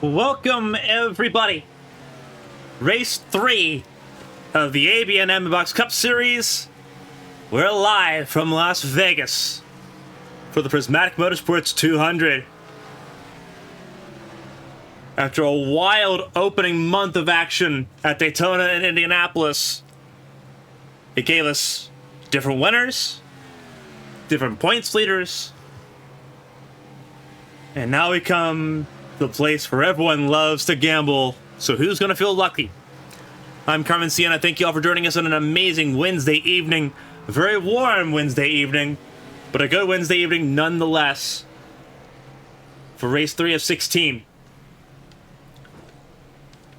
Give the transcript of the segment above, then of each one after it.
Welcome, everybody. Race 3 of the ABN AdminBoxx Cup Series. We're live from Las Vegas for the Prismatic Motorsports 200. After a wild opening month of action at Daytona and Indianapolis, it gave us different winners, different points leaders, and now we come the place where everyone loves to gamble. So who's going to feel lucky? I'm Carmen. Thank you all for joining us on an amazing Wednesday evening. A very warm Wednesday evening, but a good Wednesday evening nonetheless for race 3 of 16.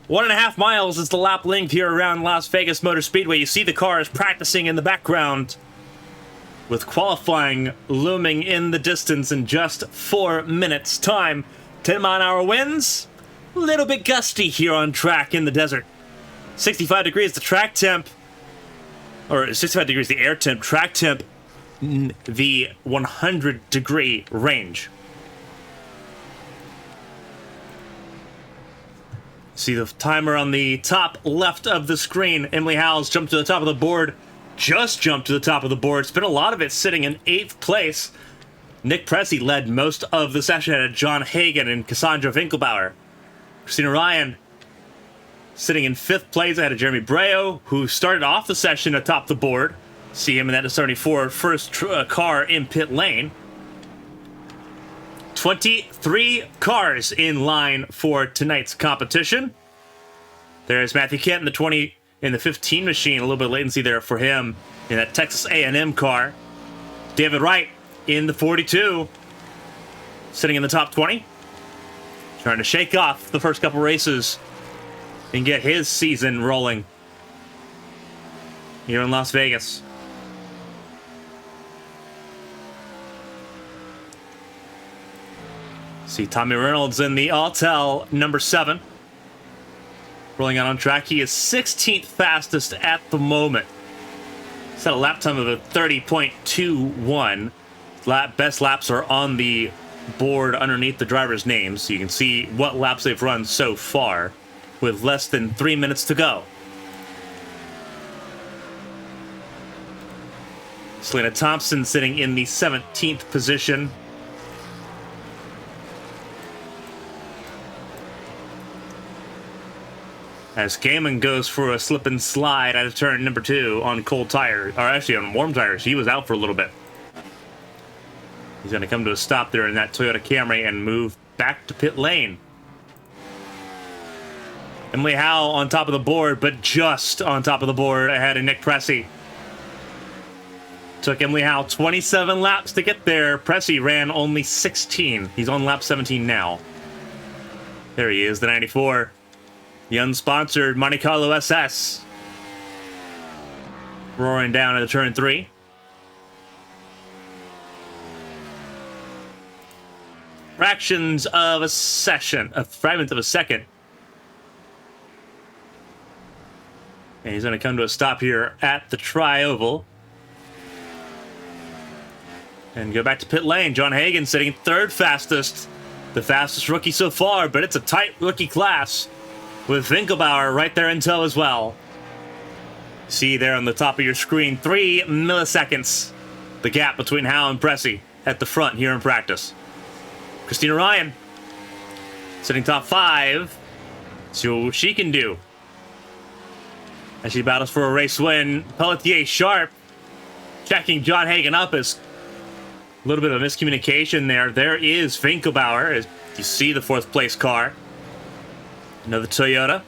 1.5 miles is the lap length here around Las Vegas Motor Speedway. You see the cars practicing in the background with qualifying looming in the distance in just 4 minutes time. 10-mile-an-hour winds, a little bit gusty here on track in the desert. 65 degrees the track temp, or 65 degrees the air temp, track temp, the 100-degree range. See the timer on the top left of the screen. Emily Howes jumped to the top of the board, just jumped to the top of the board. Spent a lot of it sitting in 8th place. Nick Pressey led most of the session at John Hagan and Cassandra Winkelbauer. Christina Ryan sitting in 5th place ahead of Jeremy Breo, who started off the session atop the board. See him in that 74 first car in pit lane. 23 cars in line for tonight's competition. There's Matthew Kent in the 15 machine, a little bit of latency there for him in that Texas A&M car. David Wright in the 42, sitting in the top 20, trying to shake off the first couple races and get his season rolling here in Las Vegas. See Tommy Reynolds in the Autel number 7, rolling out on track. He is 16th fastest at the moment. Set a lap time of a 30.21. Best laps are on the board underneath the driver's names, so you can see what laps they've run so far with less than 3 minutes to go. Selena Thompson sitting in the 17th position. As Gaiman goes for a slip and slide out of turn number 2 on cold tires, or actually on warm tires. He was out for a little bit. He's going to come to a stop there in that Toyota Camry and move back to pit lane. Emily Howe on top of the board, but just on top of the board ahead of Nick Pressey. Took Emily Howe 27 laps to get there. Pressey ran only 16. He's on lap 17 now. There he is, the 94. The unsponsored Monte Carlo SS. Roaring down into turn 3. Fragments of a second. And he's going to come to a stop here at the Tri-Oval. And go back to pit lane. John Hagan sitting 3rd fastest. The fastest rookie so far, but it's a tight rookie class with Winkelbauer right there in tow as well. See there on the top of your screen, 3 milliseconds. The gap between Howe and Pressey at the front here in practice. Christina Ryan, sitting top 5. See what she can do as she battles for a race win. Pelletier sharp, checking John Hagan up as a little bit of miscommunication there. There is Winkelbauer, as you see the 4th place car. Another Toyota.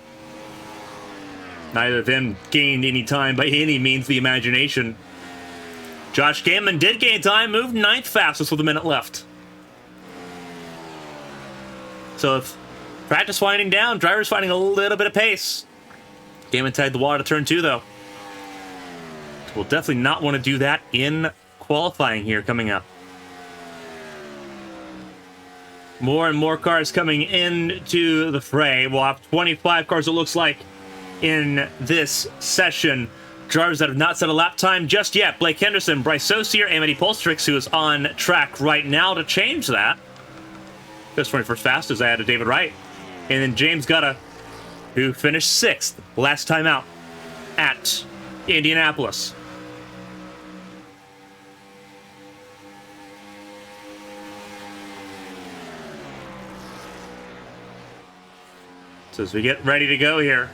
Neither of them gained any time by any means of the imagination. Josh Gaiman did gain time, moved 9th fastest with a minute left. So if practice winding down, drivers finding a little bit of pace. Gaiman tagged the water to turn 2 though. We'll definitely not want to do that in qualifying here coming up. More and more cars coming into the fray. We'll have 25 cars, it looks like, in this session. Drivers that have not set a lap time just yet. Blake Henderson, Bryce Saucier, Amity Polstrix, who is on track right now to change that. Just 21st fastest, I added David Wright. And then James Gutta, who finished 6th last time out at Indianapolis. So as we get ready to go here,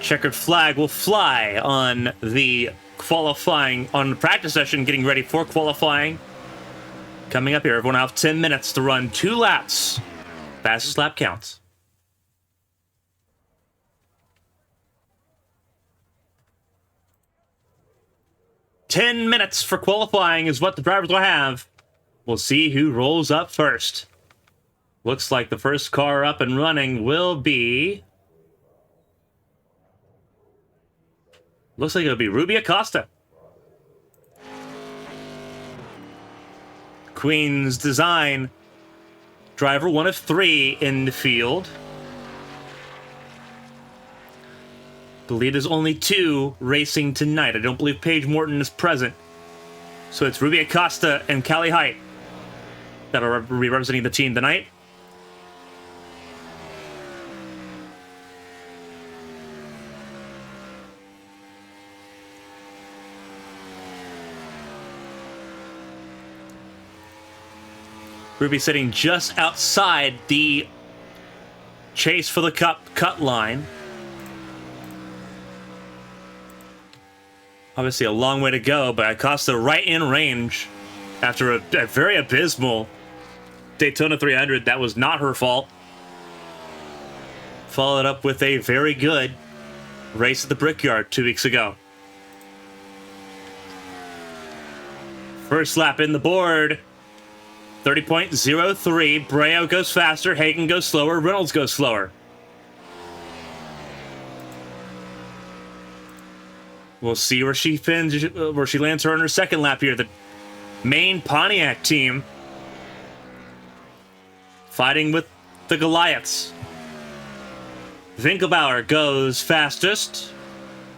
checkered flag will fly on the qualifying, on the practice session, getting ready for qualifying. Coming up here, everyone will have 10 minutes to run 2 laps. Fastest lap counts. "10 minutes for qualifying is what the drivers will have. We'll see who rolls up first. Looks like the first car up and running will be... Looks like it'll be Ruby Acosta. Queen's Design. Driver 1 of 3 in the field. Believe there's only 2 racing tonight. I don't believe Paige Morton is present. So it's Ruby Acosta and Callie Height that are representing the team tonight. Ruby sitting just outside the chase for the cut line. Obviously a long way to go, but Acosta right in range after a very abysmal Daytona 300. That was not her fault. Followed up with a very good race at the Brickyard 2 weeks ago. First lap in the board. 30.03. Breo goes faster. Hagen goes slower. Reynolds goes slower. We'll see where she lands her on her second lap here. The main Pontiac team fighting with the Goliaths. Winkelbauer goes fastest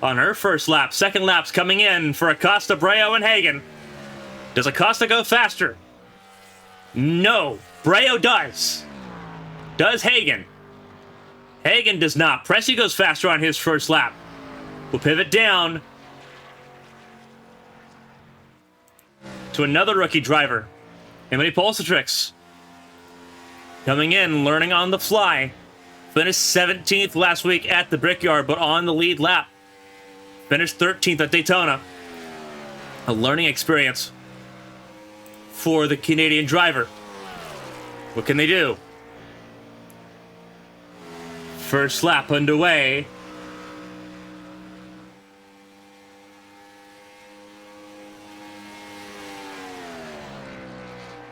on her first lap. Second lap's coming in for Acosta, Breo, and Hagen. Does Acosta go faster? No. Breo does. Does Hagen? Hagen does not. Pressey goes faster on his first lap. We'll pivot down to another rookie driver, Emily Polsatrix. Coming in, learning on the fly. Finished 17th last week at the Brickyard, but on the lead lap. Finished 13th at Daytona. A learning experience for the Canadian driver. What can they do? First lap underway.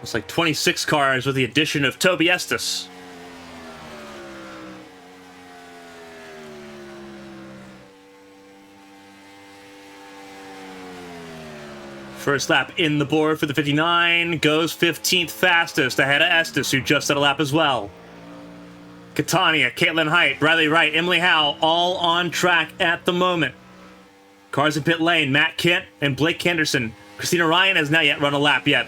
It's like 26 cars with the addition of Toby Estes. First lap in the board for the 59, goes 15th fastest ahead of Estes, who just had a lap as well. Catania, Caitlin Height, Bradley Wright, Emily Howe, all on track at the moment. Cars in pit lane, Matt Kent and Blake Henderson. Christina Ryan has not yet run a lap yet.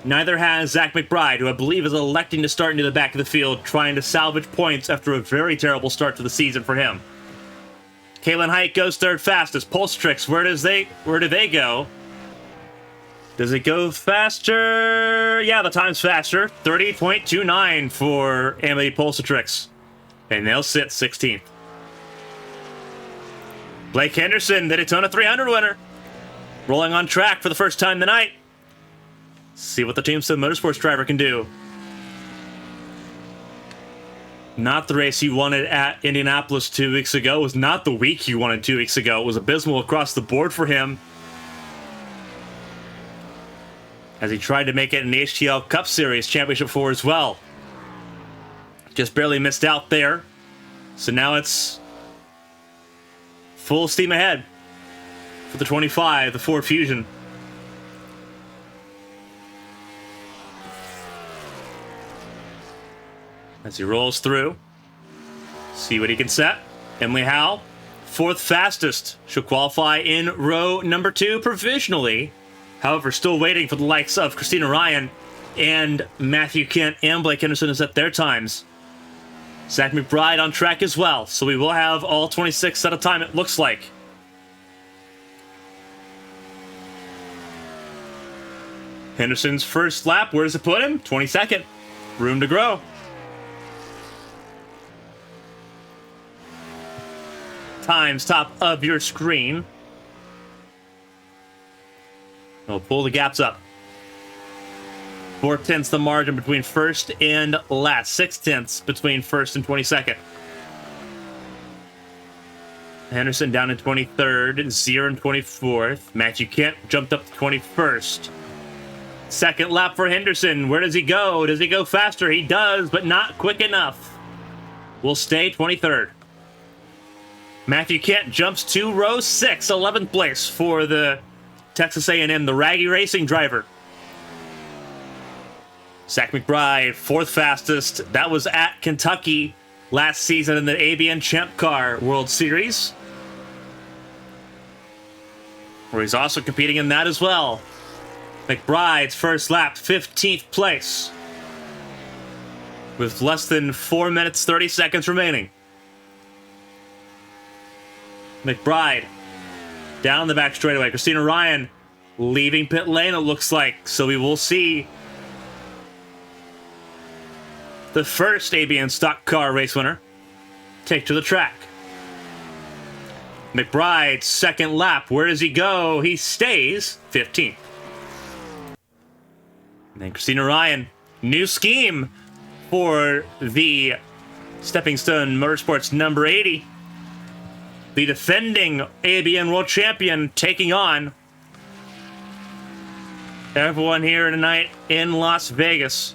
Neither has Zach McBride, who I believe is electing to start into the back of the field, trying to salvage points after a very terrible start to the season for him. Caitlin Height goes third fastest. Polsatrix, where do they go? Does it go faster? Yeah, the time's faster. 30.29 for Emily Polsatrix. And they'll sit 16th. Blake Henderson, the Daytona 300 winner. Rolling on track for the first time tonight. See what the Team Sim Motorsports driver can do. Not the race he wanted at Indianapolis 2 weeks ago. It was not the week he wanted 2 weeks ago. It was abysmal across the board for him, as he tried to make it in the HTL Cup Series Championship 4 as well. Just barely missed out there. So now it's full steam ahead for the 25, the Ford Fusion. As he rolls through, see what he can set. Emily Howe, fourth fastest. She'll qualify in row number 2 provisionally. However, still waiting for the likes of Christina Ryan and Matthew Kent and Blake Henderson has set their times. Zach McBride on track as well, so we will have all 26 at a time, it looks like. Henderson's first lap, where does it put him? 22nd. Room to grow. Times top of your screen. We'll pull the gaps up. 4/10 the margin between first and last. 6/10 between first and 22nd. Henderson down in 23rd, 0 in 24th. Matthew Kent jumped up to 21st. Second lap for Henderson. Where does he go? Does he go faster? He does, but not quick enough. Will stay 23rd. Matthew Kent jumps to row 6, 11th place for the Texas A&M, the Raggy Racing driver. Zach McBride, 4th fastest. That was at Kentucky last season in the ABN Champ Car World Series, where he's also competing in that as well. McBride's first lap, 15th place, with less than 4 minutes, 30 seconds remaining. McBride down the back straightaway. Christina Ryan leaving pit lane, it looks like. So we will see the first ABN stock car race winner take to the track. McBride's second lap. Where does he go? He stays 15th. And then Christina Ryan, new scheme for the Stepping Stone Motorsports number 80. The defending ABN World Champion taking on everyone here tonight in Las Vegas.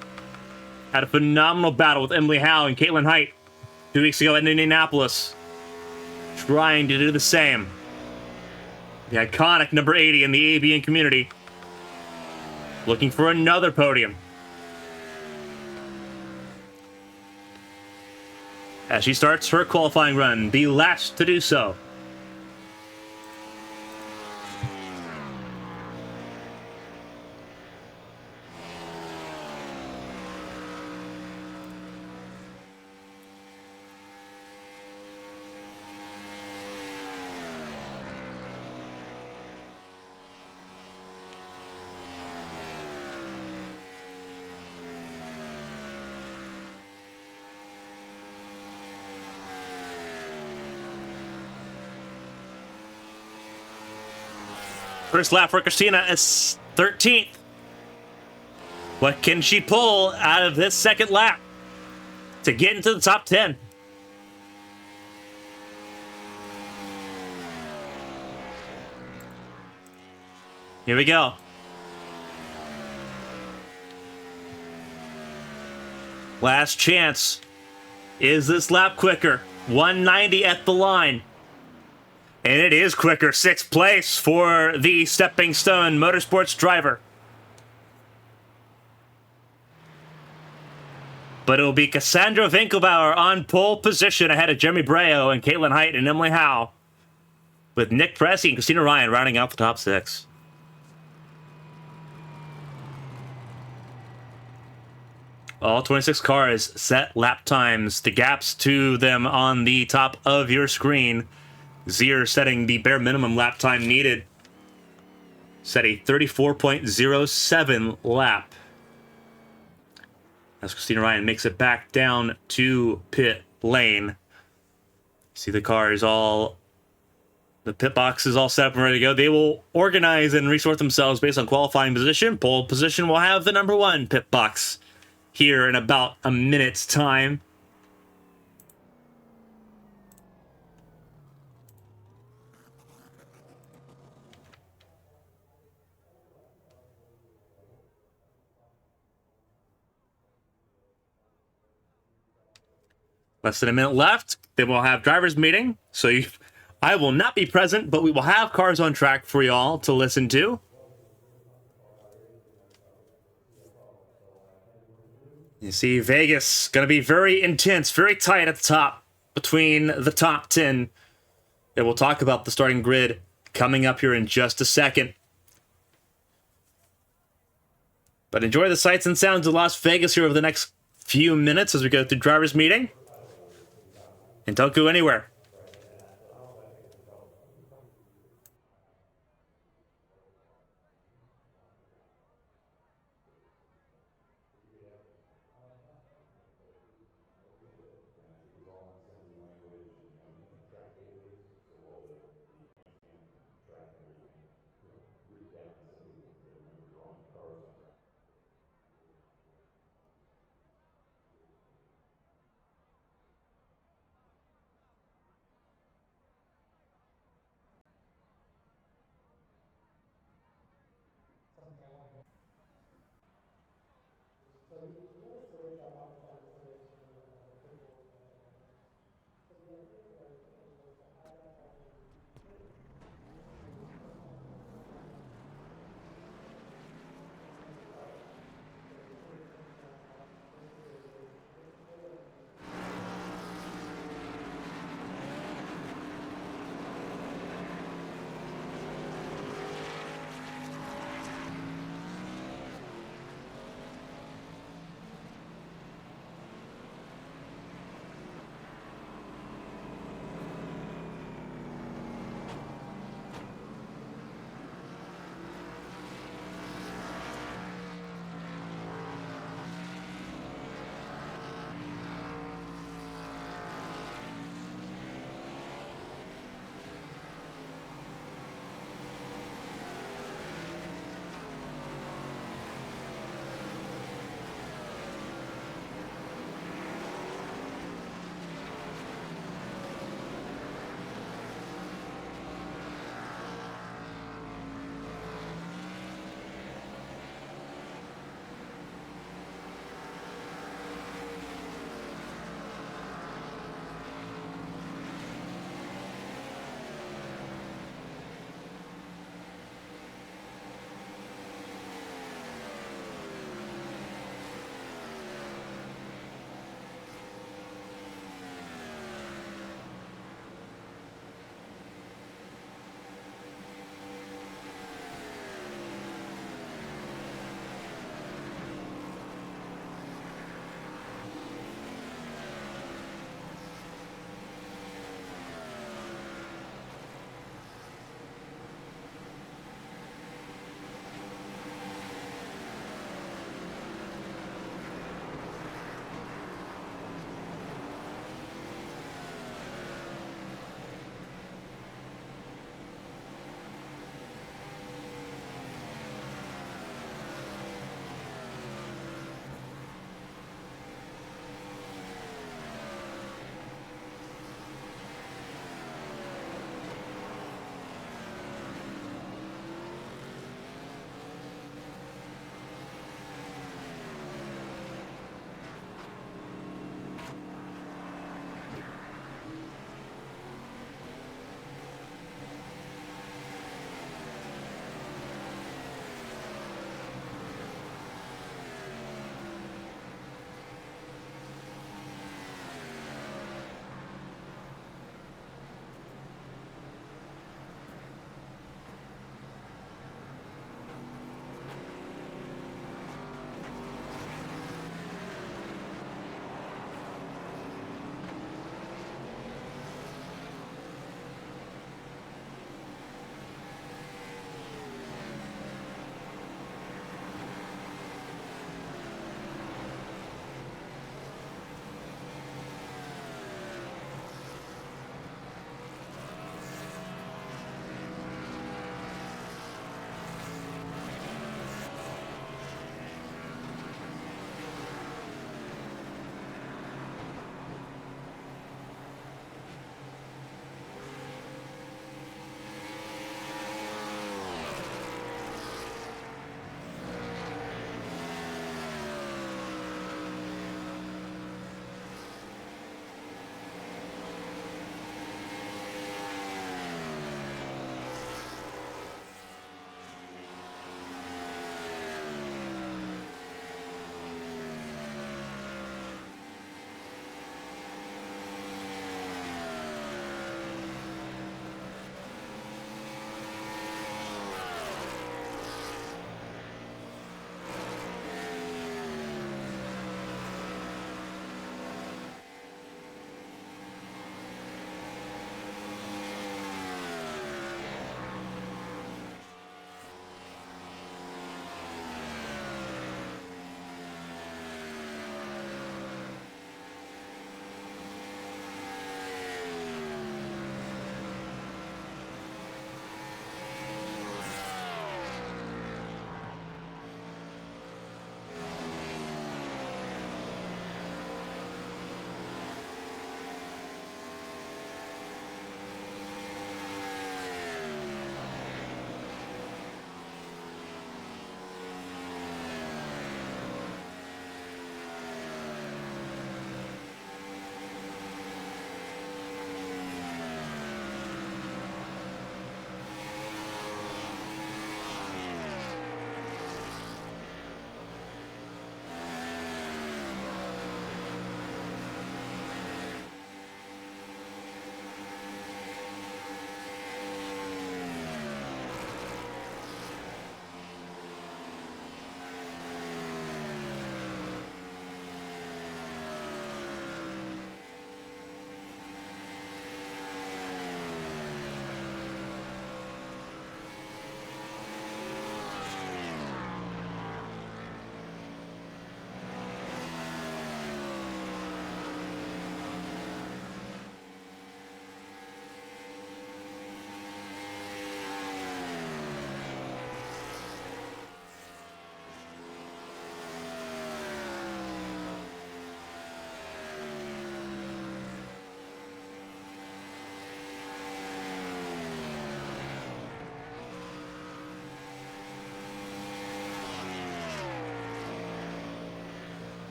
Had a phenomenal battle with Emily Howe and Caitlin Height 2 weeks ago in Indianapolis. Trying to do the same. The iconic number 80 in the ABN community. Looking for another podium. As she starts her qualifying run, the last to do so. First lap for Christina is 13th. What can she pull out of this second lap to get into the top 10? Here we go. Last chance. Is this lap quicker? 190 at the line. And it is quicker. 6th place for the Stepping Stone Motorsports driver. But it will be Cassandra Winkelbauer on pole position ahead of Jeremy Breo and Caitlin Height and Emily Howe, with Nick Pressey and Christina Ryan rounding out the top 6. All 26 cars set lap times. The gaps to them on the top of your screen. Zier setting the bare minimum lap time needed. Set a 34.07 lap. As Christina Ryan makes it back down to pit lane. See the cars all... The pit box is all set up and ready to go. They will organize and resort themselves based on qualifying position. Pole position will have the number 1 pit box here in about a minute's time. Less than a minute left. Then we'll have drivers meeting. So I will not be present, but we will have cars on track for y'all to listen to. You see Vegas going to be very intense, very tight at the top between the top 10. And we'll talk about the starting grid coming up here in just a second. But enjoy the sights and sounds of Las Vegas here over the next few minutes as we go through driver's meeting. And don't go anywhere.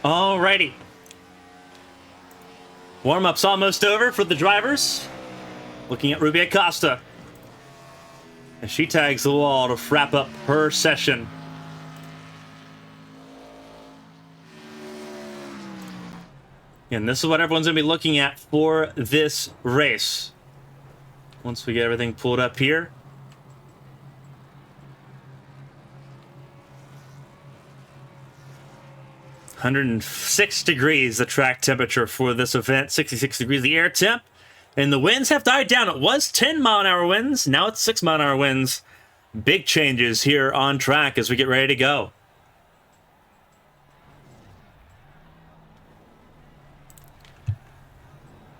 Alrighty. Warm-up's almost over for the drivers. Looking at Ruby Acosta as she tags the wall to wrap up her session. And this is what everyone's going to be looking at for this race. Once we get everything pulled up here. (106 degrees the track temperature for this event, 66 degrees the air temp, and the winds have died down. It was 10-mile-an-hour winds, now it's 6-mile-an-hour winds. Big changes here on track as we get ready to go.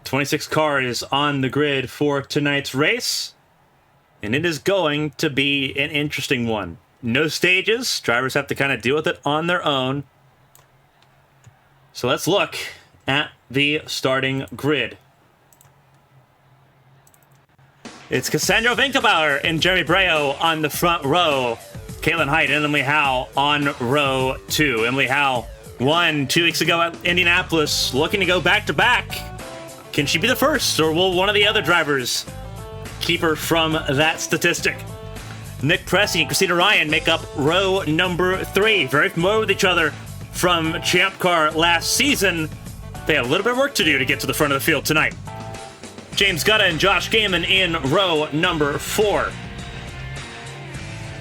(26 cars on the grid for tonight's race, and it is going to be an interesting one. No stages, drivers have to kind of deal with it on their own. So let's look at the starting grid. It's Cassandra Winkelbauer and Jeremy Breo on the front row. Caitlin Height and Emily Howe on row 2. Emily Howe won 2 weeks ago at Indianapolis, looking to go back-to-back. Can she be the first, or will one of the other drivers keep her from that statistic? Nick Pressey and Christina Ryan make up row number 3. Very familiar with each other from Champ Car last season. They have a little bit of work to do to get to the front of the field tonight. James Gutta and Josh Gaiman in row number 4.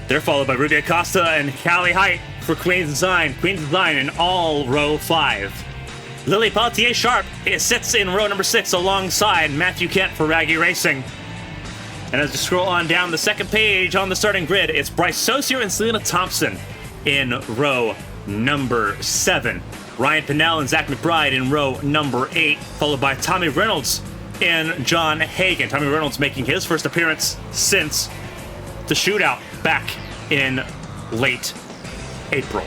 They're followed by Ruby Acosta and Callie Height for Queen's Design. Queen's Design in all row 5. Lily Pelletier-Sharp sits in row number 6 alongside Matthew Kent for Raggy Racing. And as you scroll on down the second page on the starting grid, it's Bryce Saucier and Selena Thompson in row number 7. Ryan Pinnell and Zach McBride in row number 8, followed by Tommy Reynolds and John Hagan. Tommy Reynolds making his first appearance since the shootout back in late April.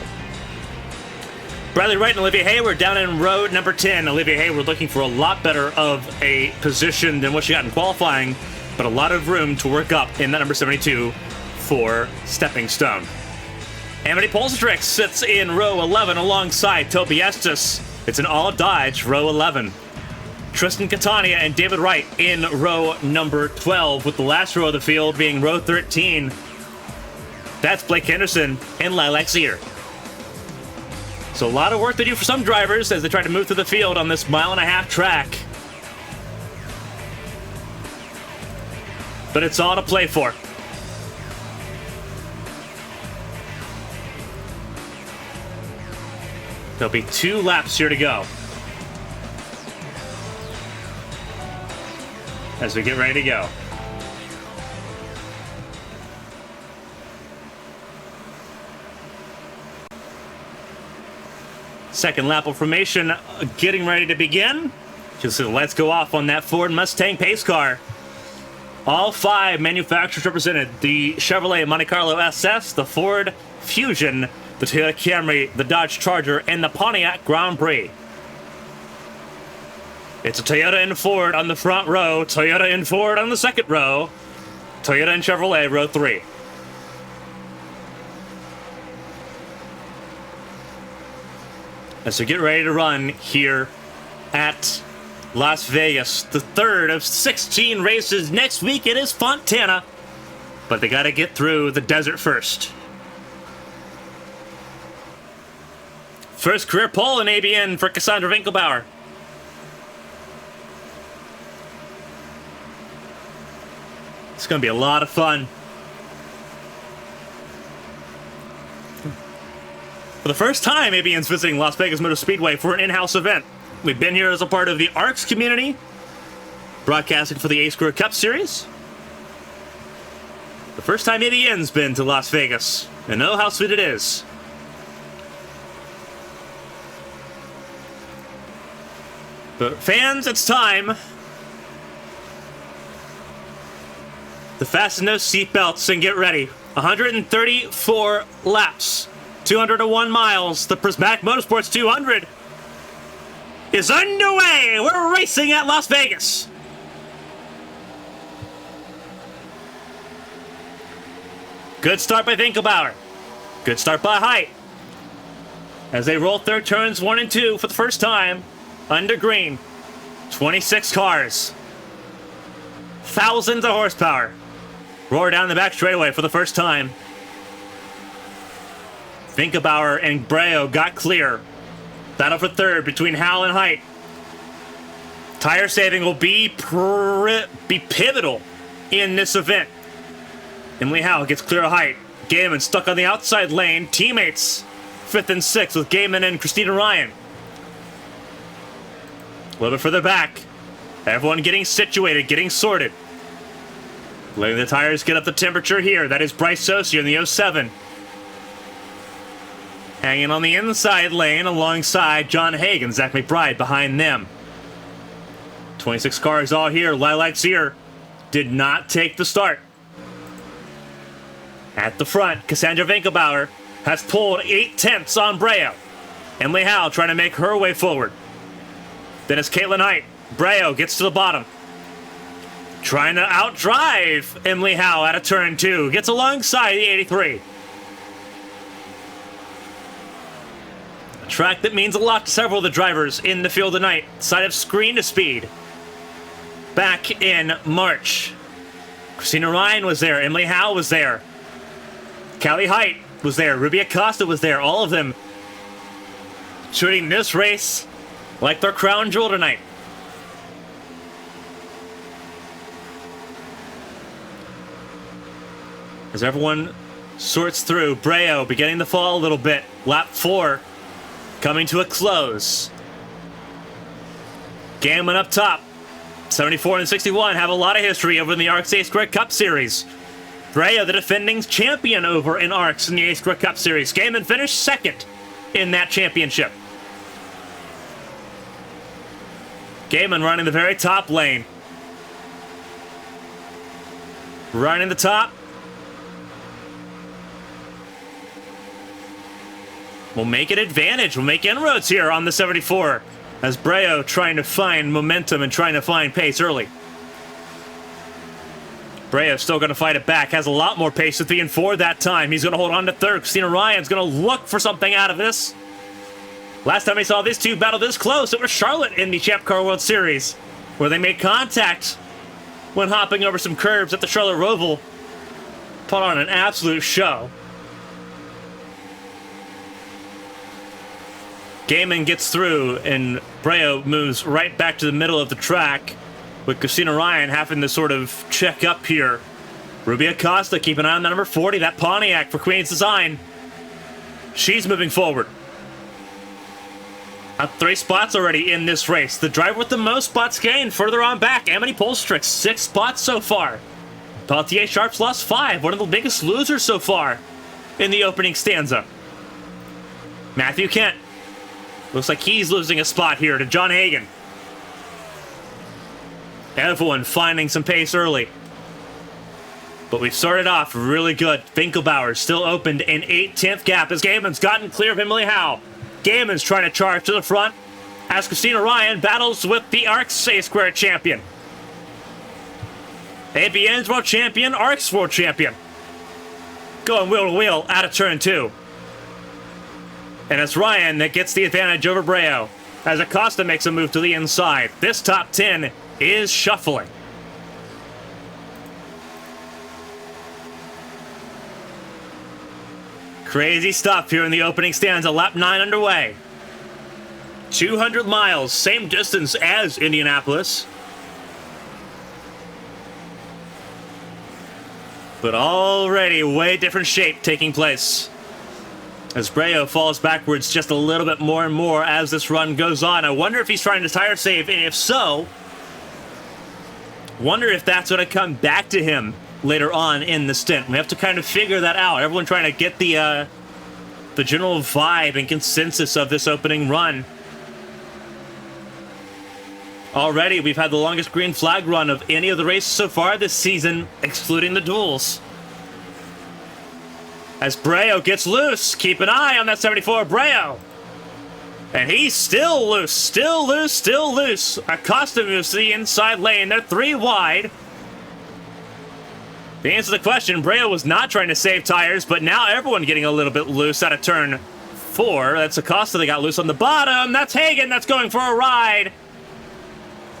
Bradley Wright and Olivia Hayward down in row number 10. Olivia Hayward looking for a lot better of a position than what she got in qualifying, but a lot of room to work up in that number 72 for Stepping Stone. Amity Polstrix sits in row 11 alongside Toby Estes. It's an all-Dodge row 11. Tristan Catania and David Wright in row number 12, with the last row of the field being row 13. That's Blake Henderson and Lilac Sear. So a lot of work to do for some drivers as they try to move through the field on this 1.5-mile track. But it's all to play for. There'll be 2 laps here to go as we get ready to go. Second lap of formation getting ready to begin. Just the lights go off on that Ford Mustang pace car. All 5 manufacturers represented: the Chevrolet Monte Carlo SS, the Ford Fusion, the Toyota Camry, the Dodge Charger, and the Pontiac Grand Prix. It's a Toyota and Ford on the front row, Toyota and Ford on the second row, Toyota and Chevrolet row 3. As we get ready to run here at Las Vegas, the third of 16 races. Next week it is Fontana, but they got to get through the desert first. First career pole in ABN for Cassandra Winkelbauer. It's going to be a lot of fun. For the first time, ABN's visiting Las Vegas Motor Speedway for an in-house event. We've been here as a part of the ARCS community, broadcasting for the Ace Career Cup Series. The first time ABN's been to Las Vegas, and oh, how sweet it is. But fans, it's time. The fasten those seatbelts and get ready. 134 laps. 201 miles. The Prismatic Motorsports 200 is underway. We're racing at Las Vegas. Good start by Winkelbauer. Good start by Height. as they roll through turns 1 and 2 for the first time under green. 26 cars. Thousands of horsepower. Roar down the back straightaway for the first time. Vinkerbauer and Breo got clear. Battle for third between Howell and Height. Tire saving will be pivotal in this event. Emily Howell gets clear of Height. Gaiman stuck on the outside lane. Teammates 5th and 6th with Gaiman and Christina Ryan. A little bit further back. Everyone getting situated, getting sorted. Letting the tires get up the temperature here. That is Bryce Socia in the 07. Hanging on the inside lane alongside John Hagan, Zach McBride behind them. 26 cars all here. Lilac Sear did not take the start. At the front, Cassandra Vinkerbauer has pulled 8/10 on Breo. Emily Howell trying to make her way forward. Then it's Caitlin Height. Breo gets to the bottom. Trying to outdrive Emily Howell out of turn 2. Gets alongside the 83. A track that means a lot to several of the drivers in the field tonight. Side of Screen to Speed. Back in March. Christina Ryan was there. Emily Howell was there. Callie Height was there. Ruby Acosta was there. All of them shooting this race like their crown jewel tonight. As everyone sorts through, Breo beginning to fall a little bit. Lap 4 coming to a close. Gaiman up top. 74 and 61 have a lot of history over in the ARCS A-Square Cup Series. Breo, the defending champion over in ARCS in the A-Square Cup Series. Gaiman finished 2nd in that championship. Gaiman running the very top lane. Running the top. We'll make an advantage. We'll make inroads here on the 74. As Breo trying to find momentum and trying to find pace early. Breo still going to fight it back. Has a lot more pace at 3 and 4 that time. He's going to hold on to third. Christina Ryan's going to look for something out of this. Last time we saw these two battle this close, it was Charlotte in the Champ Car World Series, where they made contact when hopping over some curbs at the Charlotte Roval. Put on an absolute show. Gaiman gets through, and Breo moves right back to the middle of the track, with Christina Ryan having to sort of check up here. Ruby Acosta, keep an eye on the number 40, that Pontiac for Queen's Design. She's moving forward. Up 3 spots already in this race. The driver with the most spots gained further on back, Amity Polstrix, 6 spots so far. Pelletier Sharp's lost 5, one of the biggest losers so far in the opening stanza. Matthew Kent. Looks like he's losing a spot here to John Hagan. Everyone finding some pace early. But we've started off really good. Vinkerbauer still opened an 8/10 gap as Gaiman's gotten clear of Emily Howell. Gaiman's trying to charge to the front as Christina Ryan battles with the ARCS A-Square champion. ABN's world champion, ARCS world champion. Going wheel to wheel out of turn 2. And it's Ryan that gets the advantage over Breo as Acosta makes a move to the inside. This top 10 is shuffling. Crazy stuff here in the opening stanza. Lap 9 underway. 200 miles, same distance as Indianapolis. But already way different shape taking place. As Breo falls backwards just a little bit more and more as this run goes on. I wonder if he's trying to tire save, and if so, wonder if that's going to come back to him later on in the stint. We have to kind of figure that out. Everyone trying to get the general vibe and consensus of this opening run. Already, we've had the longest green flag run of any of the races so far this season, excluding the duels. As Breo gets loose, keep an eye on that 74 Breo. And he's still loose, still loose, still loose. Acosta moves to the inside lane. They're 3 wide. The answer to the question, Breo was not trying to save tires, but now everyone getting a little bit loose out of turn 4. That's Acosta that got loose on the bottom. That's Hagan that's going for a ride.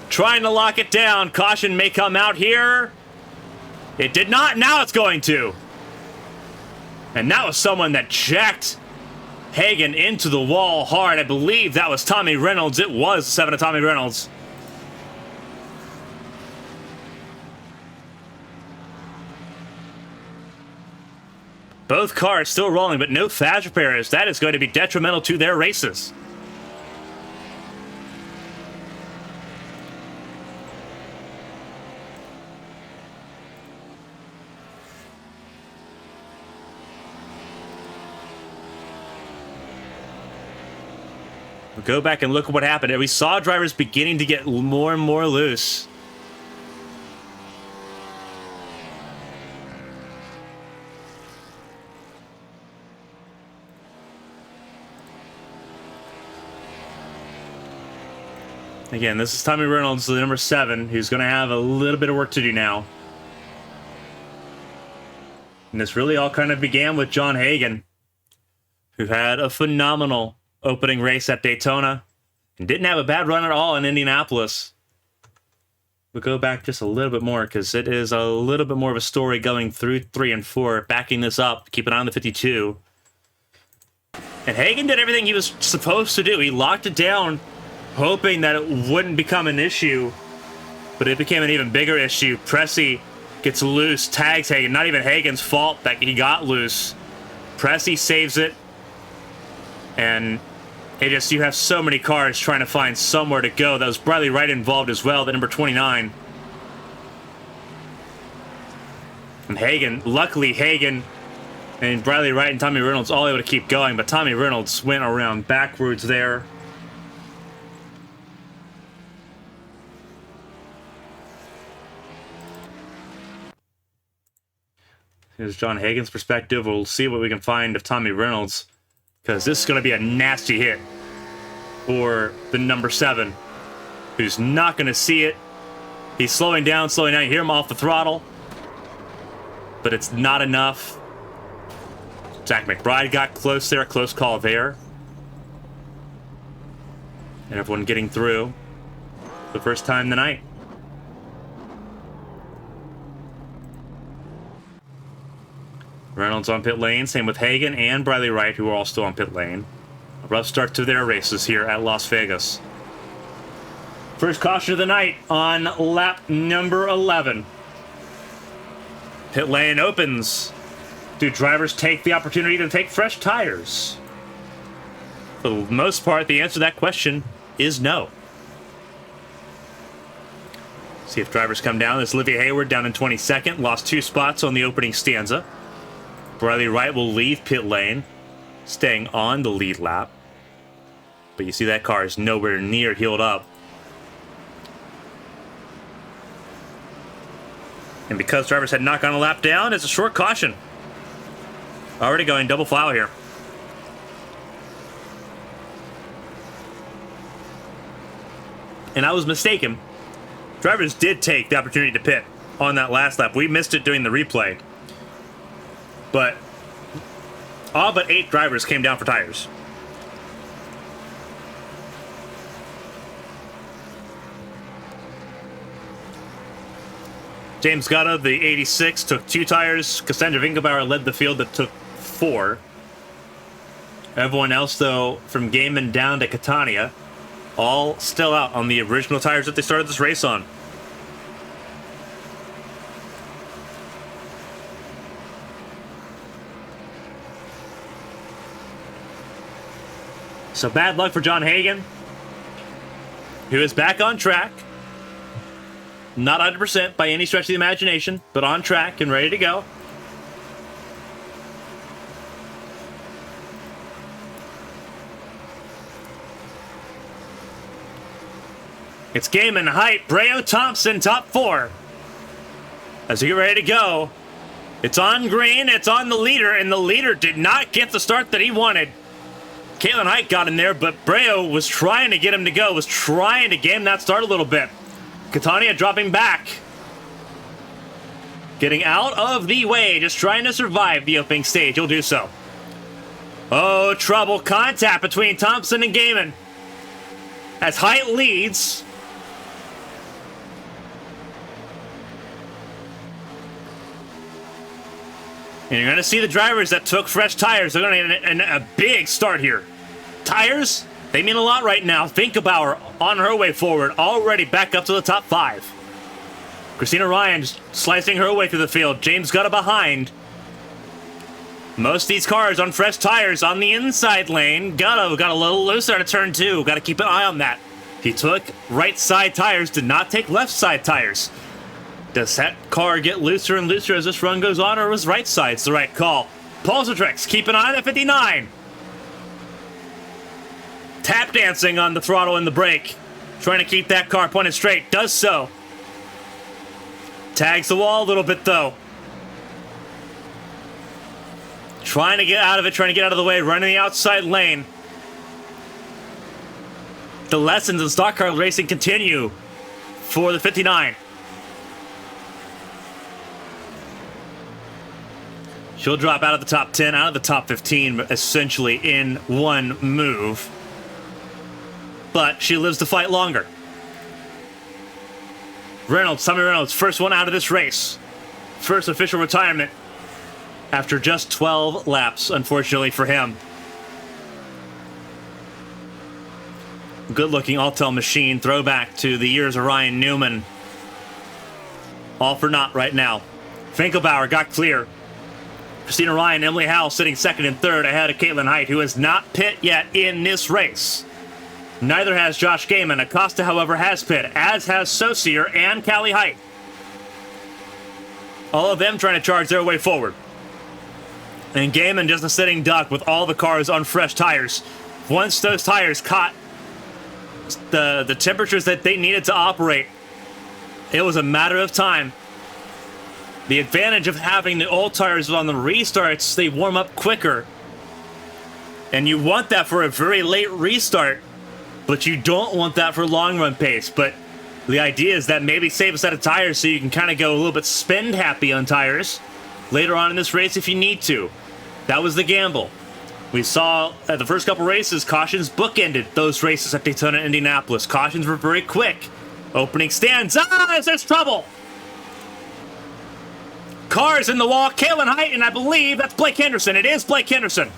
Trying to lock it down. Caution may come out here. It did not. Now it's going to. And that was someone that jacked Hagan into the wall hard. I believe that was Tommy Reynolds. It was 7 of Tommy Reynolds. Both cars still rolling, but no fast repairs. That is going to be detrimental to their races. We'll go back and look at what happened. We saw drivers beginning to get more and more loose. Again, this is Tommy Reynolds, the number 7, who's going to have a little bit of work to do now. And this really all kind of began with John Hagan, who had a phenomenal opening race at Daytona and didn't have a bad run at all in Indianapolis. We'll go back just a little bit more because it is a little bit more of a story going through 3 and 4, backing this up. Keep an eye on the 52. And Hagan did everything he was supposed to do. He locked it down, hoping that it wouldn't become an issue, but it became an even bigger issue. Pressey gets loose, tags Hagan. Not even Hagan's fault that he got loose. Pressey saves it, and you have so many cars trying to find somewhere to go. That was Bradley Wright involved as well, the number 29. And Hagan, luckily Hagan and Bradley Wright and Tommy Reynolds all able to keep going, but Tommy Reynolds went around backwards there. Here's John Hagan's perspective. We'll see what we can find of Tommy Reynolds, because this is going to be a nasty hit for the number 7, who's not going to see it. He's slowing down. You hear him off the throttle, but it's not enough. Zach McBride got close there, close call there. And everyone getting through for the first time tonight. Reynolds on pit lane, same with Hagan and Bradley Wright, who are all still on pit lane. A rough start to their races here at Las Vegas. First caution of the night on lap number 11. Pit lane opens. Do drivers take the opportunity to take fresh tires? For the most part, the answer to that question is no. See if drivers come down. This is Olivia Hayward down in 22nd. Lost 2 spots on the opening stanza. Bradley Wright will leave pit lane, staying on the lead lap. But you see that car is nowhere near healed up. And because drivers had not gone a lap down, it's a short caution. Already going double file here. And I was mistaken. Drivers did take the opportunity to pit on that last lap. We missed it during the replay. But all but 8 drivers came down for tires. James Gutta, the 86, took 2 tires. Cassandra Winkelbauer led the field that took 4. Everyone else, though, from Gaiman down to Catania, all still out on the original tires that they started this race on. So bad luck for John Hagan, who is back on track. Not 100% by any stretch of the imagination, but on track and ready to go. It's Gaiman, Height, Breo, Thompson, top 4. As we get ready to go, it's on green, it's on the leader, and the leader did not get the start that he wanted. Caitlin Height got in there, but Breo was trying to get him to go, was trying to game that start a little bit. Catania dropping back. Getting out of the way, just trying to survive the opening stage. He'll do so. Oh, trouble. Contact between Thompson and Gaiman. As Height leads. And you're going to see the drivers that took fresh tires. They're going to get a big start here. Tires, they mean a lot right now. Finkelbauer on her way forward, already back up to the top 5. Christina Ryan slicing her way through the field. James Gutta behind. Most of these cars on fresh tires on the inside lane. Gutta got a little looser to turn 2. Got to keep an eye on that. He took right side tires, did not take left side tires. Does that car get looser and looser as this run goes on, or was right side's the right call? Pulsatrix, keep an eye on that 59. Tap dancing on the throttle and the brake. Trying to keep that car pointed straight. Does so. Tags the wall a little bit, though. Trying to get out of it, trying to get out of the way, running the outside lane. The lessons in stock car racing continue for the 59. She'll drop out of the top 10, out of the top 15, essentially in one move. But she lives to fight longer. Reynolds, Tommy Reynolds, first one out of this race. First official retirement after just 12 laps, unfortunately for him. Good-looking Altel machine, throwback to the years of Ryan Newman. All for naught right now. Finkelbauer got clear. Christina Ryan, Emily Howell sitting second and third ahead of Caitlin Height, who has not pit yet in this race. Neither has Josh Gaiman. Acosta, however, has pit, as has Saucier and Callie Height. All of them trying to charge their way forward. And Gaiman just a sitting duck with all the cars on fresh tires. Once those tires caught the temperatures that they needed to operate, it was a matter of time. The advantage of having the old tires on the restarts, they warm up quicker. And you want that for a very late restart, but you don't want that for long run pace. But the idea is that maybe save a set of tires so you can kind of go a little bit spend happy on tires later on in this race if you need to. That was the gamble. We saw at the first couple races, cautions bookended those races at Daytona and Indianapolis. Cautions were very quick. Opening stands. There's trouble. Cars in the wall. Caitlin Height, and I believe that's Blake Henderson. It is Blake Henderson.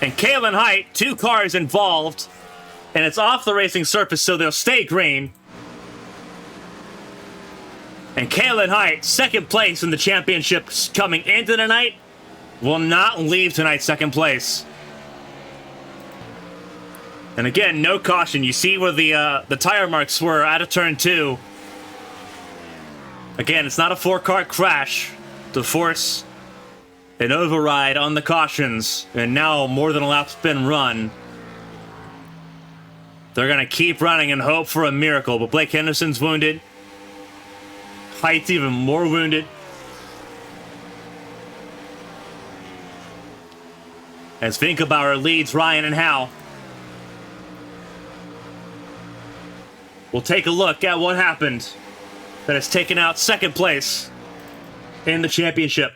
And Caitlin Height, 2 cars involved, and it's off the racing surface, so they'll stay green. And Caitlin Height, second place in the championship coming into tonight, will not leave tonight second place. And again, no caution. You see where the tire marks were out of turn 2. Again, it's not a 4-car crash to force an override on the cautions. And now more than a lap's been run. They're going to keep running and hope for a miracle. But Blake Henderson's wounded. Height's even more wounded. As Finkelbauer leads Ryan and Howe. We'll take a look at what happened that has taken out second place in the championship.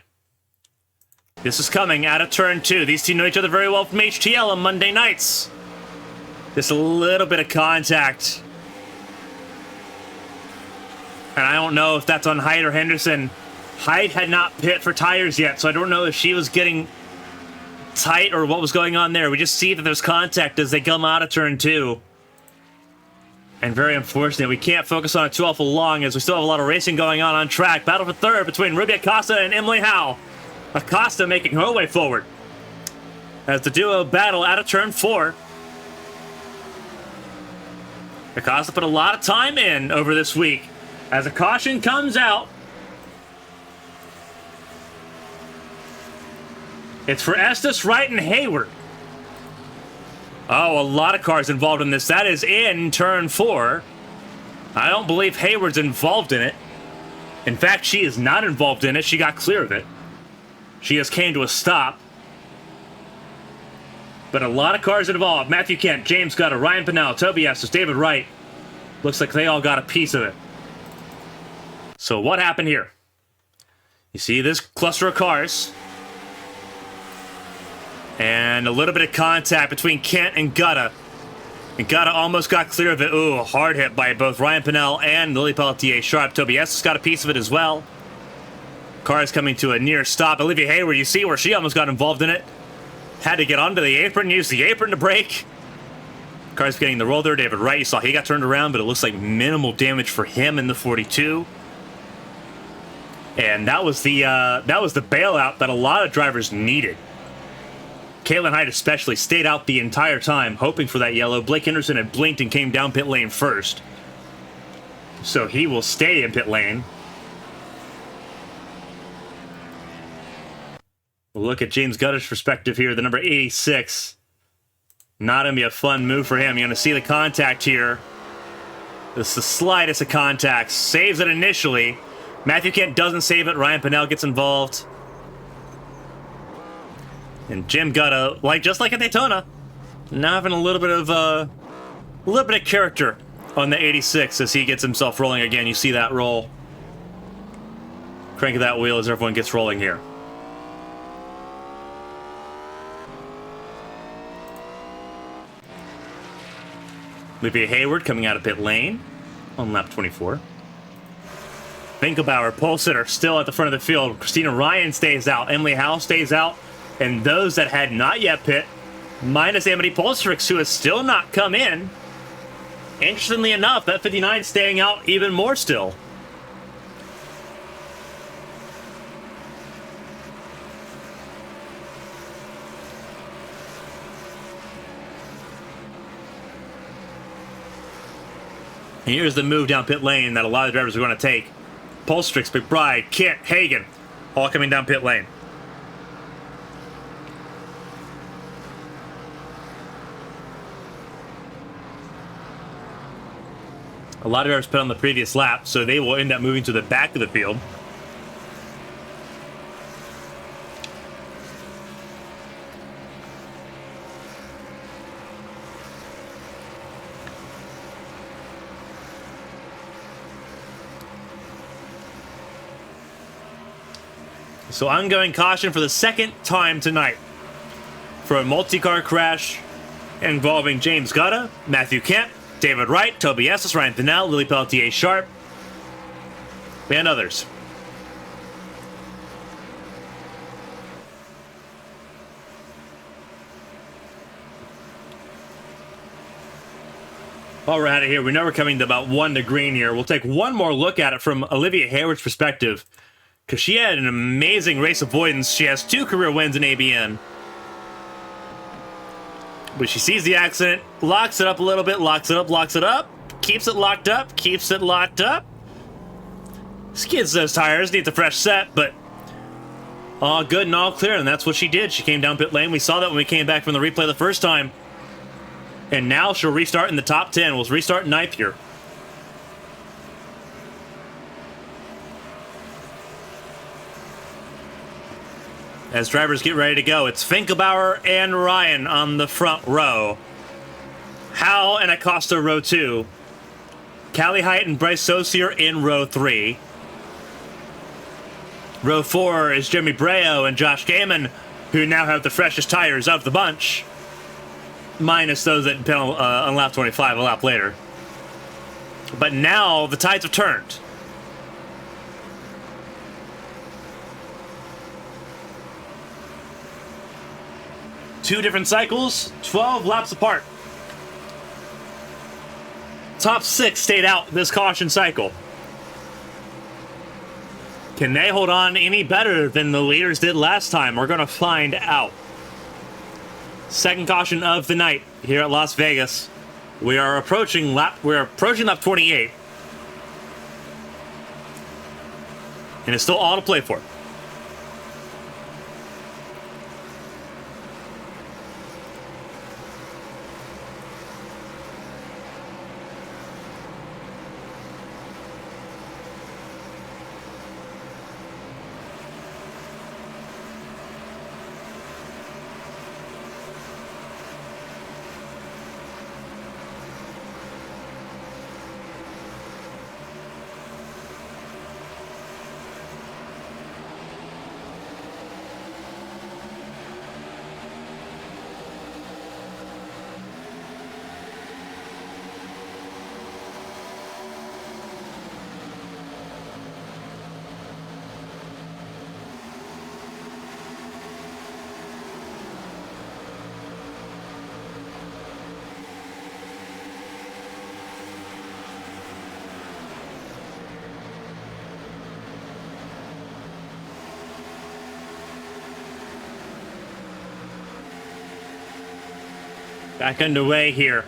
This is coming out of turn 2. These two know each other very well from HTL on Monday nights. Just a little bit of contact. And I don't know if that's on Height or Henderson. Height had not pit for tires yet, so I don't know if she was getting tight or what was going on there. We just see that there's contact as they come out of turn 2. And very unfortunate, we can't focus on it too awful long as we still have a lot of racing going on track. Battle for third between Ruby Acosta and Emily Howe. Acosta making her way forward as the duo battle out of turn 4. Acosta put a lot of time in over this week as a caution comes out. It's for Estes, Wright, and Hayward. Oh, a lot of cars involved in this. That is in turn 4. I don't believe Hayward's involved in it. In fact, she is not involved in it. She got clear of it. She just came to a stop. But a lot of cars involved. Matthew Kent, James Gutter, Ryan Pinnell, Toby Estes, David Wright. Looks like they all got a piece of it. So what happened here? You see this cluster of cars. And a little bit of contact between Kent and Gutta. And Gutta almost got clear of it. Ooh, a hard hit by both Ryan Pinnell and Lily Pelletier Sharp. Tobias got a piece of it as well. Car is coming to a near stop. Olivia Hayward, you see where she almost got involved in it. Had to get onto the apron, use the apron to brake. Car's getting the roll there. David Wright, you saw he got turned around, but it looks like minimal damage for him in the 42. And that was the bailout that a lot of drivers needed. Caitlin Hyde especially stayed out the entire time, hoping for that yellow. Blake Henderson had blinked and came down pit lane first. So he will stay in pit lane. We'll look at James Gutta's perspective here, the number 86. Not going to be a fun move for him. You're going to see the contact here. This is the slightest of contacts. Saves it initially. Matthew Kent doesn't save it. Ryan Pinnell gets involved. And Jim Gutta, just like at Daytona, now having a little bit of character on the 86 as he gets himself rolling again. You see that roll. Crank that wheel as everyone gets rolling here. Olivia Hayward coming out of pit lane on lap 24. Finkelbauer, pole sitter, still at the front of the field. Christina Ryan stays out. Emily Howe stays out. And those that had not yet pit, minus Amity Polstrix, who has still not come in. Interestingly enough, that 59 staying out even more still. And here's the move down pit lane that a lot of drivers are going to take. Polstrix, McBride, Kent, Hagan, all coming down pit lane. A lot of drivers put on the previous lap, so they will end up moving to the back of the field. So ongoing caution for the second time tonight for a multi-car crash involving James Gutta, Matthew Kent, David Wright, Toby Estes, Ryan Pinnell, Lily Pelletier Sharp, and others. While we're at it here, we know we're coming to about 1 to green here. We'll take one more look at it from Olivia Hayward's perspective, because she had an amazing race avoidance. She has 2 career wins in ABN. But she sees the accident, locks it up a little bit, locks it up, keeps it locked up, skids those tires, needs a fresh set, but all good and all clear, and that's what she did. She came down pit lane. We saw that when we came back from the replay the first time. And now she'll restart in the top 10. We'll restart 9th here. As drivers get ready to go, it's Finkelbauer and Ryan on the front row. Howell and Acosta row 2. Callie Height and Bryce Saucier in row 3. Row 4 is Jeremy Breo and Josh Gaiman, who now have the freshest tires of the bunch. Minus those that pit on lap 25, a lap later. But now the tides have turned. Two different cycles, 12 laps apart. Top 6 stayed out this caution cycle. Can they hold on any better than the leaders did last time? We're going to find out. Second caution of the night here at Las Vegas. We're approaching lap 28. And it's still all to play for. Back underway here.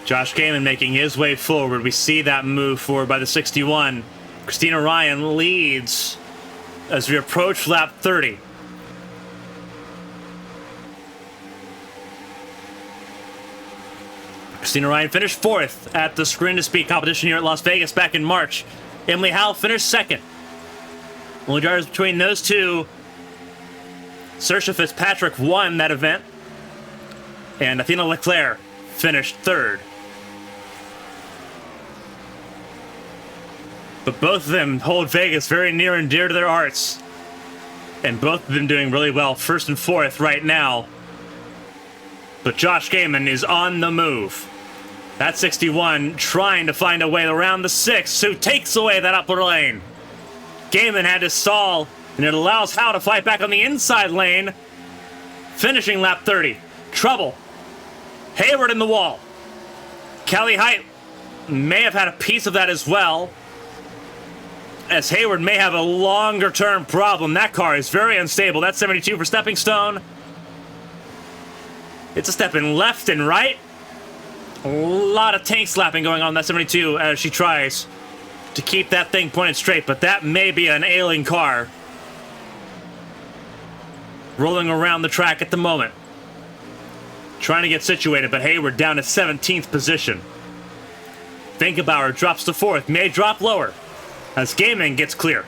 Josh Gaiman making his way forward. We see that move forward by the 61. Christina Ryan leads as we approach lap 30. Christina Ryan finished 4th at the Sprint to Speed competition here at Las Vegas back in March. Emily Howe finished 2nd. Only drivers between those two. Saoirse Fitzpatrick won that event, and Athena Leclerc finished 3rd. But both of them hold Vegas very near and dear to their hearts, and both of them doing really well, 1st and 4th right now. But Josh Gaiman is on the move. That 61 trying to find a way around the 6, who takes away that upper lane. Gaiman had to stall, and it allows Howe to fight back on the inside lane, finishing lap 30. Trouble. Hayward in the wall. Callie Height may have had a piece of that as well, as Hayward may have a longer-term problem. That car is very unstable. That's 72 for Stepping Stone. It's a step in left and right. A lot of tank slapping going on that 72 as she tries to keep that thing pointed straight, but that may be an ailing car rolling around the track at the moment, trying to get situated, but Hayward down to 17th position. Finkenbauer drops to 4th, may drop lower as Gaiman gets clear.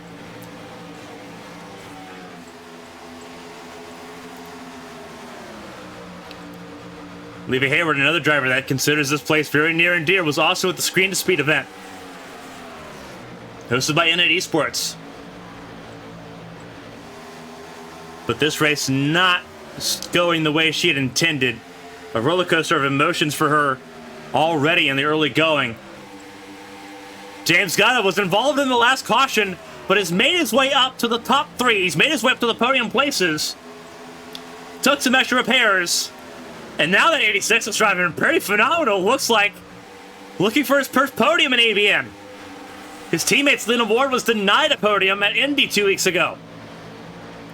Levy Hayward, another driver that considers this place very near and dear, was also at the Screen to Speed event, hosted by ABN Esports. But this race not going the way she had intended. A roller coaster of emotions for her already in the early going. James Gunn was involved in the last caution, but has made his way up to the top 3. He's made his way up to the podium places. Took some extra repairs. And now that 86 is driving pretty phenomenal, looks like looking for his first podium in ABN. His teammate Lena Ward was denied a podium at Indy 2 weeks ago.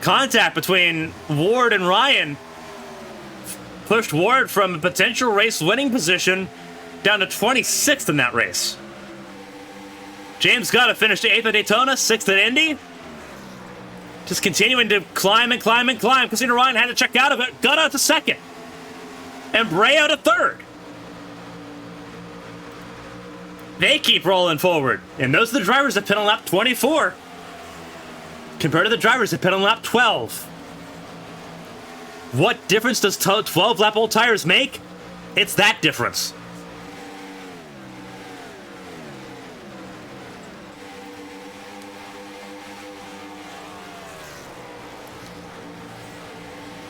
Contact between Ward and Ryan pushed Ward from a potential race winning position down to 26th in that race. James Gunn finished 8th at Daytona, 6th at Indy. Just continuing to climb and climb and climb. Christina Ryan had to check out of it. Gunn out to 2nd. And Bray out to 3rd. They keep rolling forward. And those are the drivers that pit on lap 24. Compared to the drivers that pit on lap 12. What difference does 12 lap old tires make? It's that difference.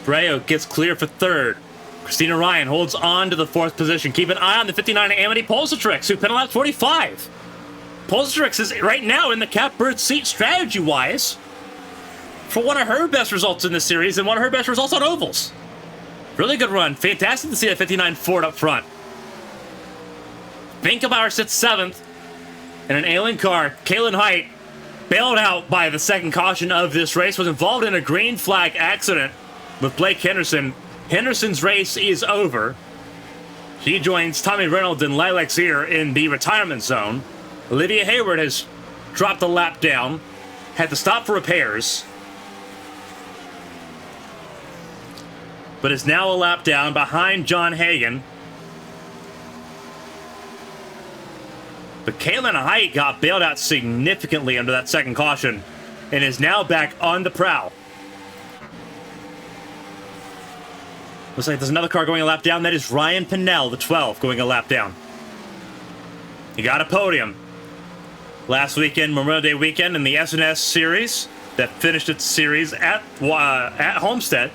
Brayo gets clear for 3rd. Christina Ryan holds on to the 4th position. Keep an eye on the 59 Amity Polsatrix, who pit on lap 45. Polsatrix is right now in the catbird seat strategy-wise for one of her best results in this series and one of her best results on ovals. Really good run. Fantastic to see that 59 Ford up front. Finkenbauer sits 7th in an ailing car. Kaylin Height, bailed out by the second caution of this race, was involved in a green flag accident with Blake Henderson. Henderson's race is over. She joins Tommy Reynolds and Lilac Sear in the retirement zone. Olivia Hayward has dropped a lap down, had to stop for repairs, but is now a lap down behind John Hagen. But Kaylin Height got bailed out significantly under that second caution and is now back on the prowl. Looks like there's another car going a lap down. That is Ryan Pinnell, the 12, going a lap down. He got a podium last weekend, Memorial Day weekend, in the S&S Series that finished its series at Homestead.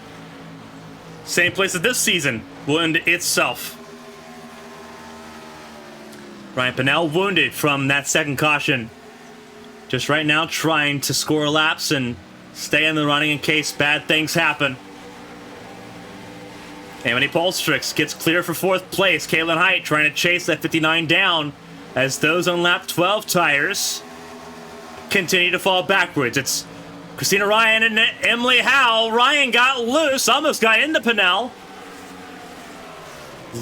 Same place that this season will end itself. Ryan Pinnell wounded from that second caution. Just right now trying to score laps and stay in the running in case bad things happen. Amity Polstrix gets clear for 4th place. Kaylin Height trying to chase that 59 down as those on lap 12 tires continue to fall backwards. It's Christina Ryan and Emily Howe. Ryan got loose, almost got into Pinnell.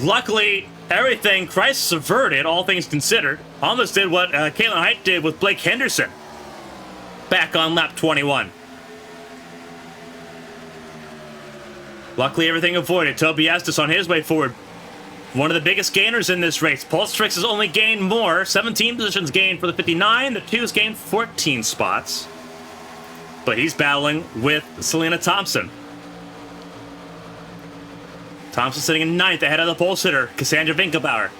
Luckily, everything crisis averted, all things considered. Almost did what Caitlin Height did with Blake Henderson back on lap 21. Luckily, everything avoided. Toby Estes on his way forward. One of the biggest gainers in this race. Pulstrix has only gained more. 17 positions gained for the 59. The 2's gained 14 spots. But he's battling with Selena Thompson. Thompson sitting in 9th ahead of the pole sitter, Cassandra Vinkelbauer.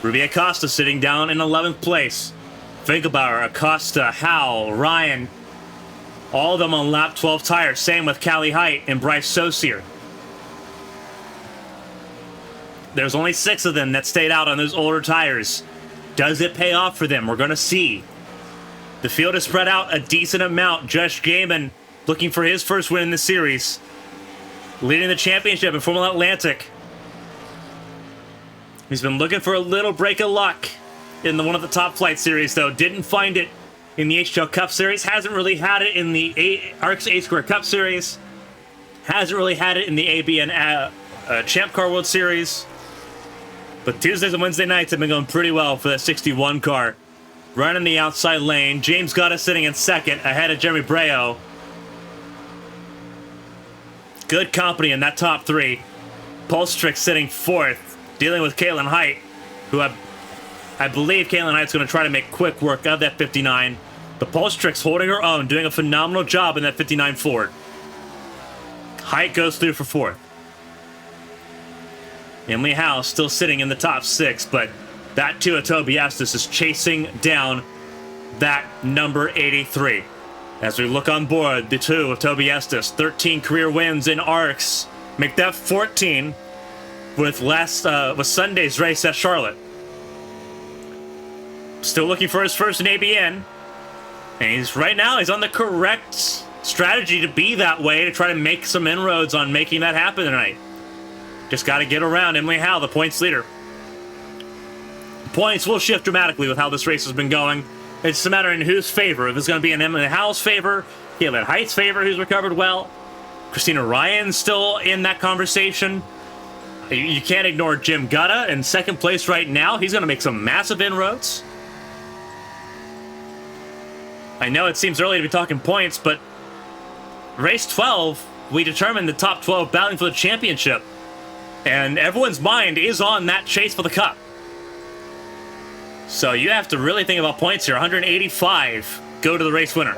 Ruby Acosta sitting down in 11th place. Vinkelbauer, Acosta, Howe, Ryan, all of them on lap 12 tires. Same with Callie Height and Bryce Saucier. There's only 6 of them that stayed out on those older tires. Does it pay off for them? We're going to see. The field is spread out a decent amount. Josh Gaiman looking for his first win in the series. Leading the championship in Formula Atlantic. He's been looking for a little break of luck in one of the top flight series, though. Didn't find it in the HL Cup Series. Hasn't really had it in the ARCS A-Square Cup Series. Hasn't really had it in the ABN Champ Car World Series. But Tuesdays and Wednesday nights have been going pretty well for that 61 car. Running the outside lane. James Gutta sitting in 2nd ahead of Jeremy Breo. Good company in that top 3. Pulstrix sitting 4th, dealing with Caitlin Height, who I believe Caitlin Height's going to try to make quick work of that 59. But Pulstrix holding her own, doing a phenomenal job in that 59 Ford. Height goes through for 4th. Emily Howe still sitting in the top 6, but that too of Toby Estes is chasing down that number 83. As we look on board, the 2 of Toby Estes, 13 career wins in ARCS, make that 14 with Sunday's race at Charlotte. Still looking for his first in ABN, and right now he's on the correct strategy to be that way, to try to make some inroads on making that happen tonight. Just got to get around Emily Howe, the points leader. Points will shift dramatically with how this race has been going. It's just a matter in whose favor. If it's going to be in Emily Howe's favor, Caitlin Height's favor, who's recovered well. Christina Ryan's still in that conversation. You can't ignore Jim Gutta in 2nd place right now. He's going to make some massive inroads. I know it seems early to be talking points, but race 12, we determined the top 12 battling for the championship. And everyone's mind is on that chase for the cup. So you have to really think about points here. 185 go to the race winner.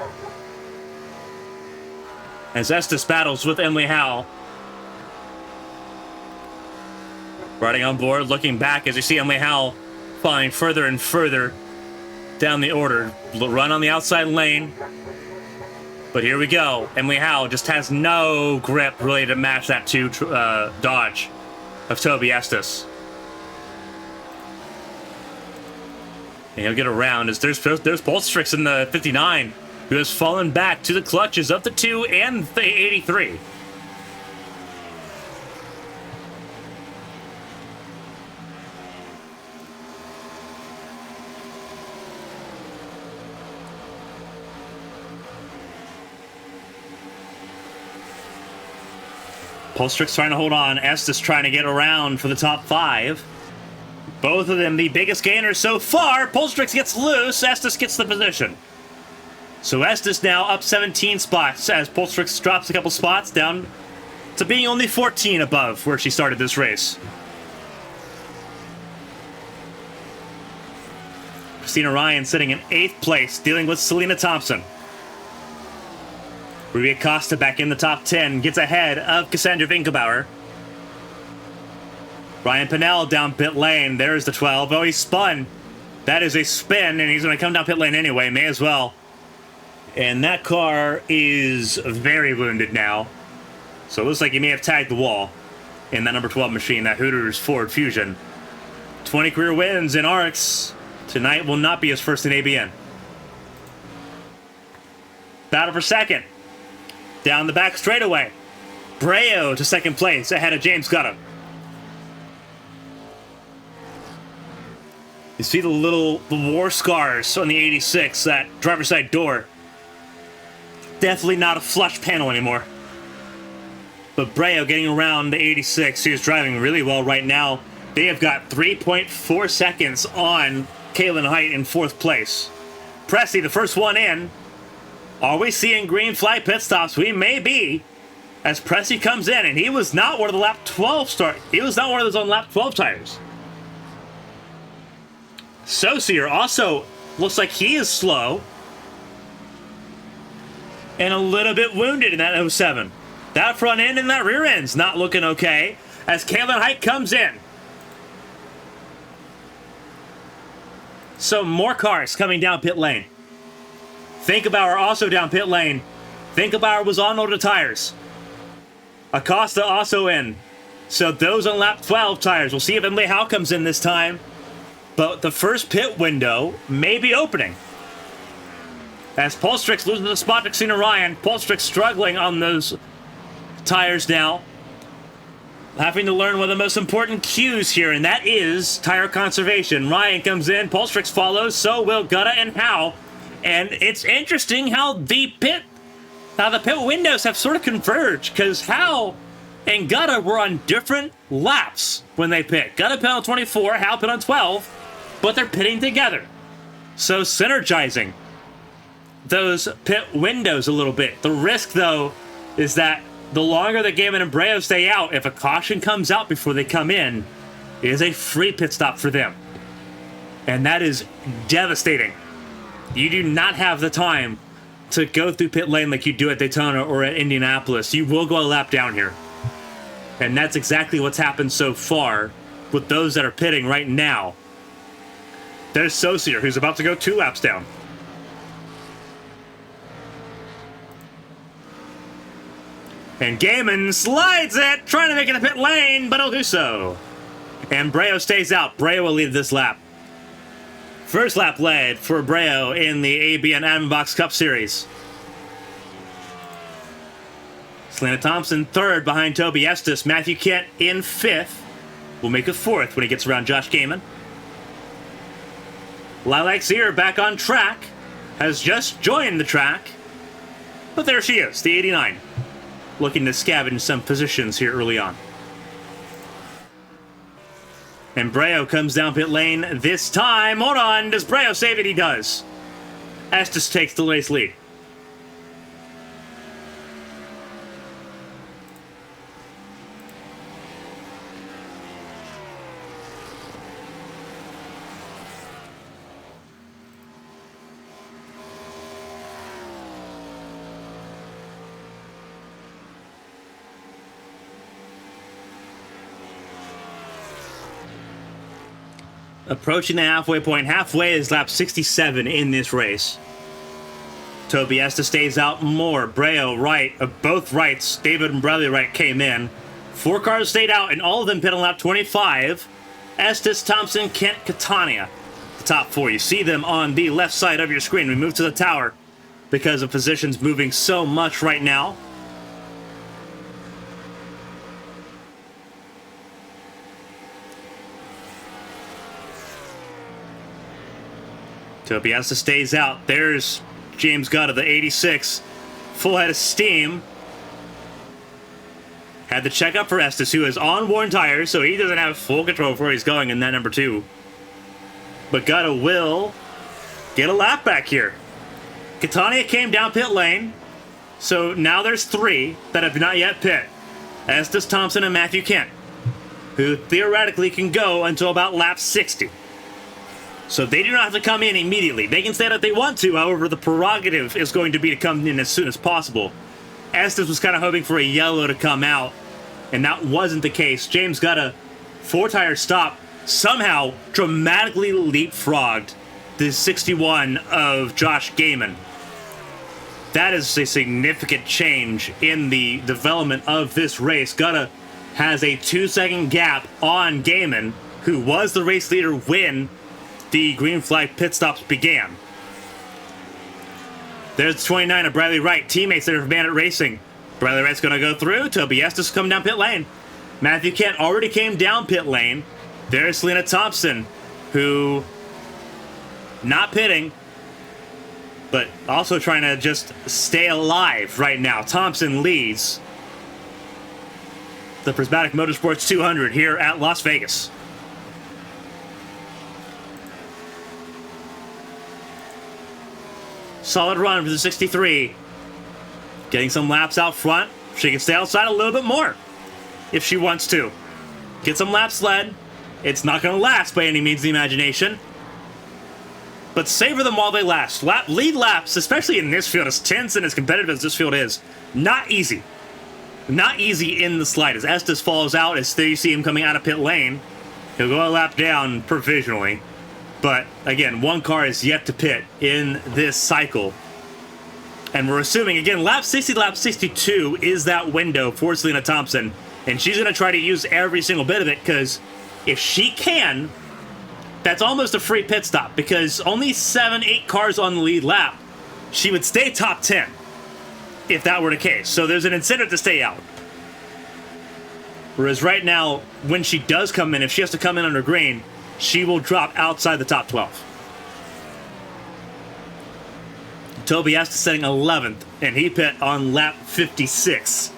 As Estes battles with Emily Howe. Riding on board, looking back as you see Emily Howe falling further and further down the order. Run on the outside lane. But here we go. Emily Howe just has no grip really to match that 2 Dodge of Toby Estes. And he'll get around as there's Pulstrix in the 59, who has fallen back to the clutches of the 2 and the 83. Pulstrix trying to hold on. Estes trying to get around for the top 5. Both of them the biggest gainers so far. Pulstrix gets loose. Estes gets the position. So Estes now up 17 spots as Pulstrix drops a couple spots down to being only 14 above where she started this race. Christina Ryan sitting in 8th place, dealing with Selena Thompson. Ruby Acosta back in the top 10, gets ahead of Cassandra Vinkelbauer. Ryan Pinnell down pit lane. There's the 12. Oh, he spun. That is a spin, and he's going to come down pit lane anyway. May as well. And that car is very wounded now. So it looks like he may have tagged the wall in that number 12 machine, that Hooters Ford Fusion. 20 career wins in ARCS. Tonight will not be his first in ABN. Battle for 2nd. Down the back straightaway. Breo to 2nd place ahead of James Gutta. You see the war scars on the 86, that driver's side door. Definitely not a flush panel anymore. But Breo getting around the 86, who's driving really well right now. They have got 3.4 seconds on Kalen Height in 4th place. Presti, the first one in. Are we seeing green flag pit stops? We may be. As Presti comes in, and he was not one of the lap 12 start. He was not one of those on lap 12 tires. Saucier also looks like he is slow. And a little bit wounded in that 07. That front end and that rear end's not looking okay. As Kalen Height comes in. So more cars coming down pit lane. Thinkbauer also down pit lane. Thinkbauer was on older tires. Acosta also in. So those on lap 12 tires. We'll see if Emily Howe comes in this time. But the first pit window may be opening. As Polstrix loses the spot to Xena Ryan. Polstrix struggling on those tires now. Having to learn one of the most important cues here, and that is tire conservation. Ryan comes in, Polstrix follows, so will Gutta and Howe. And it's interesting how the pit windows have sort of converged, because Howe and Gutta were on different laps when they pit. Gutta pit on 24, Howe pit on 12, but they're pitting together. So synergizing those pit windows a little bit. The risk, though, is that the longer the Gaiman and Breo stay out, if a caution comes out before they come in, it is a free pit stop for them. And that is devastating. You do not have the time to go through pit lane like you do at Daytona or at Indianapolis. You will go a lap down here. And that's exactly what's happened so far with those that are pitting right now. There's Saucier, who's about to go 2 laps down. And Gaiman slides it, trying to make it a pit lane, but he'll do so. And Breo stays out. Breo will lead this lap. First lap led for Breo in the ABN AdminBoxx Cup Series. Selena Thompson 3rd behind Toby Estes. Matthew Kent in 5th. Will make a 4th when he gets around Josh Gaiman. Lilac Sear back on track. Has just joined the track. But there she is, the 89. Looking to scavenge some positions here early on. And Breo comes down pit lane this time. Hold on, does Breo save it? He does. Estes takes the race lead. Approaching the halfway point. Halfway is lap 67 in this race. Toby Estes stays out more. Breo right. Both rights. David and Bradley Wright came in. 4 cars stayed out, and all of them pit on lap 25. Estes, Thompson, Kent, Catania. The top 4. You see them on the left side of your screen. We move to the tower because of positions moving so much right now. Toby Estes stays out. There's James Gutta, the 86. Full head of steam. Had the checkup for Estes, who is on worn tires, so he doesn't have full control of where he's going in that number 2. But Gutta will get a lap back here. Catania came down pit lane, so now there's 3 that have not yet pit. Estes, Thompson, and Matthew Kent, who theoretically can go until about lap 60. So they do not have to come in immediately. They can stay out if they want to. However, the prerogative is going to be to come in as soon as possible. Estes was kind of hoping for a yellow to come out, and that wasn't the case. James Gutta, 4-tire stop, somehow dramatically leapfrogged the 61 of Josh Gaiman. That is a significant change in the development of this race. Gutta has a 2-second gap on Gaiman, who was the race leader when the green flag pit stops began. There's the 29 of Bradley Wright, teammates there for Bandit Racing. Bradley Wright's going to go through. Toby Estes come down pit lane. Matthew Kent already came down pit lane. There's Selena Thompson, who not pitting. but also trying to just stay alive right now. Thompson leads the Prismatic Motorsports 200 here at Las Vegas. Solid run for the 63. Getting some laps out front. She can stay outside a little bit more if she wants to. Get some laps led. It's not going to last by any means of the imagination, but savor them while they last. Lead laps, especially in this field, as tense and as competitive as this field is, not easy. Not easy in the slightest. Estes falls out as you see him coming out of pit lane. He'll go a lap down provisionally. But, again, one car is yet to pit in this cycle. And we're assuming, again, lap 60, lap 62 is that window for Selena Thompson. And she's going to try to use every single bit of it, because if she can, that's almost a free pit stop. Because only 7, 8 cars on the lead lap, she would stay top 10 if that were the case. So there's an incentive to stay out. Whereas right now, when she does come in, if she has to come in under green, she will drop outside the top 12. Toby Estes setting 11th, and he pit on lap 56.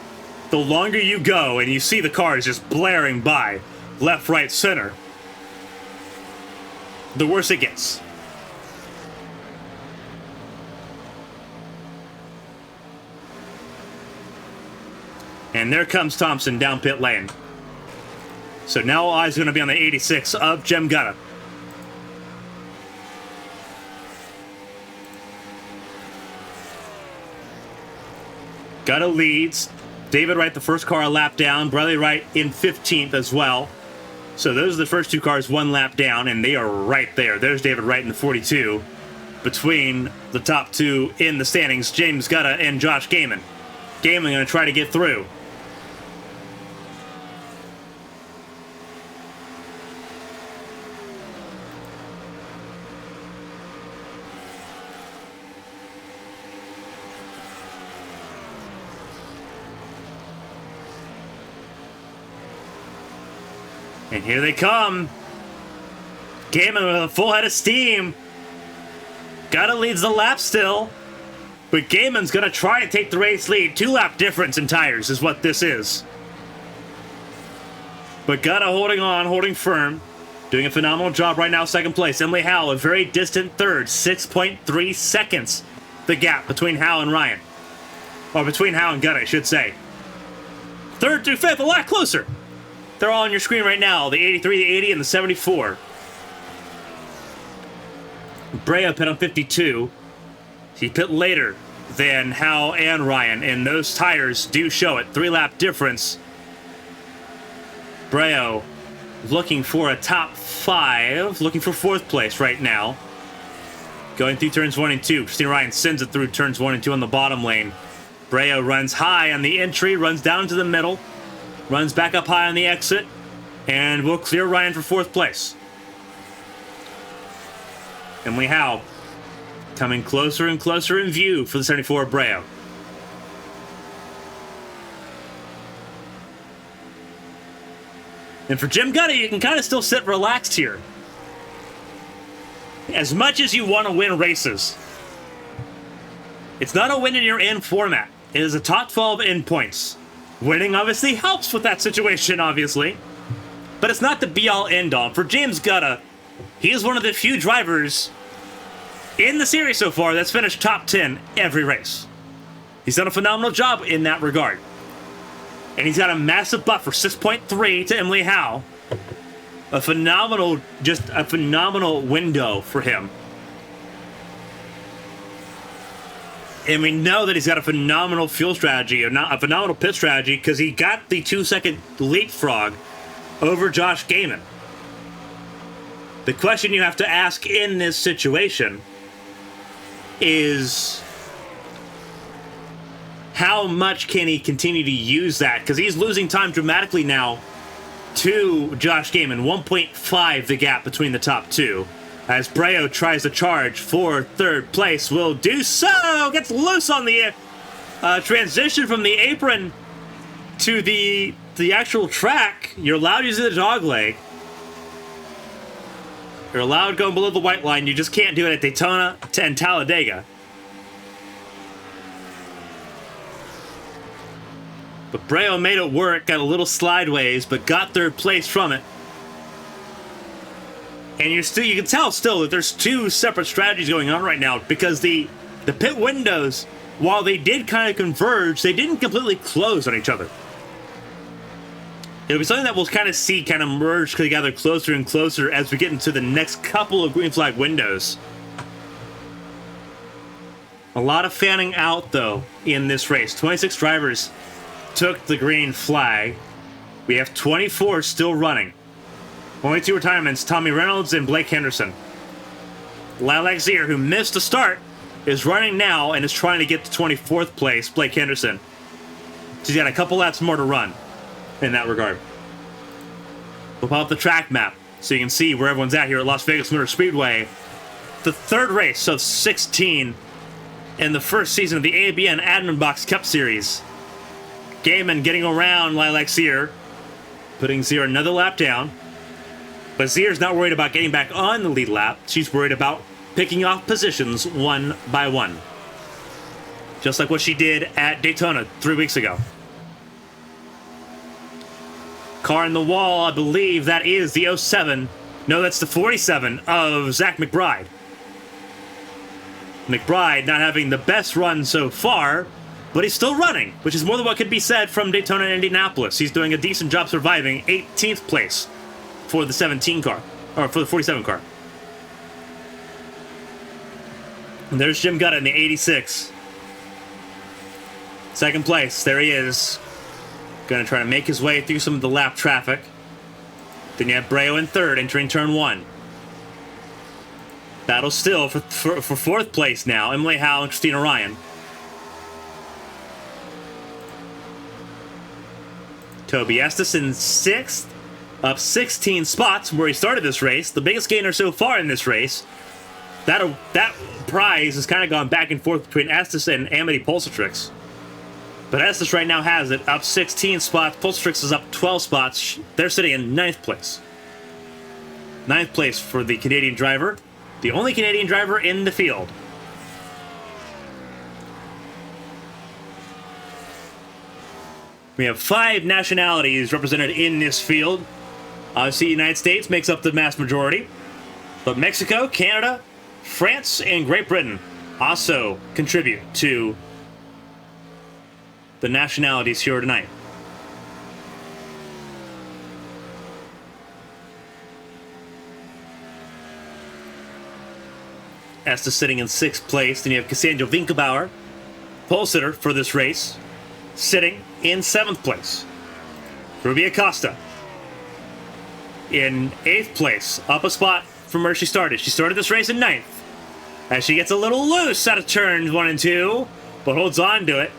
The longer you go and you see the cars just blaring by, left, right, center, the worse it gets. And there comes Thompson down pit lane. So now all eyes are going to be on the 86 of Jem Gutta. Gutta leads. David Wright, the first car, a lap down. Bradley Wright in 15th as well. So those are the first two cars one lap down, and they are right there. There's David Wright in the 42. Between the top two in the standings, James Gutta and Josh Gaiman. Gaiman going to try to get through. And here they come. Gaiman with a full head of steam. Gutta leads the lap still. But Gaiman's going to try to take the race lead. 2-lap difference in tires is what this is. But Gutta holding on, holding firm. Doing a phenomenal job right now, second place. Emily Howe, a very distant third. 6.3 seconds the gap between Howe and Ryan. Or between Howe and Gutta, I should say. Third through fifth, a lot closer. They're all on your screen right now. The 83, the 80, and the 74. Brea pit on 52. He pit later than Howe and Ryan, and those tires do show it. 3-lap difference. Brea looking for a top 5, looking for 4th place right now. Going through turns 1 and 2. Christina Ryan sends it through turns 1 and 2 on the bottom lane. Brea runs high on the entry, runs down to the middle. Runs back up high on the exit, and will clear Ryan for 4th place. Emily Howe coming closer and closer in view for the 74 Brea. And for Jem Gutta, you can kind of still sit relaxed here. As much as you want to win races, it's not a win in your in format. It is a top 12 in points. Winning obviously helps with that situation, obviously. But it's not the be-all, end-all. For James Gutta, he is one of the few drivers in the series so far that's finished top 10 every race. He's done a phenomenal job in that regard. And he's got a massive buffer, 6.3 to Emily Howe. Just a phenomenal window for him. And we know that he's got a phenomenal fuel strategy, a phenomenal pit strategy, because he got the 2-second leapfrog over Josh Gaiman. The question you have to ask in this situation is, how much can he continue to use that? Because he's losing time dramatically now to Josh Gaiman. 1.5 the gap between the top two. As Brea tries to charge for 3rd place, will do so! Gets loose on the transition from the apron to the actual track. You're allowed using the dog leg. You're allowed going below the white line. You just can't do it at Daytona and Talladega. But Breo made it work, got a little slideways, but got third place from it. And you can tell still that there's two separate strategies going on right now, because the pit windows, while they did kind of converge, they didn't completely close on each other. It'll be something that we'll kind of see kind of merge together closer and closer as we get into the next couple of green flag windows. A lot of fanning out, though, in this race. 26 drivers took the green flag. We have 24 still running. Only two retirements, Tommy Reynolds and Blake Henderson. Lilac Zier, who missed the start, is running now and is trying to get to 24th place, Blake Henderson. She's got a couple laps more to run in that regard. We'll pop up the track map so you can see where everyone's at here at Las Vegas Motor Speedway. The third race of 16 in the first season of the ABN AdminBoxx Cup Series. Gaiman getting around Lilac Zier, putting Zier another lap down. But Zier's not worried about getting back on the lead lap. She's worried about picking off positions one by one. Just like what she did at Daytona 3 weeks ago. Car in the wall, I believe that is the 07. No, that's the 47 of Zach McBride. McBride not having the best run so far, but he's still running, which is more than what could be said from Daytona and Indianapolis. He's doing a decent job surviving 18th place for the 17 car, or for the 47 car. And there's Jim Gutta in the 86. Second place, there he is. Gonna try to make his way through some of the lap traffic. Then you have Breo in third, entering turn one. Battle still for fourth place now, Emily Howe and Christina Ryan. Toby Estes in sixth, up 16 spots from where he started this race. The biggest gainer so far in this race. That prize has kind of gone back and forth between Estes and Amity Pulsatrix. But Estes right now has it up 16 spots. Pulsatrix is up 12 spots. They're sitting in 9th place. 9th place for the Canadian driver. The only Canadian driver in the field. We have 5 nationalities represented in this field. Obviously, the United States makes up the mass majority. But Mexico, Canada, France, and Great Britain also contribute to the nationalities here tonight. Estes sitting in 6th place. Then you have Cassandra Winkelbauer, pole sitter for this race, sitting in 7th place. Ruby Acosta in 8th place, up a spot from where she started. She started this race in 9th. As she gets a little loose out of turns 1 and 2, but holds on to it.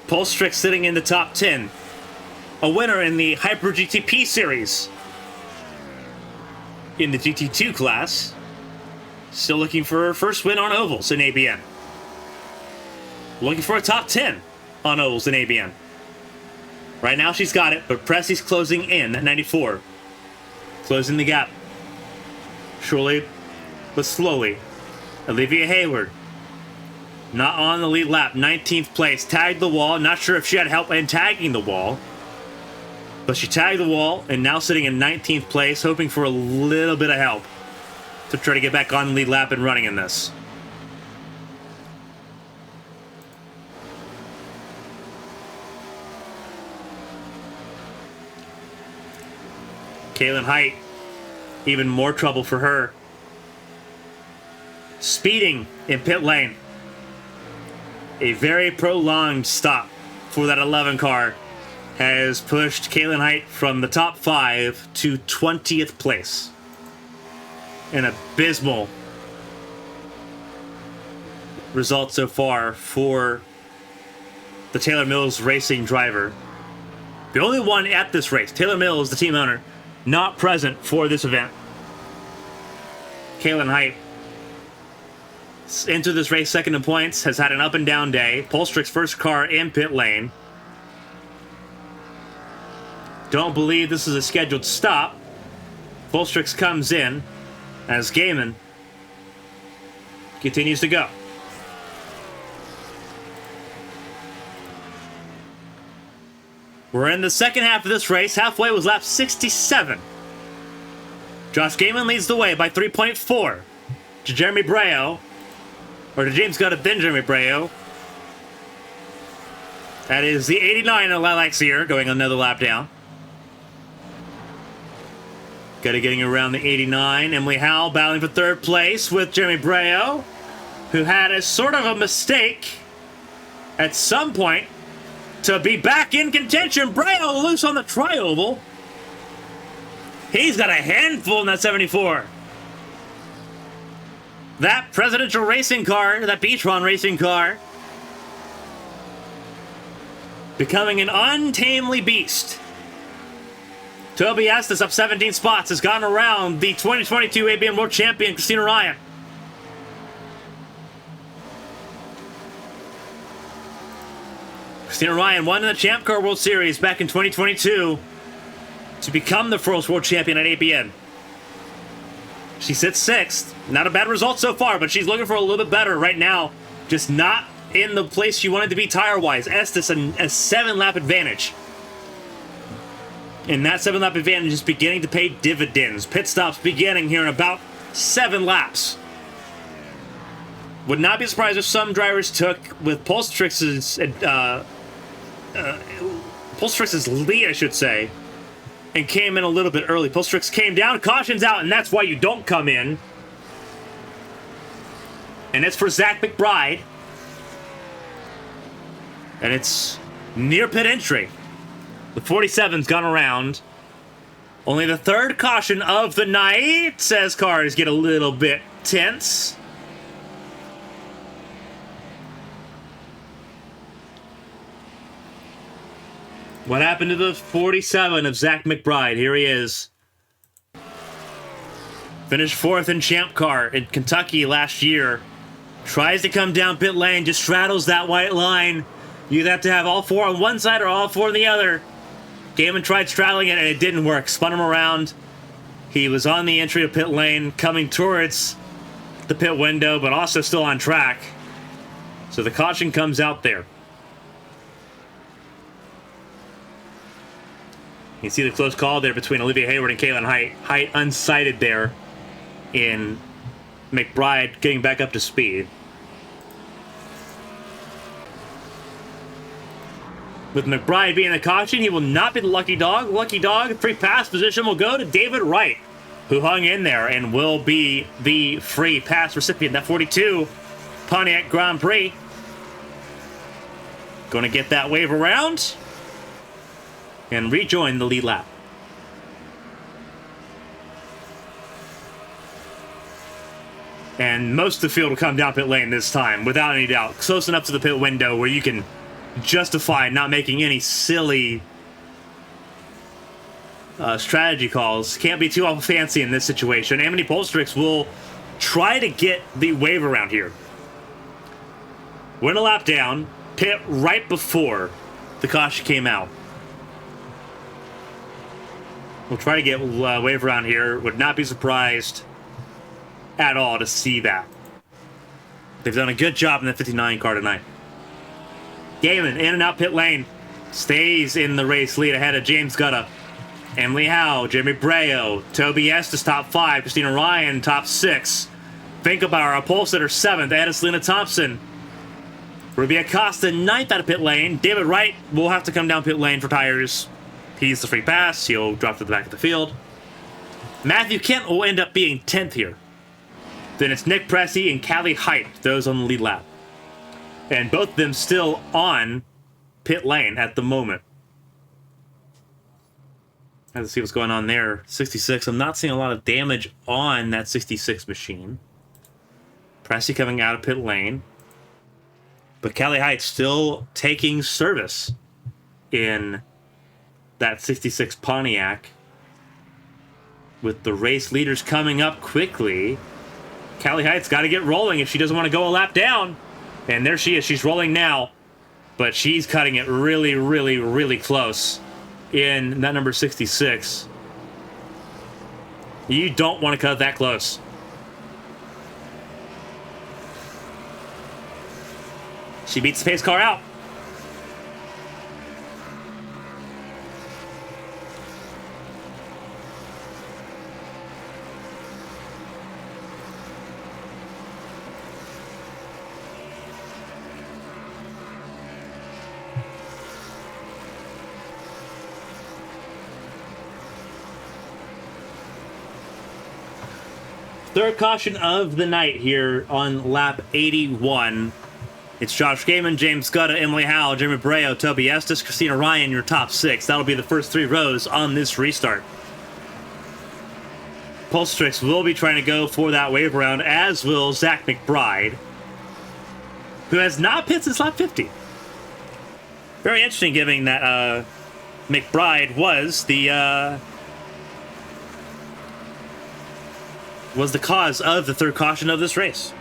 Pulsatrix sitting in the top 10. A winner in the Hyper GTP series. In the GT2 class. Still looking for her first win on ovals in ABN. Looking for a top 10 on ovals in ABN. Right now she's got it, but Pressie's closing in at 94. Closing the gap. Surely, but slowly. Olivia Hayward. Not on the lead lap. 19th place. Tagged the wall. Not sure if she had help in tagging the wall. But she tagged the wall and now sitting in 19th place, hoping for a little bit of help to try to get back on the lead lap and running in this. Kaylin Height, even more trouble for her. Speeding in pit lane. A very prolonged stop for that 11 car has pushed Kaylin Height from the top 5 to 20th place. An abysmal result so far for the Taylor Mills Racing driver. The only one at this race, Taylor Mills, the team owner, not present for this event. Kaylin Height entered this race second in points, has had an up and down day. Pulsatrix first car in pit lane. Don't believe this is a scheduled stop. Pulsatrix comes in as Gaiman continues to go. We're in the second half of this race. Halfway was lap 67. Josh Gaiman leads the way by 3.4 to Jeremy Breo. Or to James Gutta, then Jeremy Breo. That is the 89 of Lilacs here, going another lap down. Gutta getting around the 89. Emily Howell battling for third place with Jeremy Breo, who had a sort of a mistake at some point to be back in contention. Breo loose on the tri-oval. He's got a handful in that 74. That presidential racing car, that Beachron racing car, becoming an untamely beast. Toby Estes up 17 spots, has gotten around the 2022 ABN World Champion, Christina Ryan. Christina Ryan won in the Champ Car World Series back in 2022 to become the first world champion at ABN. She sits 6th. Not a bad result so far, but she's looking for a little bit better right now. Just not in the place she wanted to be tire-wise. Estes, a 7-lap advantage. And that 7-lap advantage is beginning to pay dividends. Pit stops beginning here in about 7 laps. Would not be surprised if some drivers took with Pulsetrix's lead, I should say, and came in a little bit early. Pulsetrix came down, caution's out, and that's why you don't come in. And it's for Zach McBride. And it's near pit entry. The 47's gone around. Only the third caution of the night, says cars get a little bit tense. What happened to the 47 of Zach McBride? Here he is. Finished 4th in Champ Car in Kentucky last year. Tries to come down pit lane, just straddles that white line. You'd have to have all 4 on one side or all 4 on the other. Gaiman tried straddling it and it didn't work. Spun him around. He was on the entry of pit lane, coming towards the pit window, but also still on track. So the caution comes out there. You see the close call there between Olivia Hayward and Caitlin Height. Height unsighted there in McBride getting back up to speed. With McBride being the caution, he will not be the lucky dog. Lucky dog, free pass position will go to David Wright, who hung in there and will be the free pass recipient. That 42 Pontiac Grand Prix. Going to get that wave around and rejoin the lead lap. And most of the field will come down pit lane this time, without any doubt. Close enough to the pit window where you can justify not making any silly strategy calls. Can't be too awful fancy in this situation. Amity Polstrix will try to get the wave around here. Win a lap down, pit right before the caution came out. We'll try to get wave around here. Would not be surprised at all to see that. They've done a good job in the 59 car tonight. Gaiman in and out pit lane. Stays in the race lead ahead of James Gutta. Emily Howe, Jeremy Breo, Toby Estes top 5, Christina Ryan top 6. Finkelbauer, a pole sitter 7th, ahead of Selena Thompson. Ruby Acosta 9th out of pit lane. David Wright will have to come down pit lane for tires. He's the free pass. He'll drop to the back of the field. Matthew Kent will end up being 10th here. Then it's Nick Pressey and Callie Height, those on the lead lap. And both of them still on pit lane at the moment. Let's see what's going on there. 66. I'm not seeing a lot of damage on that 66 machine. Pressey coming out of pit lane. But Callie Height still taking service in that 66 Pontiac. With the race leaders coming up quickly. Callie Height's got to get rolling if she doesn't want to go a lap down. And there she is. She's rolling now. But she's cutting it really, really, really close in that number 66. You don't want to cut that close. She beats the pace car out. Third caution of the night here on lap 81. It's Josh Gaiman, James Gutta, Emily Howe, Jeremy Breo, Toby Estes, Christina Ryan, your top 6. That'll be the first 3 rows on this restart. Pulstrix will be trying to go for that wave around, as will Zach McBride, who has not pit since lap 50. Very interesting, given that McBride was the cause of the third caution of this race.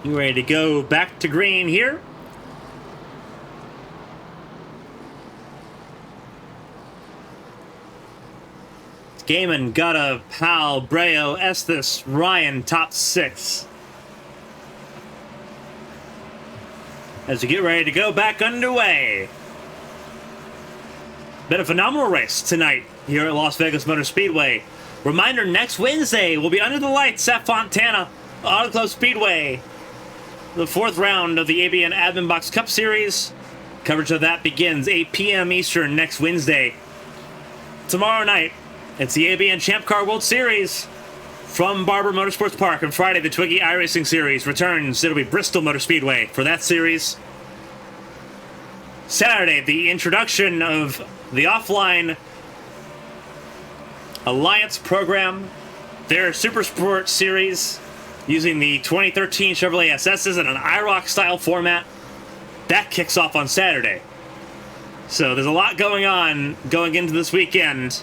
You ready to go back to green here? Gaiman, Gutta, Powell, Breo, Estes, Ryan, top 6. As we get ready to go back underway. Been a phenomenal race tonight here at Las Vegas Motor Speedway. Reminder, next Wednesday we'll be under the lights at Fontana Auto Club Speedway. The 4th round of the ABN AdminBoxx Cup Series. Coverage of that begins 8 p.m. Eastern next Wednesday. Tomorrow night, it's the ABN Champ Car World Series from Barber Motorsports Park. On Friday, the Twiggy iRacing Series returns. It'll be Bristol Motor Speedway for that series. Saturday, the introduction of the offline Alliance program, their Super Sport Series, using the 2013 Chevrolet SS's in an IROC style format. That kicks off on Saturday. So there's a lot going on going into this weekend.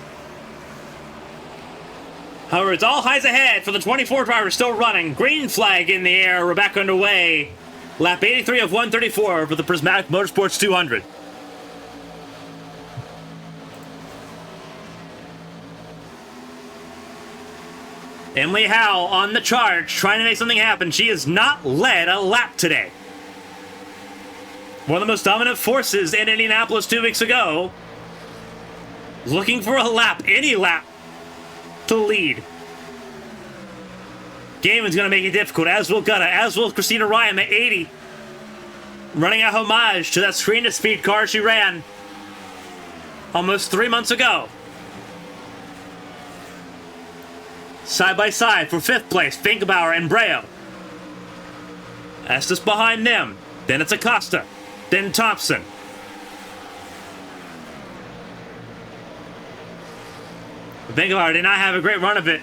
However, it's all highs ahead for the 24 drivers still running. Green flag in the air. We're back underway. Lap 83 of 134 for the Prismatic Motorsports 200. Emily Howe on the charge, trying to make something happen. She has not led a lap today. One of the most dominant forces in Indianapolis 2 weeks ago. Looking for a lap, any lap, to lead. Gaiman's going to make it difficult, as will Gutta, as will Christina Ryan at 80. Running a homage to that screen-to-speed car she ran almost 3 months ago. Side by side for 5th place, Finkenbauer and Breo. Estes behind them. Then it's Acosta. Then Thompson. Finkenbauer did not have a great run of it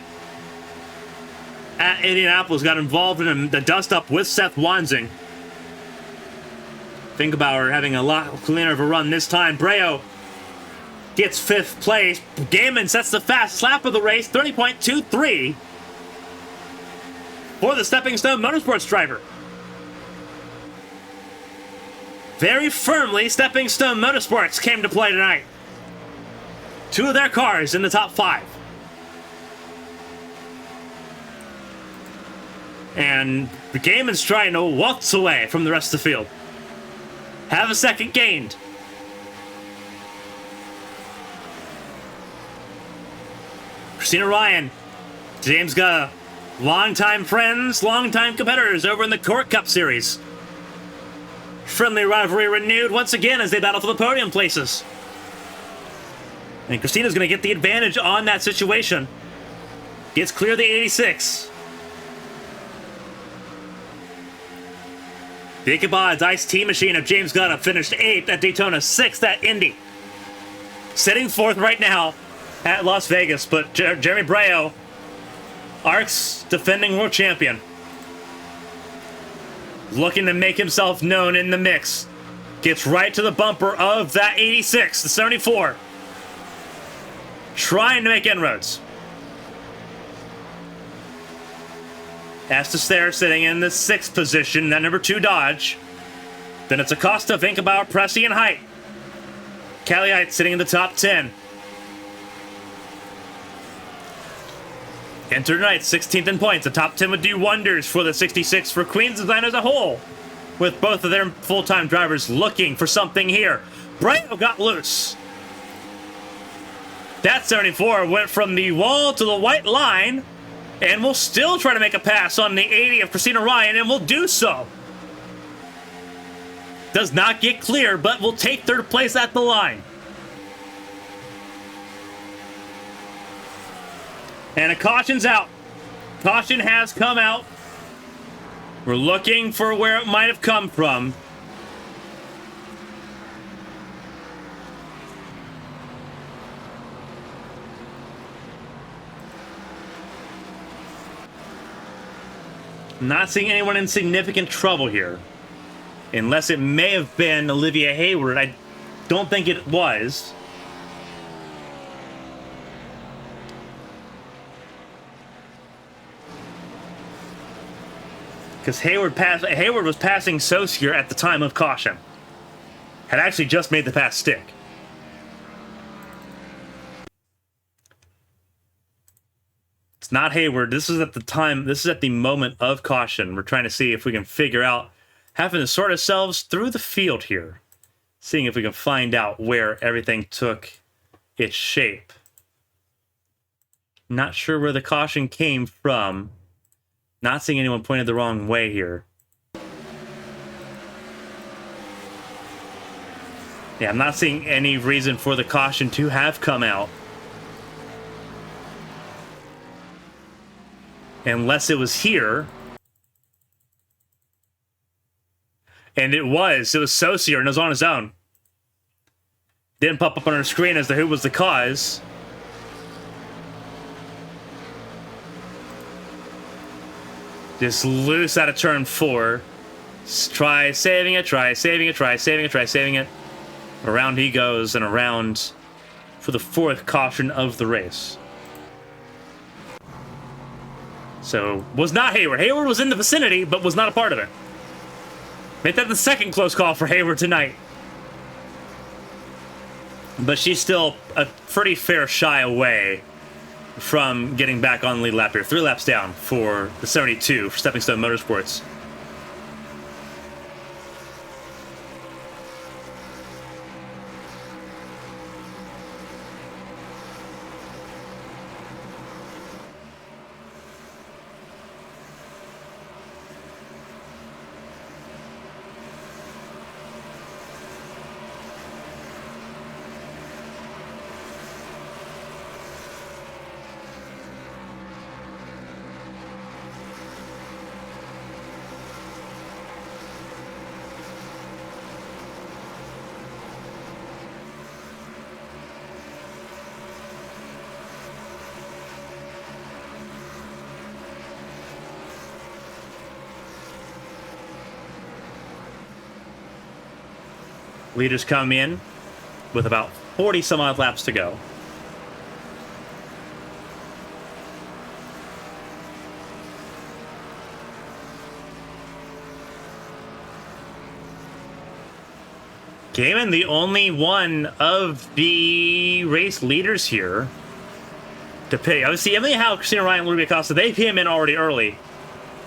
at Indianapolis. Got involved in the dust-up with Seth Wansing. Finkenbauer having a lot cleaner of a run this time. Breo gets 5th place. Gaiman sets the fastest lap of the race, 30.23 for the Stepping Stone Motorsports driver. Very firmly, Stepping Stone Motorsports came to play tonight. 2 of their cars in the top 5. And Gaiman's trying to waltz away from the rest of the field. Have a second gained. Christina Ryan, James Gutta, longtime friends, longtime competitors over in the Court Cup Series. Friendly rivalry renewed once again as they battle for the podium places. And Christina's going to get the advantage on that situation. Gets clear the 86. The Ichabod's Ice Tea Machine of James Gutta finished 8th at Daytona, 6th at Indy. Sitting 4th right now at Las Vegas, but Jeremy Breo, ARC's defending world champion, looking to make himself known in the mix. Gets right to the bumper of that 86, the 74. Trying to make inroads. Estes there sitting in the 6th position, that number 2 Dodge. Then it's Acosta, Finkenbauer, Presti, and Height. Caliite sitting in the top 10. Enter tonight, 16th in points. The top 10 would do wonders for the 66 for Queens Design as a whole, with both of their full-time drivers looking for something here. Brito got loose. That 74 went from the wall to the white line, and will still try to make a pass on the 80 of Christina Ryan, and will do so. Does not get clear, but will take third place at the line. And a caution's out. Caution has come out. We're looking for where it might have come from. Not seeing anyone in significant trouble here. Unless it may have been Olivia Hayward. I don't think it was. Because Hayward was passing Saucier at the time of caution. Had actually just made the pass stick. It's not Hayward. This is at the time. This is at the moment of caution. We're trying to see if we can figure out, having to sort ourselves through the field here, seeing if we can find out where everything took its shape. Not sure where the caution came from. Not seeing anyone pointed the wrong way here. Yeah, I'm not seeing any reason for the caution to have come out. Unless it was here. And it was Saucier, and it was on his own. Didn't pop up on our screen as to who was the cause. Just loose out of turn 4. Try saving it, try saving it, try saving it, try saving it. Around he goes, and around for the 4th caution of the race. So, was not Hayward. Hayward was in the vicinity, but was not a part of it. Make that the 2nd close call for Hayward tonight. But she's still a pretty fair shy away from getting back on the lead lap here. 3 laps down for the 72 for Stepping Stone Motorsports. Leaders come in with about 40 some odd laps to go. Cayman, the only one of the race leaders here to pay. Obviously, Emily Howe, Christina Ryan, Ruby Acosta, they came in already early.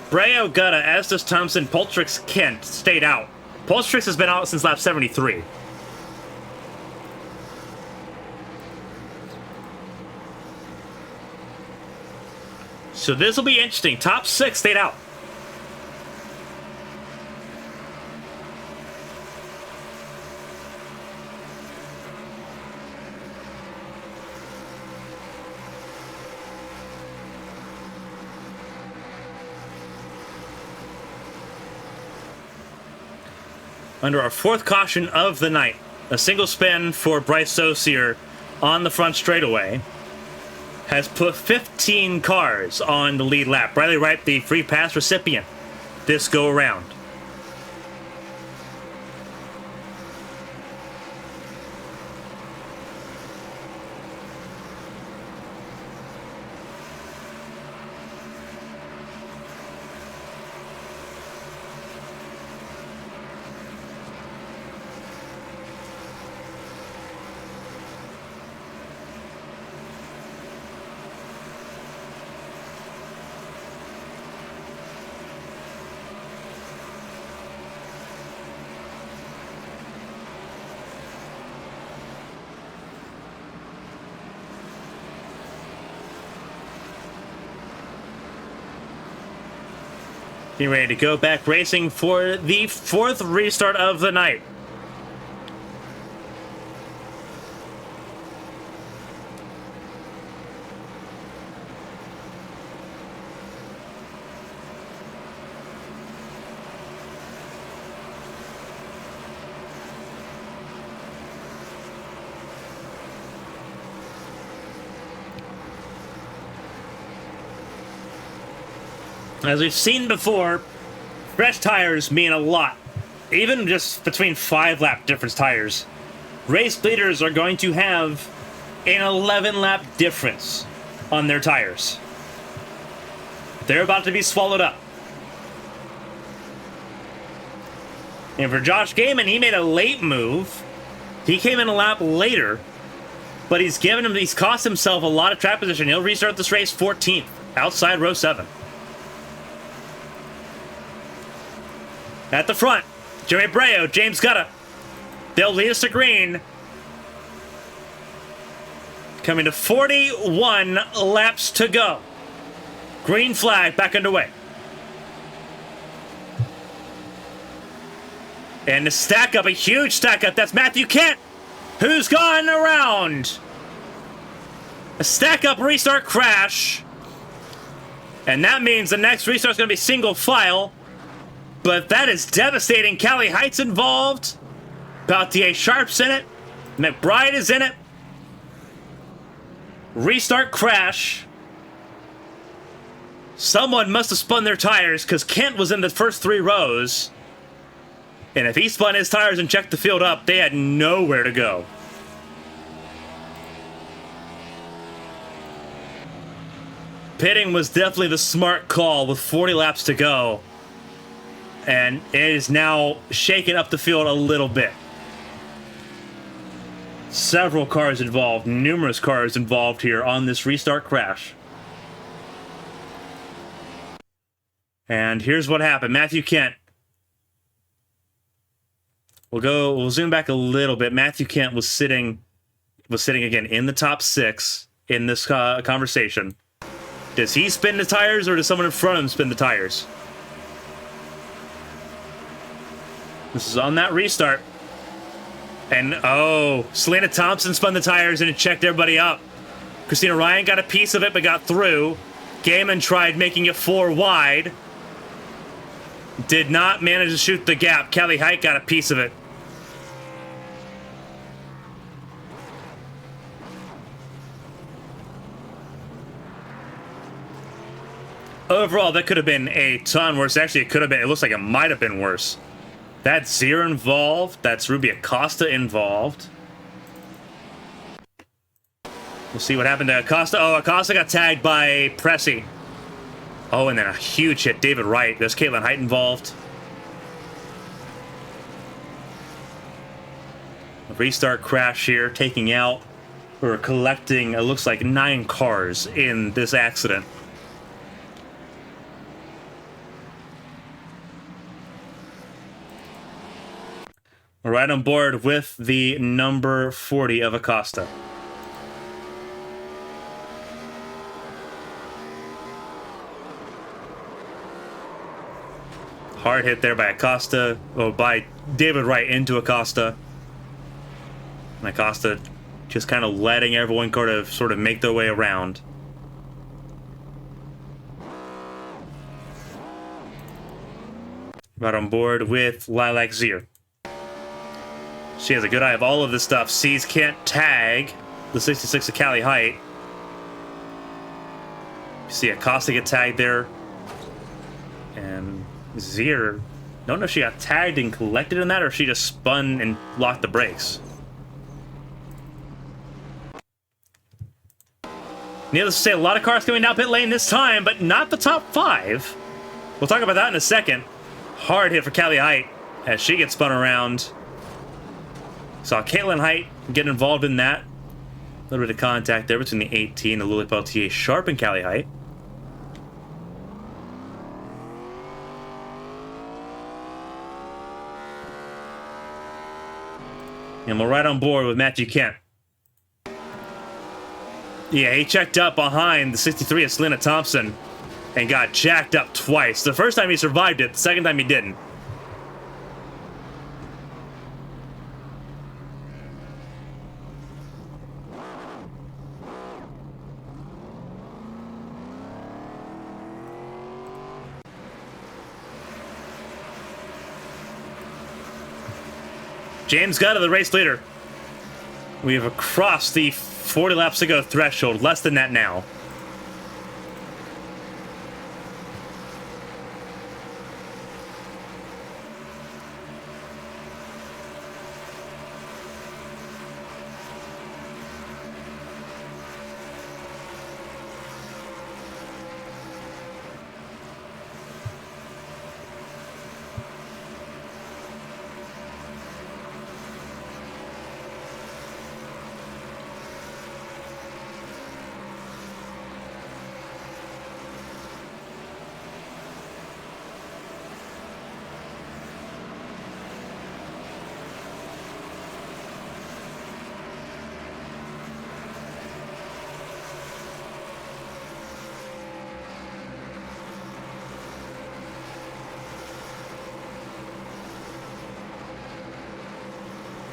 Breo, Gutta, Estes, Thompson, Poltrix, Kent stayed out. Poltrix has been out since lap 73. So this will be interesting. Top 6 stayed out. Under our 4th caution of the night, a single spin for Bryce Saucier on the front straightaway has put 15 cars on the lead lap. Bradley Wright, the free pass recipient this go around. Be ready to go back racing for the 4th restart of the night. As we've seen before, fresh tires mean a lot. Even just between 5-lap difference tires. Race leaders are going to have an 11-lap difference on their tires. They're about to be swallowed up. And for Josh Gaiman, he made a late move. He came in a lap later, but he's cost himself a lot of track position. He'll restart this race 14th, outside row 7. At the front, Joey Abreu, James Gutta. They'll lead us to green. Coming to 41 laps to go. Green flag back underway. And the stack up, a huge stack up. That's Matthew Kent, who's gone around. A stack up restart crash. And that means the next restart's going to be single file. But that is devastating. Callie Height's involved. Bautier Sharp's in it. McBride is in it. Restart crash. Someone must have spun their tires because Kent was in the first 3 rows. And if he spun his tires and checked the field up, they had nowhere to go. Pitting was definitely the smart call with 40 laps to go. And it is now shaking up the field a little bit. Several cars involved, numerous cars involved here on this restart crash. And here's what happened. Matthew Kent. We'll zoom back a little bit. Matthew Kent was sitting again in the top 6 in this conversation. Does he spin the tires or does someone in front of him spin the tires? This is on that restart. And, oh, Selena Thompson spun the tires and it checked everybody up. Christina Ryan got a piece of it but got through. Gaiman tried making it 4 wide. Did not manage to shoot the gap. Callie Height got a piece of it. Overall, that could have been a ton worse. Actually, it looks like it might have been worse. That's Zier involved. That's Ruby Acosta involved. We'll see what happened to Acosta. Oh, Acosta got tagged by Pressy. Oh, and then a huge hit. David Wright. There's Caitlin Height involved. A restart crash here, taking out or collecting, it looks like 9 cars in this accident. We're right on board with the number 40 of Acosta. Hard hit there by Acosta, by David Wright into Acosta. And Acosta just kind of letting everyone sort of make their way around. Right on board with Lilac Zier. She has a good eye of all of this stuff. Sees Kent tag the 66 of Callie Height. You see Acosta get tagged there. And Zier, don't know if she got tagged and collected in that or if she just spun and locked the brakes. Needless to say, a lot of cars coming down pit lane this time, but not the top 5. We'll talk about that in a second. Hard hit for Callie Height as she gets spun around. Saw Caitlin Height get involved in that. A little bit of contact there between the 18 of Lily Peltier Sharp and Callie Height. And we're right on board with Matthew Kent. Yeah, he checked up behind the 63 of Selena Thompson. and got jacked up twice. The first time he survived it, the second time he didn't. James Gunn, the race leader. We have crossed the 40 laps to go threshold. Less than that now.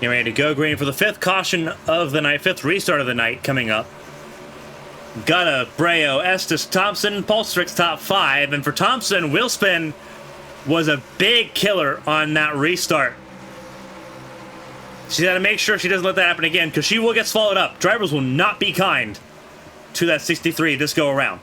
Getting ready to go green for the fifth caution of the night, fifth restart of the night coming up. Gutta, Breo, Estes, Thompson, Polstrix top 5. And for Thompson, wheel spin was a big killer on that restart. She's got to make sure she doesn't let that happen again, because she will get swallowed up. Drivers will not be kind to that 63 this go around.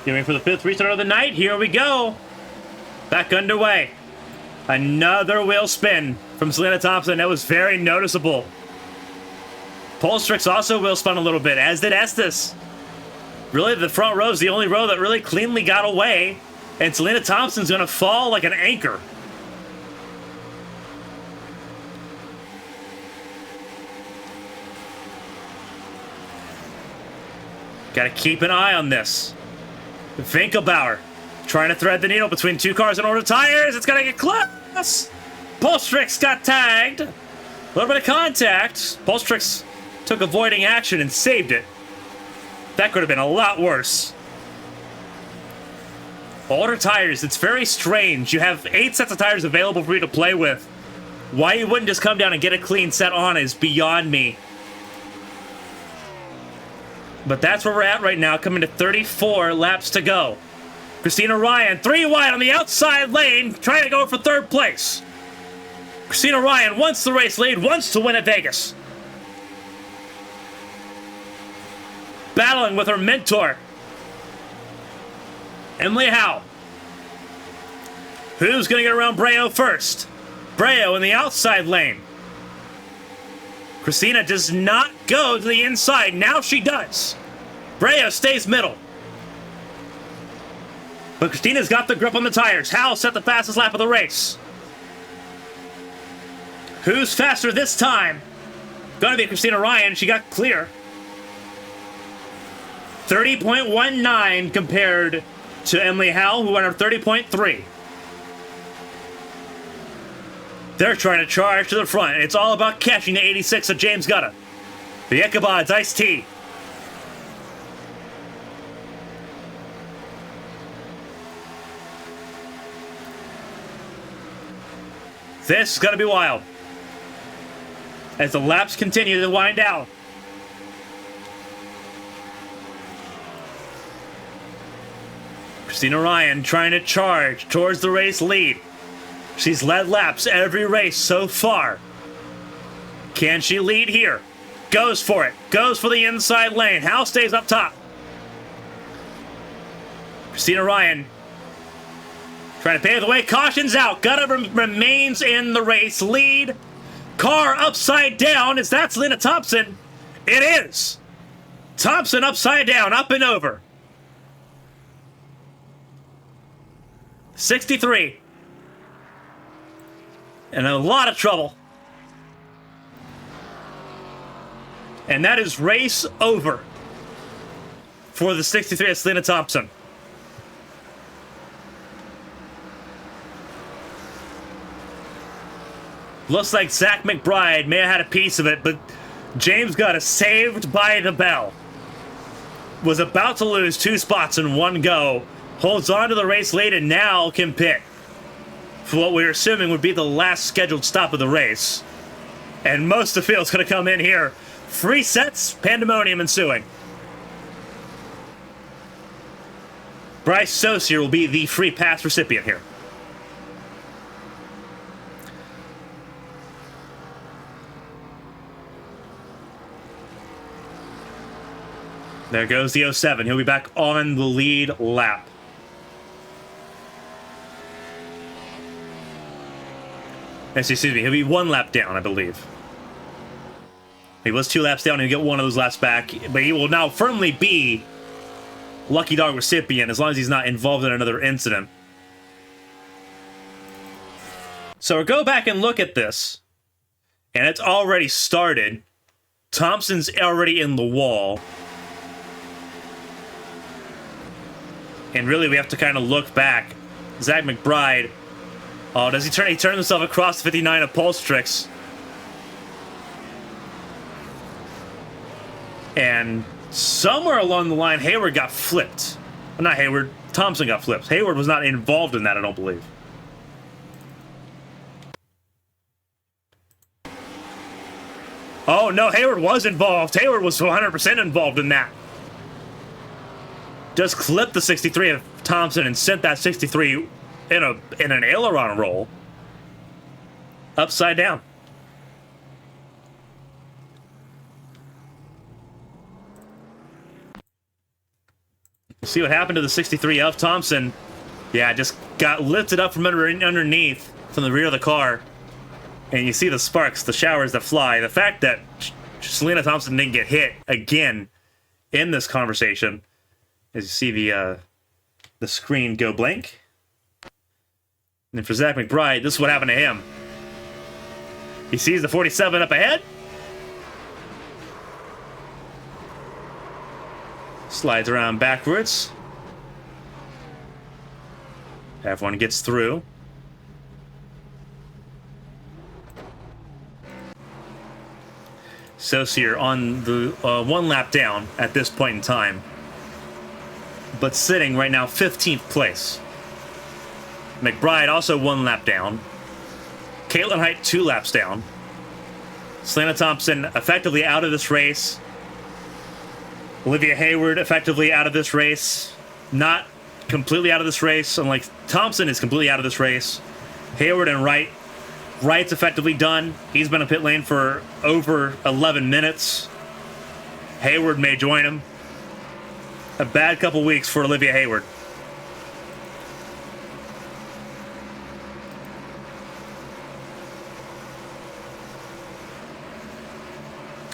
Getting ready for the fifth restart of the night. Here we go. Back underway. Another wheel spin from Selena Thompson. That was very noticeable. Polstrix also wheel spun a little bit, as did Estes. Really, the front row is the only row that really cleanly got away. And Selena Thompson's going to fall like an anchor. Got to keep an eye on this. Winkelbauer trying to thread the needle between two cars and order tires. It's going to get close. Polstrix got tagged. A little bit of contact. Polstrix took avoiding action and saved it. That could have been a lot worse. Older tires, it's very strange. You have 8 sets of tires available for you to play with. Why you wouldn't just come down and get a clean set on is beyond me. But that's where we're at right now, coming to 34 laps to go. Christina Ryan, 3 wide on the outside lane, trying to go for third place. Christina Ryan wants the race lead, wants to win at Vegas. Battling with her mentor, Emily Howe. Who's going to get around Breo first? Breo in the outside lane. Christina does not go to the inside. Now she does. Breo stays middle. But Christina's got the grip on the tires. Howe set the fastest lap of the race. Who's faster this time? Gonna be Christina Ryan. She got clear. 30.19 compared to Emily Howe, who went on 30.3. They're trying to charge to the front. It's all about catching the 86 of James Gutta. The Ichabod's iced tea. This is going to be wild. As the laps continue to wind down. Christina Ryan trying to charge towards the race lead. She's led laps every race so far. Can she lead here? Goes for it. Goes for the inside lane. Howe stays up top. Christina Ryan trying to pave the way. Caution's out. Gutta remains in the race lead. Car upside down. Is that Selena Thompson? It is. Thompson upside down, up and over. 63. In a lot of trouble. And that is race over for the 63 of Selena Thompson. Looks like Zach McBride may have had a piece of it, but James got a saved by the bell. Was about to lose 2 spots in one go. Holds on to the race lead and now can pit for what we're assuming would be the last scheduled stop of the race. And most of the field's going to come in here. 3 sets, pandemonium ensuing. Bryce Saucier will be the free pass recipient here. There goes the 07. He'll be back on the lead lap. Excuse me, he'll be 1 lap down, I believe. He was 2 laps down, and he'll get 1 of those laps back, but he will now firmly be Lucky Dog recipient as long as he's not involved in another incident. So we'll go back and look at this, and it's already started. Thompson's already in the wall. And really, we have to kind of look back. Zach McBride. Oh, does he turn? He turned himself across 59 of Pulstrix. And somewhere along the line, Hayward got flipped. Well, not Hayward. Thompson got flipped. Hayward was not involved in that, I don't believe. Oh, no, Hayward was involved. Hayward was 100% involved in that. Just clipped the 63 of Thompson and sent that 63 in an aileron roll upside down. See what happened to the 63 of Thompson. Yeah, just got lifted up from underneath from the rear of the car. And you see the sparks, the showers that fly. The fact that Selena Thompson didn't get hit again in this conversation. As you see the screen go blank. And then for Zach McBride, this is what happened to him. He sees the 47 up ahead. Slides around backwards. Everyone gets through. Saucier on the 1 lap down at this point in time. But sitting right now 15th place. McBride also 1 lap down. Caitlin Height 2 laps down. Selena Thompson effectively out of this race. Olivia Hayward effectively out of this race. Not completely out of this race, unlike Thompson is completely out of this race. Hayward and Wright. Wright's effectively done. He's been in pit lane for over 11 minutes. Hayward may join him. A bad couple weeks for Olivia Hayward.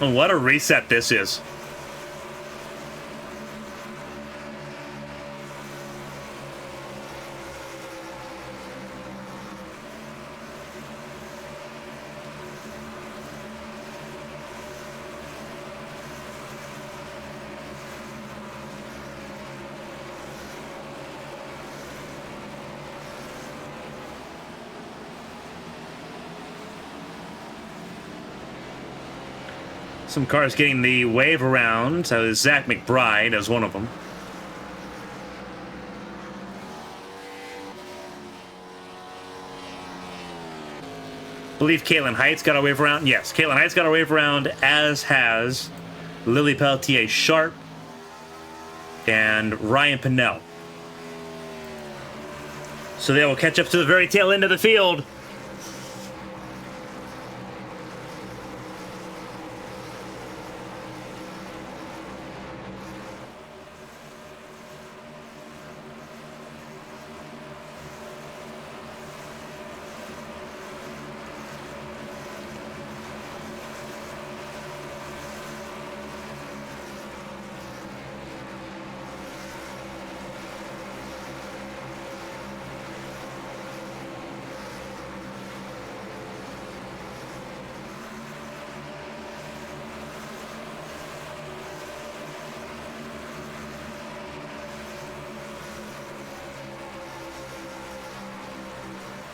And what a reset this is. Some cars getting the wave around. So Zach McBride as one of them. I believe Caitlin Heights got a wave around. Yes, Caitlin Heights got a wave around, as has Lily Pelletier Sharp and Ryan Pinnell. So they will catch up to the very tail end of the field.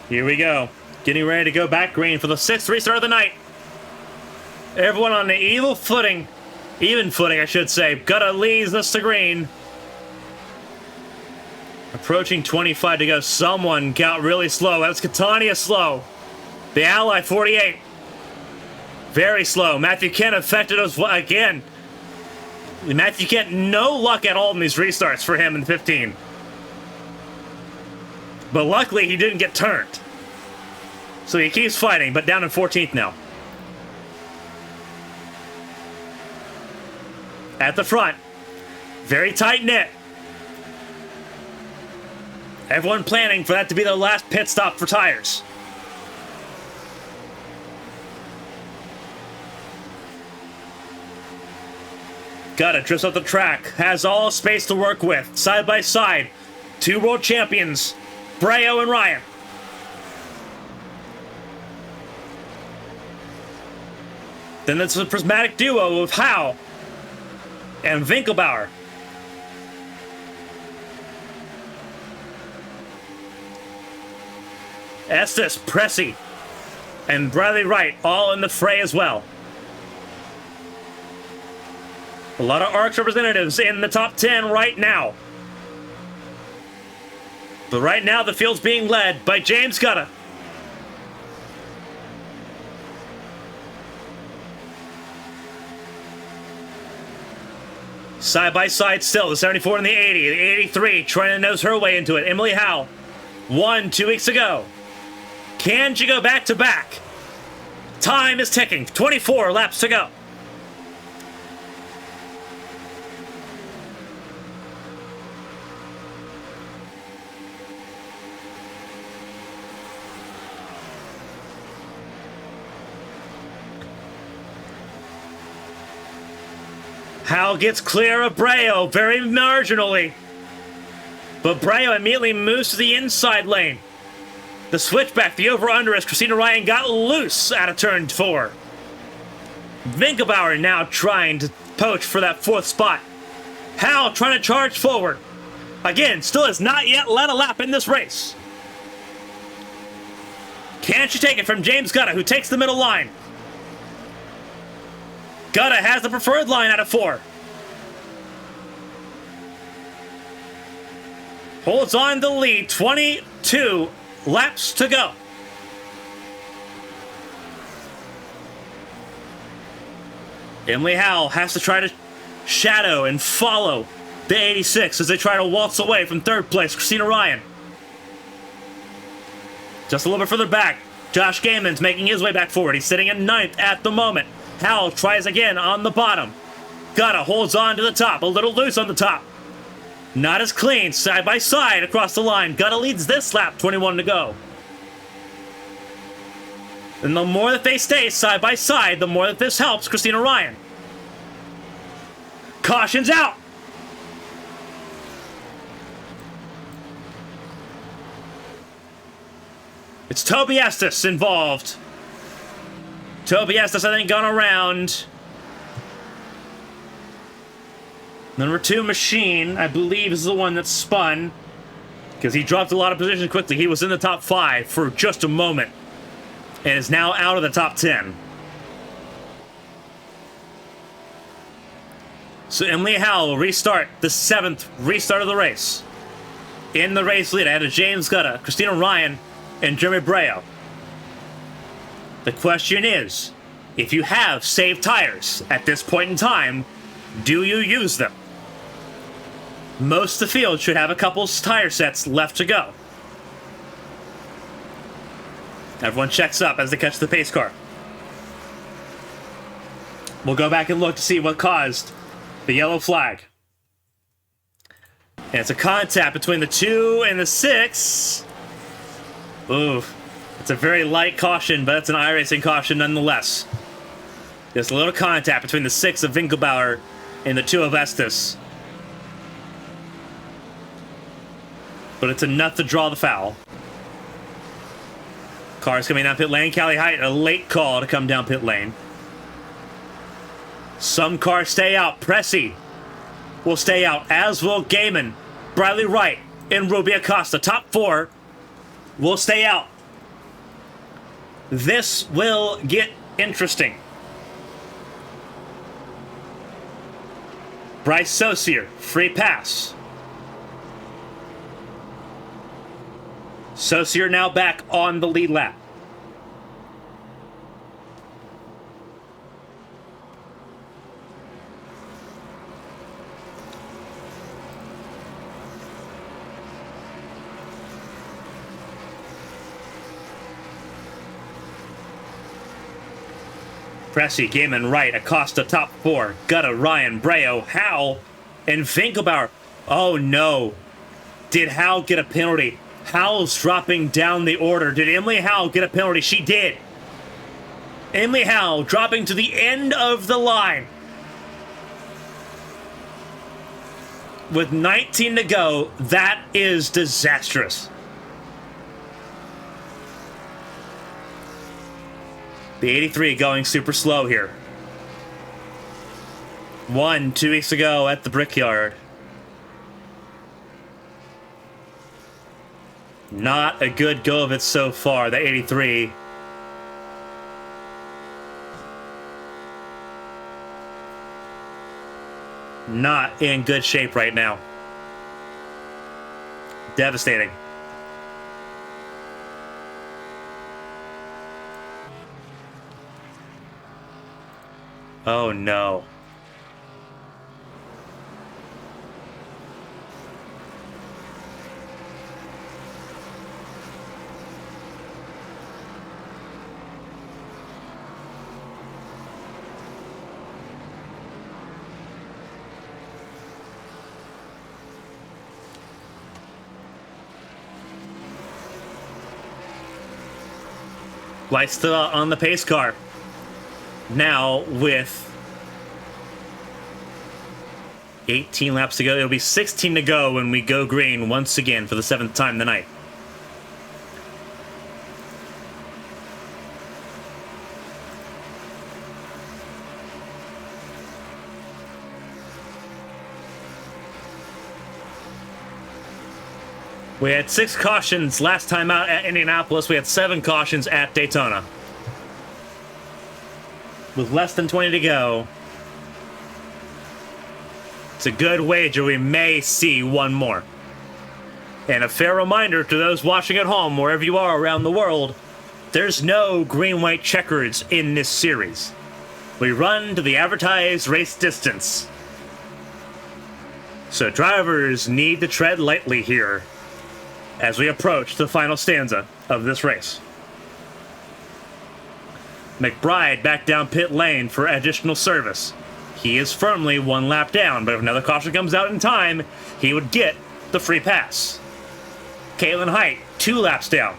Here we go. Getting ready to go back green for the 6th restart of the night. Everyone on the even footing, I should say. Gotta leads this to green. Approaching 25 to go. Someone got really slow. That's Catania slow. The Ally 48. Very slow. Matthew Kent affected us again. Matthew Kent, no luck at all in these restarts for him in 15. But luckily, he didn't get turned. So he keeps fighting, but down in 14th now. At the front. Very tight-knit. Everyone planning for that to be their last pit stop for tires. Gotta drifts up the track. Has all space to work with. Side by side. 2 world champions. Breo and Ryan. Then it's a prismatic duo of Howe and Winkelbauer. Estes, Pressy, and Bradley Wright all in the fray as well. A lot of ARCS representatives in the top 10 right now. But right now the field's being led by James Gutta. Side by side still, the 74 and the 80. The 83 trying to nose her way into it. Emily Howe won 2 weeks ago. Can she go back to back? Time is ticking. 24 laps to go. Howe gets clear of Breo very marginally. But Breo immediately moves to the inside lane. The switchback, the over-under as Christina Ryan got loose out of turn 4. Winkelbauer now trying to poach for that 4th spot. Howe trying to charge forward. Again, still has not yet led a lap in this race. Can she take it from James Gutta, who takes the middle line? Gutta has the preferred line out of 4. Holds on the lead. 22 laps to go. Emily Howe has to try to shadow and follow the 86 as they try to waltz away from 3rd place. Christina Ryan. Just a little bit further back. Josh Gaiman's making his way back forward. He's sitting in 9th at the moment. Howe tries again on the bottom. Gutta holds on to the top. A little loose on the top. Not as clean. Side by side across the line. Gutta leads this lap. 21 to go. And the more that they stay side by side, the more that this helps Christina Ryan. Caution's out. It's Toby Estes involved. Toby Estes, I think, gone around. Number 2 Machine, I believe, is the one that spun. Because he dropped a lot of positions quickly. He was in the top 5 for just a moment. And is now out of the top 10. So Emily Howe will restart the 7th restart of the race. In the race lead, ahead of James Gutta, Christina Ryan, and Jeremy Breo. The question is, if you have saved tires at this point in time, do you use them? Most of the field should have a couple tire sets left to go. Everyone checks up as they catch the pace car. We'll go back and look to see what caused the yellow flag. And it's a contact between the 2 and the 6. Ooh, it's a very light caution, but it's an iRacing caution nonetheless. Just a little contact between the 6 of Winkelbauer and the 2 of Estes. But it's enough to draw the foul. Cars coming down pit lane. Callie Height, a late call to come down pit lane. Some cars stay out. Pressy will stay out, as will Gaiman, Bradley Wright, and Ruby Acosta. Top 4 will stay out. This will get interesting. Bryce Saucier, free pass. Saucier now back on the lead lap. Cressy, Gaiman, Wright, Acosta, top four. Gutta, Ryan, Breo, Howell, and Finkelbauer. Oh no. Did Howell get a penalty? Howell's dropping down the order. Did Emily Howell get a penalty? She did. Emily Howell dropping to the end of the line. With 19 to go, that is disastrous. The 83 going super slow here. 2 weeks ago at the Brickyard. Not a good go of it so far, the 83. Not in good shape right now. Devastating. Oh no. Lights still out on the pace car. Now with 18 laps to go. It'll be 16 to go when we go green once again for the 7th time tonight. We had 6 cautions last time out at Indianapolis. We had 7 cautions at Daytona. With less than 20 to go, it's a good wager we may see one more. And a fair reminder to those watching at home, wherever you are around the world, there's no green-white checkers in this series. We run to the advertised race distance. So drivers need to tread lightly here as we approach the final stanza of this race. McBride back down pit lane for additional service. He is firmly 1 lap down, but if another caution comes out in time, he would get the free pass. Caitlin Height, 2 laps down.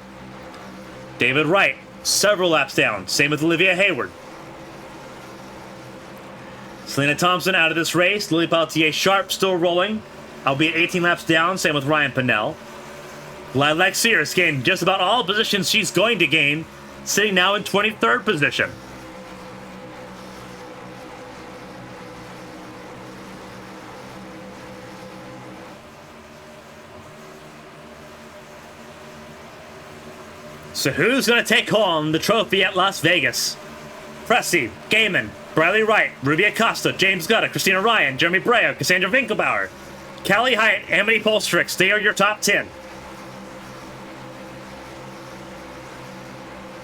David Wright, several laps down. Same with Olivia Hayward. Selena Thompson out of this race. Lily Pelletier Sharp still rolling, albeit 18 laps down. Same with Ryan Pinnell. Lilac Sears gained just about all positions she's going to gain, sitting now in 23rd position. So who's going to take home the trophy at Las Vegas? Pressy, Gaiman, Briley Wright, Ruby Acosta, James Gutta, Christina Ryan, Jeremy Breo, Cassandra Winkelbauer, Callie Height, Amity Polstrix. They are your top 10.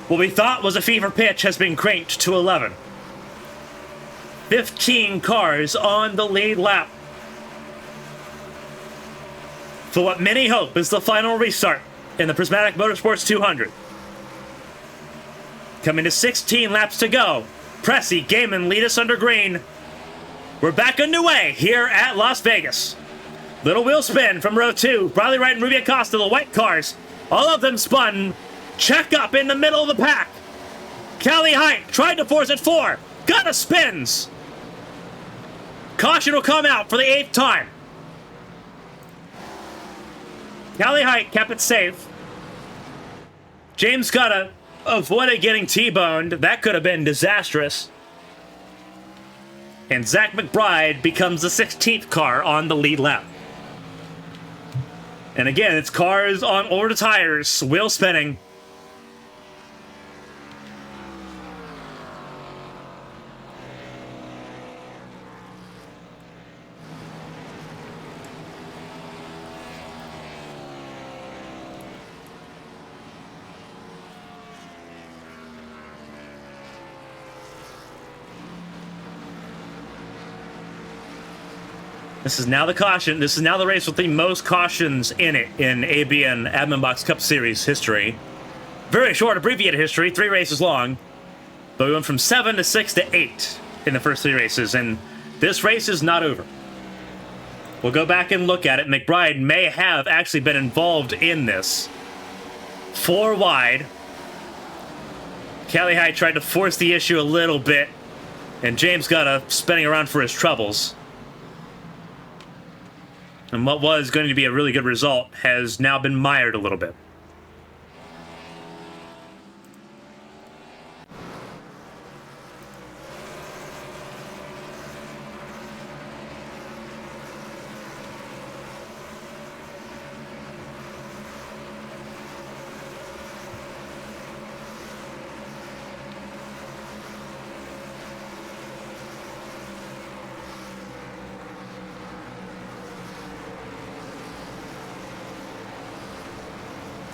What we thought was a fever pitch has been cranked to 11. 15 cars on the lead lap for what many hope is the final restart in the Prismatic Motorsports 200. Coming to 16 laps to go. Pressy, Gaiman lead us under green. We're back underway here at Las Vegas. Little wheel spin from row 2. Briley Wright and Ruby Acosta, the white cars. All of them spun. Check up in the middle of the pack. Callie Height tried to force it 4. Gutta spins. Caution will come out for the 8th time. Callie Height kept it safe. James Gutta avoided getting T-boned. That could have been disastrous. And Zach McBride becomes the 16th car on the lead lap. And again, it's cars on older tires, wheel spinning. This is now the caution. This is now the race with the most cautions in it in ABN AdminBoxx Cup Series history. Very short, abbreviated history, 3 races long. But we went from 7 to 6 to 8 in the first 3 races, and this race is not over. We'll go back and look at it. McBride may have actually been involved in this. 4 wide. Callie Height tried to force the issue a little bit, and James got a spinning around for his troubles. And what was going to be a really good result has now been mired a little bit.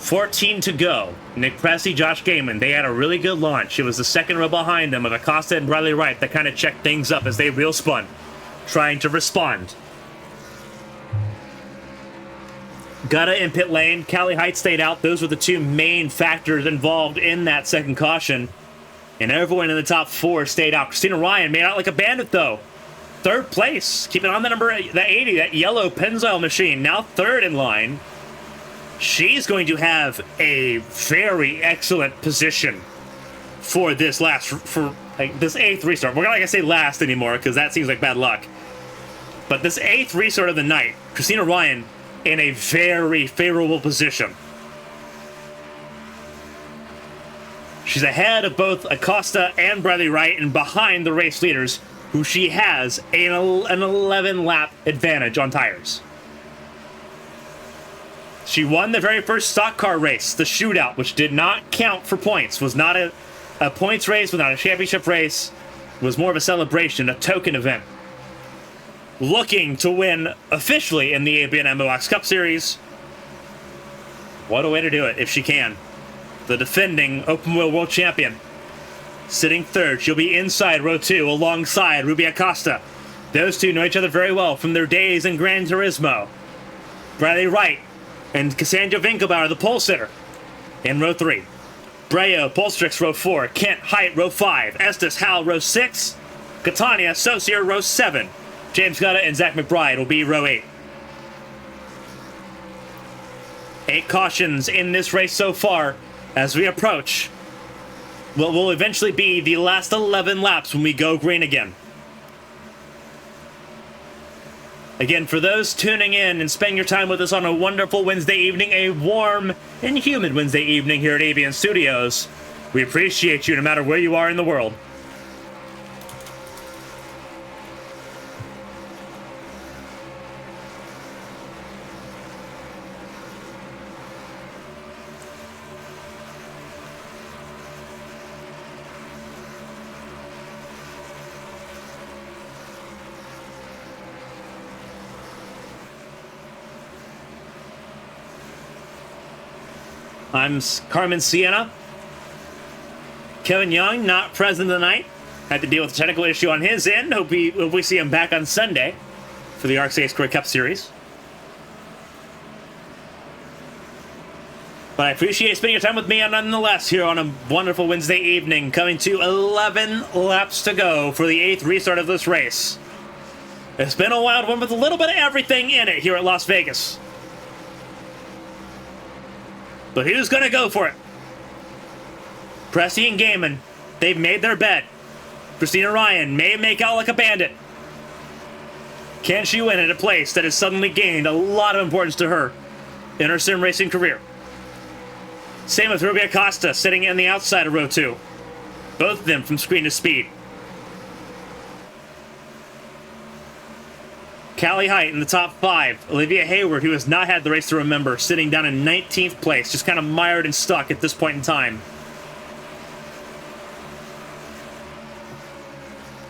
$14 to go. Nick Pressey, Josh Gaiman, they had a really good launch. It was the second row behind them with Acosta and Bradley Wright that kind of checked things up as they wheel spun, trying to respond. Gutta in pit lane. Callie Height stayed out. Those were the 2 main factors involved in that second caution. And everyone in the top 4 stayed out. Christina Ryan made out like a bandit, though. 3rd place. Keeping on the number, the 80, that yellow Pennzoil machine. Now 3rd in line. She's going to have a very excellent position for this this 8th restart. We're not going to say last anymore because that seems like bad luck. But this 8th restart of the night, Christina Ryan in a very favorable position. She's ahead of both Acosta and Bradley Wright and behind the race leaders, who she has an 11-lap advantage on tires. She won the very first stock car race, the shootout, which did not count for points. Was not a points race, was not a championship race. It was more of a celebration, a token event. Looking to win officially in the ABN AdminBoxx Cup Series. What a way to do it, if she can. The defending open wheel world champion. Sitting 3rd, she'll be inside row 2 alongside Ruby Acosta. Those 2 know each other very well from their days in Gran Turismo. Bradley Wright and Cassandra Winkelbauer, the pole sitter, in row 3. Breo, Polstrix, row 4. Kent, Height, row 5. Estes, Howell, row 6. Catania, Saucier, row 7. James Gutta and Zach McBride will be row 8. 8 cautions in this race so far as we approach what will eventually be the last 11 laps when we go green again. Again, for those tuning in and spending your time with us on a wonderful Wednesday evening, a warm and humid Wednesday evening here at ABN Studios, we appreciate you no matter where you are in the world. I'm Carmen Sienna. Kevin Young, not present tonight. Had to deal with a technical issue on his end. Hope we see him back on Sunday for the ARC-6 Career Cup Series. But I appreciate spending your time with me nonetheless here on a wonderful Wednesday evening, coming to 11 laps to go for the 8th restart of this race. It's been a wild one with a little bit of everything in it here at Las Vegas. But who's going to go for it? Pressey and Gaiman, they've made their bet. Christina Ryan may make out like a bandit. Can she win at a place that has suddenly gained a lot of importance to her in her sim racing career? Same with Ruby Acosta, sitting in the outside of row 2. Both of them from screen to speed. Callie Height in the top 5. Olivia Hayward, who has not had the race to remember, sitting down in 19th place, just kind of mired and stuck at this point in time.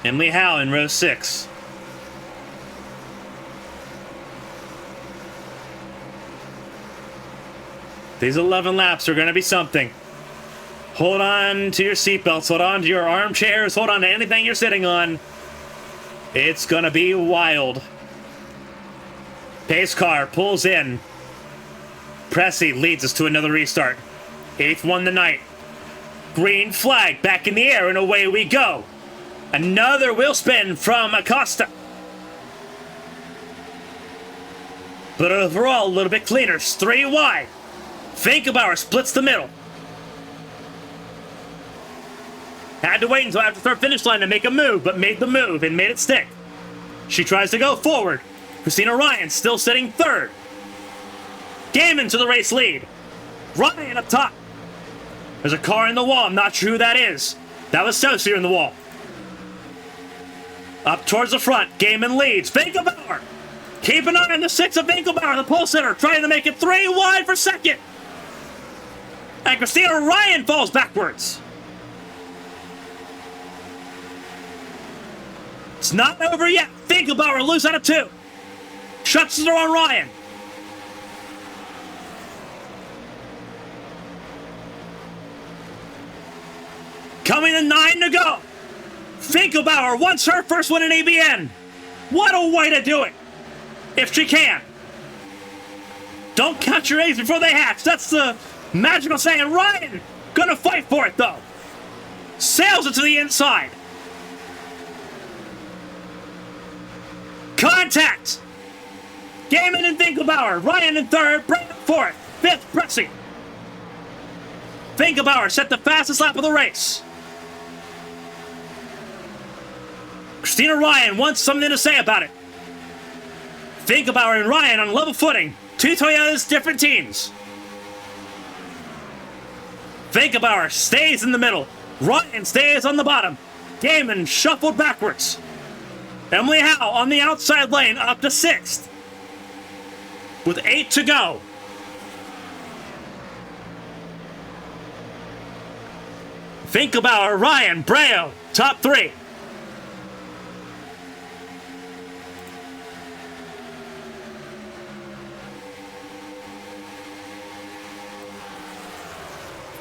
Emily Howe in row 6. These 11 laps are going to be something. Hold on to your seatbelts, hold on to your armchairs, hold on to anything you're sitting on. It's going to be wild. Pace car pulls in. Pressy leads us to another restart. 8th won the night. Green flag back in the air, and away we go. Another wheel spin from Acosta. But overall, a little bit cleaner. 3 wide. Finkelbauer splits the middle. Had to wait until after third finish line to make a move, but made the move and made it stick. She tries to go forward. Christina Ryan still sitting third. Gaiman to the race lead. Ryan up top. There's a car in the wall. I'm not sure who that is. That was Saucier in the wall. Up towards the front. Gaiman leads. Finkelbauer. Keep an eye on the 6 of Finkelbauer, the pole sitter, trying to make it 3 wide for second. And Christina Ryan falls backwards. It's not over yet. Finkelbauer lose out of 2. Shuts it on Ryan. Coming to 9 to go. Finkelbauer wants her first win in ABN. What a way to do it. If she can. Don't count your eggs before they hatch. That's the magical saying. Ryan gonna fight for it though. Sails it to the inside. Contact. Gaiman and Finkelbauer. Ryan in third. Brand in fourth. 5th Pressy. Finkelbauer set the fastest lap of the race. Christina Ryan wants something to say about it. Finkelbauer and Ryan on level footing. 2 Toyotas, different teams. Finkelbauer stays in the middle. Ryan stays on the bottom. Gaiman shuffled backwards. Emily Howe on the outside lane up to 6th. With 8 to go. Finkelbauer, Ryan, Breo, top 3.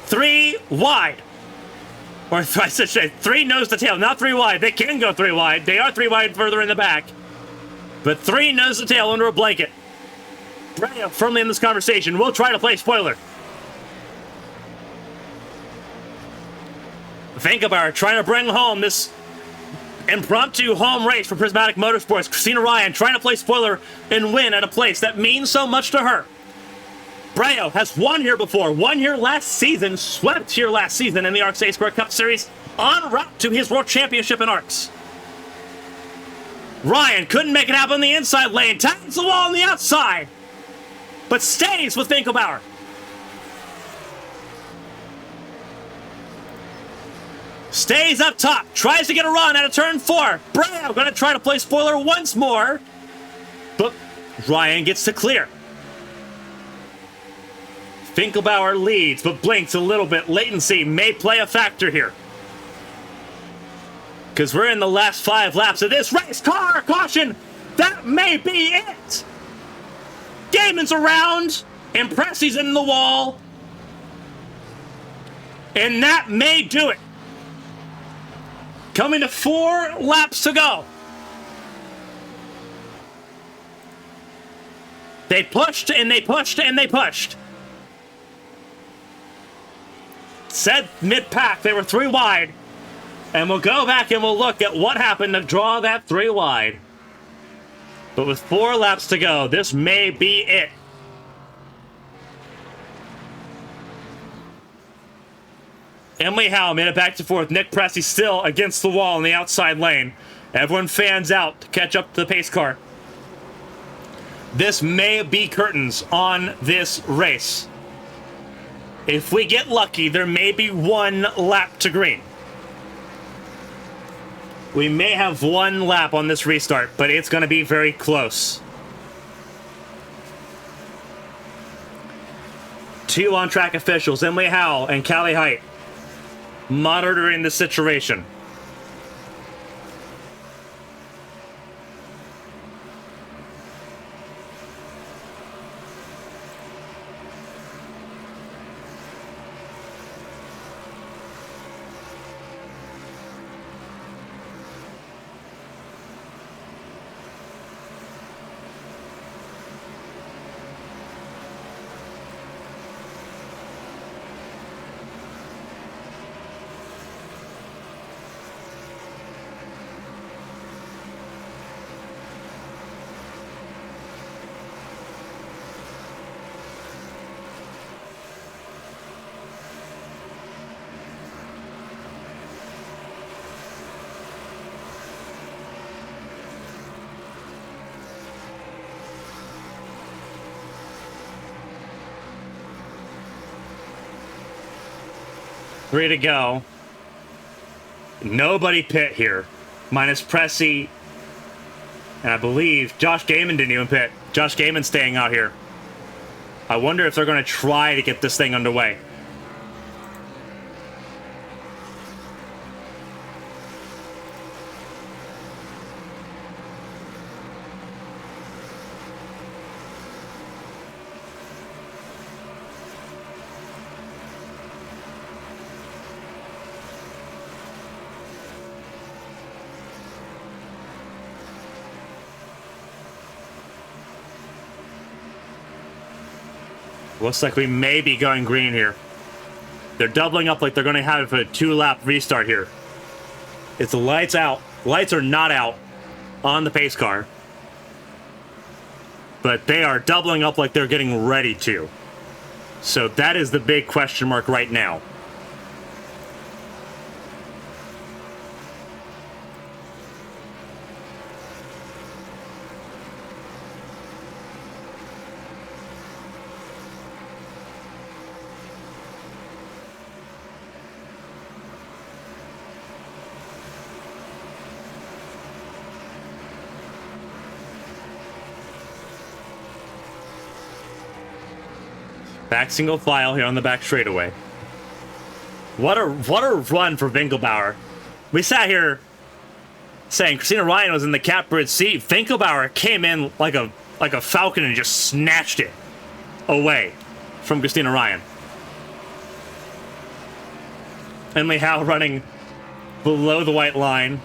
Three wide. Or I should say 3 nose to tail, not 3 wide. They can go 3 wide. They are 3 wide further in the back. But 3 nose to tail under a blanket. Breo firmly in this conversation. We'll try to play spoiler. Finkelbauer trying to bring home this impromptu home race for Prismatic Motorsports. Christina Ryan trying to play spoiler and win at a place that means so much to her. Breo has won here before, won here last season, swept here last season in the ARCS A-Square Cup Series, en route to his World Championship in ARCS. Ryan couldn't make it happen on the inside lane, tags the wall on the outside, but stays with Finkelbauer. Stays up top, tries to get a run out of turn 4. Breo going to try to play spoiler once more, but Ryan gets to clear. Finkelbauer leads, but blinks a little bit. Latency may play a factor here. Because we're in the last 5 laps of this race. Car, caution! That may be it! Gaiman's around, and Pressy's in the wall. And that may do it. Coming to 4 laps to go. They pushed, and they pushed, and they pushed. Said mid-pack they were 3 wide. And we'll go back and we'll look at what happened to draw that 3 wide. But with 4 laps to go, this may be it. Emily Howe made it back to 4th. Nick Pressy still against the wall in the outside lane. Everyone fans out to catch up to the pace car. This may be curtains on this race. If we get lucky, there may be 1 lap to green. We may have 1 lap on this restart, but it's going to be very close. 2 on-track officials, Emily Howe and Callie Height, monitoring the situation. 3 to go. Nobody pit here. Minus Pressy. And I believe Josh Gaiman didn't even pit. Josh Gaiman staying out here. I wonder if they're going to try to get this thing underway. Looks like we may be going green here. They're doubling up like they're going to have a 2-lap restart here. It's the lights out. Lights are not out on the pace car. But they are doubling up like they're getting ready to. So that is the big question mark right now. Back single file here on the back straightaway. What a run for Winkelbauer. We sat here saying Christina Ryan was in the catbird seat. Winkelbauer came in like a falcon and just snatched it away from Christina Ryan. Emily Howe running below the white line.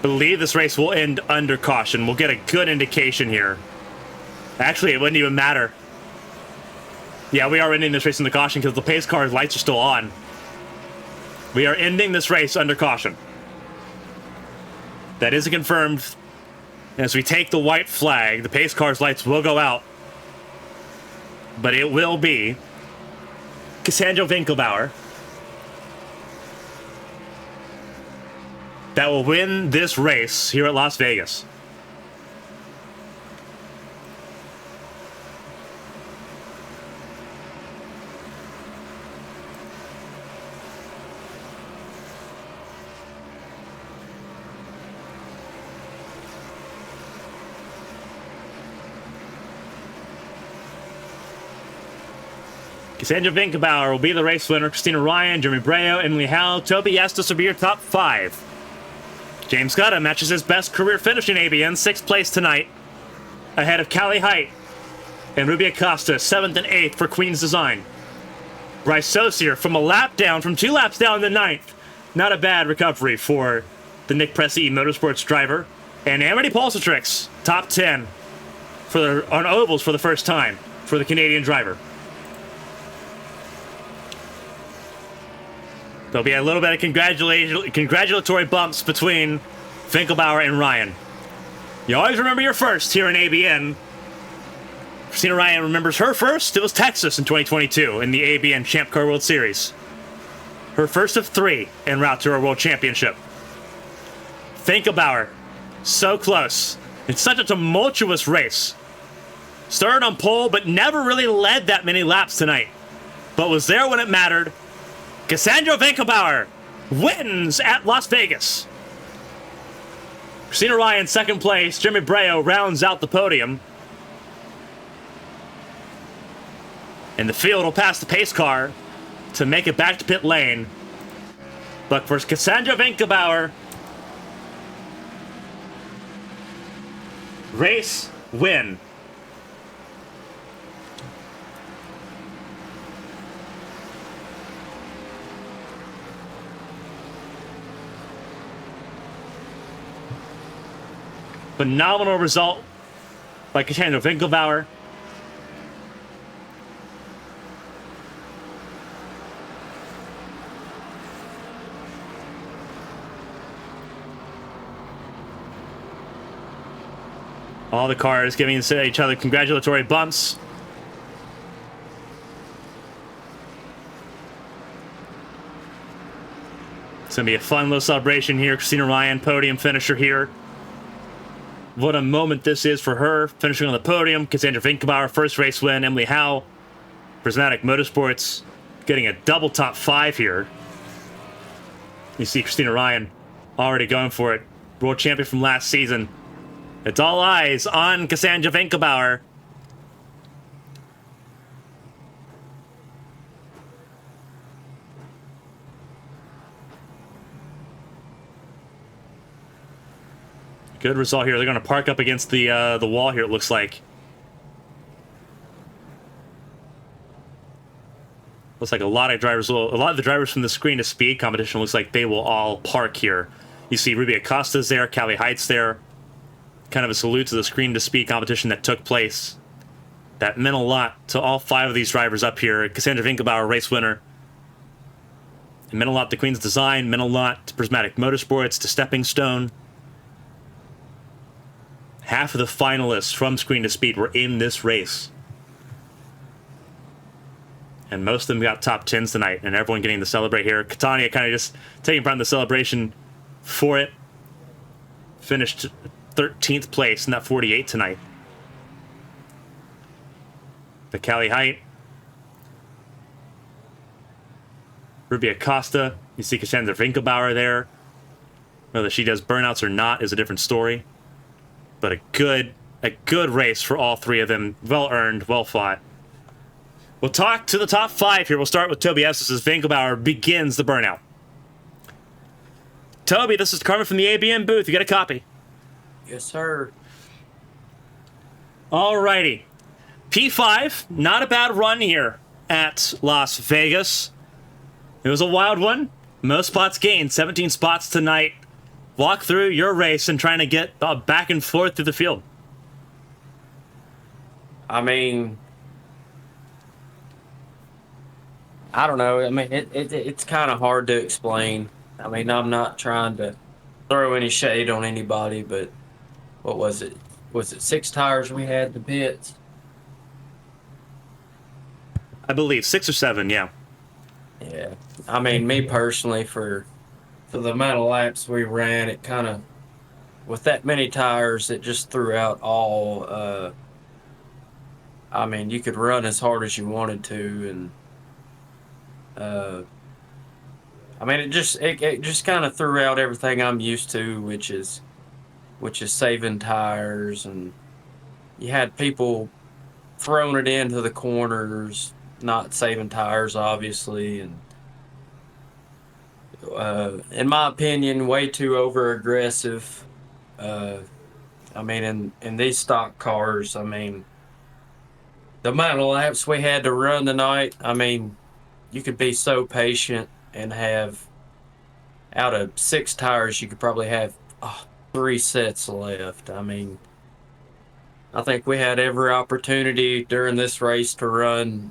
Believe this race will end under caution. We'll get a good indication here. Actually, it wouldn't even matter. Yeah, we are ending this race under caution because the pace car's lights are still on. We are ending this race under caution. That is confirmed. As we take the white flag, the pace car's lights will go out. But it will be Cassandra Winkelbauer that will win this race here at Las Vegas. Cassandra Winkelbauer will be the race winner. Christina Ryan, Jeremy Breo, Emily Howe, Toby Estes will be your top 5. James Gutta matches his best career finish in ABN, 6th place tonight, ahead of Callie Height and Ruby Acosta, 7th and 8th for Queen's Design. Bryce Saucier from 2 laps down the 9th. Not a bad recovery for the Nick Pressy Motorsports driver. And Amity Pulsatrix, top 10 on ovals for the first time for the Canadian driver. There'll be a little bit of congratulatory bumps between Winkelbauer and Ryan. You always remember your first here in ABN. Christina Ryan remembers her first. It was Texas in 2022 in the ABN Champ Car World Series. Her first of 3 en route to her World Championship. Winkelbauer, so close. It's such a tumultuous race. Started on pole, but never really led that many laps tonight. But was there when it mattered. Cassandra Winkelbauer wins at Las Vegas. Christina Ryan, 2nd place. Jeremy Breo rounds out the podium. And the field will pass the pace car to make it back to pit lane. But for Cassandra Winkelbauer, race win. Phenomenal result by Cassandra Winkelbauer. All the cars giving each other congratulatory bumps. It's going to be a fun little celebration here. Christina Ryan, podium finisher here. What a moment this is for her, finishing on the podium. Cassandra Winkelbauer, first race win. Emily Howe Prismatic Motorsports getting a double top 5 here. You see Christina Ryan already going for it. World champion from last season. It's all eyes on Cassandra Vinkelbauer. Good result here. They're going to park up against the wall here, it looks like. Looks like a lot of the drivers from the screen to speed competition looks like they will all park here. You see Ruby Acosta's there, Callie Heights there. Kind of a salute to the screen to speed competition that took place. That meant a lot to all 5 of these drivers up here. Cassandra Vinkelbauer, race winner. It meant a lot to Queen's Design, meant a lot to Prismatic Motorsports, to Stepping Stone. Half of the finalists from Screen to Speed were in this race. And most of them got top 10s tonight, and everyone getting to celebrate here. Catania kind of just taking part in the celebration for it. Finished 13th place in that 48 tonight. The Callie Height. Ruby Acosta. You see Cassandra Vinkelbauer there. Whether she does burnouts or not is a different story. But a good race for all 3 of them. Well earned, well fought. We'll talk to the top 5 here. We'll start with Toby Estes as Vinkelbauer begins the burnout. Toby, this is Carmen from the ABN booth. You got a copy? Yes, sir. Alrighty. P5, not a bad run here at Las Vegas. It was a wild one. Most spots gained, 17 spots tonight. Walk through your race and trying to get back and forth through the field. I mean, I don't know. I mean, it's kind of hard to explain. I mean, I'm not trying to throw any shade on anybody, but what was it? Was it 6 tires we had in the pits? I believe 6 or 7, yeah. Yeah. I mean, me personally, for the amount of laps we ran, it kind of, with that many tires, it just threw out all, I mean, you could run as hard as you wanted to, and, I mean, it just kind of threw out everything I'm used to, which is saving tires, and you had people throwing it into the corners, not saving tires, obviously, and in my opinion, way too over aggressive. I mean, in these stock cars, I mean, the amount of laps we had to run tonight, I mean, you could be so patient and have, out of 6 tires, you could probably have 3 sets left. I mean, I think we had every opportunity during this race to run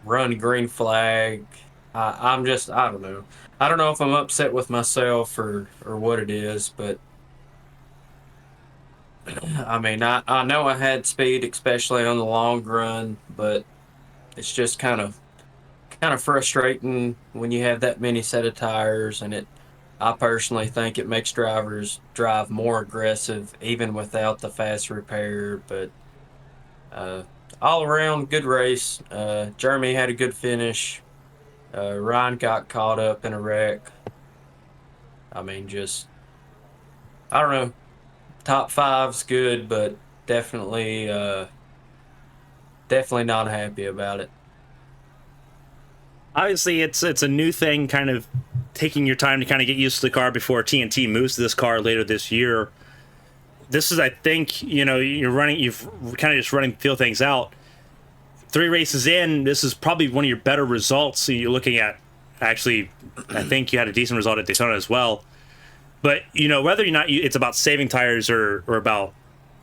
green flag. I don't know. I don't know if I'm upset with myself or what it is, but I mean, I know I had speed, especially on the long run, but it's just kind of frustrating when you have that many set of tires, and I personally think it makes drivers drive more aggressive even without the fast repair. But all around, good race. Jeremy had a good finish. Ryan got caught up in a wreck. I mean, I don't know. Top 5's good, but definitely not happy about it. Obviously, it's a new thing, kind of taking your time to kind of get used to the car before TNT moves to this car later this year. This is, I think, you've kind of just running feel things out. 3 races in, this is probably one of your better results. So you're looking at, actually, I think you had a decent result at Daytona as well. But, whether or not it's about saving tires or about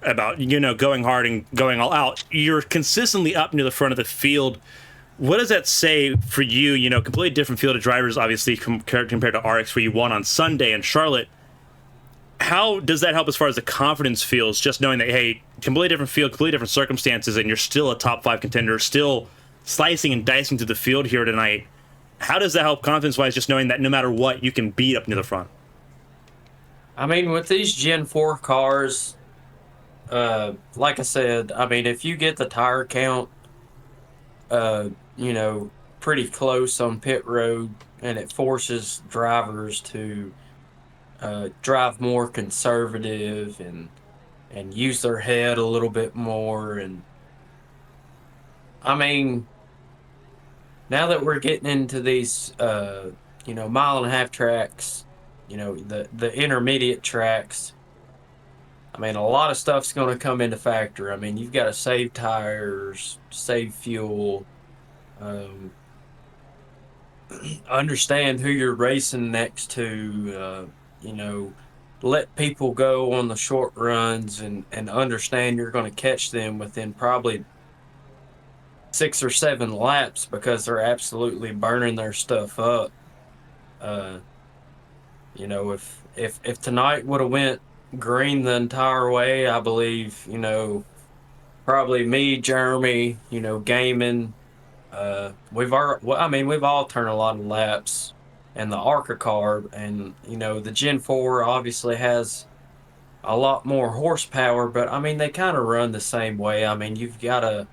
going hard and going all out, you're consistently up near the front of the field. What does that say for you? Completely different field of drivers, obviously, compared to RX, where you won on Sunday in Charlotte. How does that help as far as the confidence feels, just knowing that, hey, completely different field, completely different circumstances, and you're still a top 5 contender, still slicing and dicing to the field here tonight? How does that help confidence-wise, just knowing that no matter what, you can beat up near the front? I mean, with these Gen 4 cars, like I said, I mean, if you get the tire count, pretty close on pit road, and it forces drivers to drive more conservative and use their head a little bit more. And I mean, now that we're getting into these, mile and a half tracks, the intermediate tracks, I mean, a lot of stuff's going to come into factor. I mean, you've got to save tires, save fuel, um, understand who you're racing next to, let people go on the short runs and understand you're going to catch them within probably 6 or 7 laps because they're absolutely burning their stuff up. Uh, if tonight would have went green the entire way, I believe, probably me, Jeremy, Gaiman, we've all turned a lot of laps, and the ARCA car, and the Gen 4 obviously has a lot more horsepower, but I mean they kind of run the same way. I mean you've gotta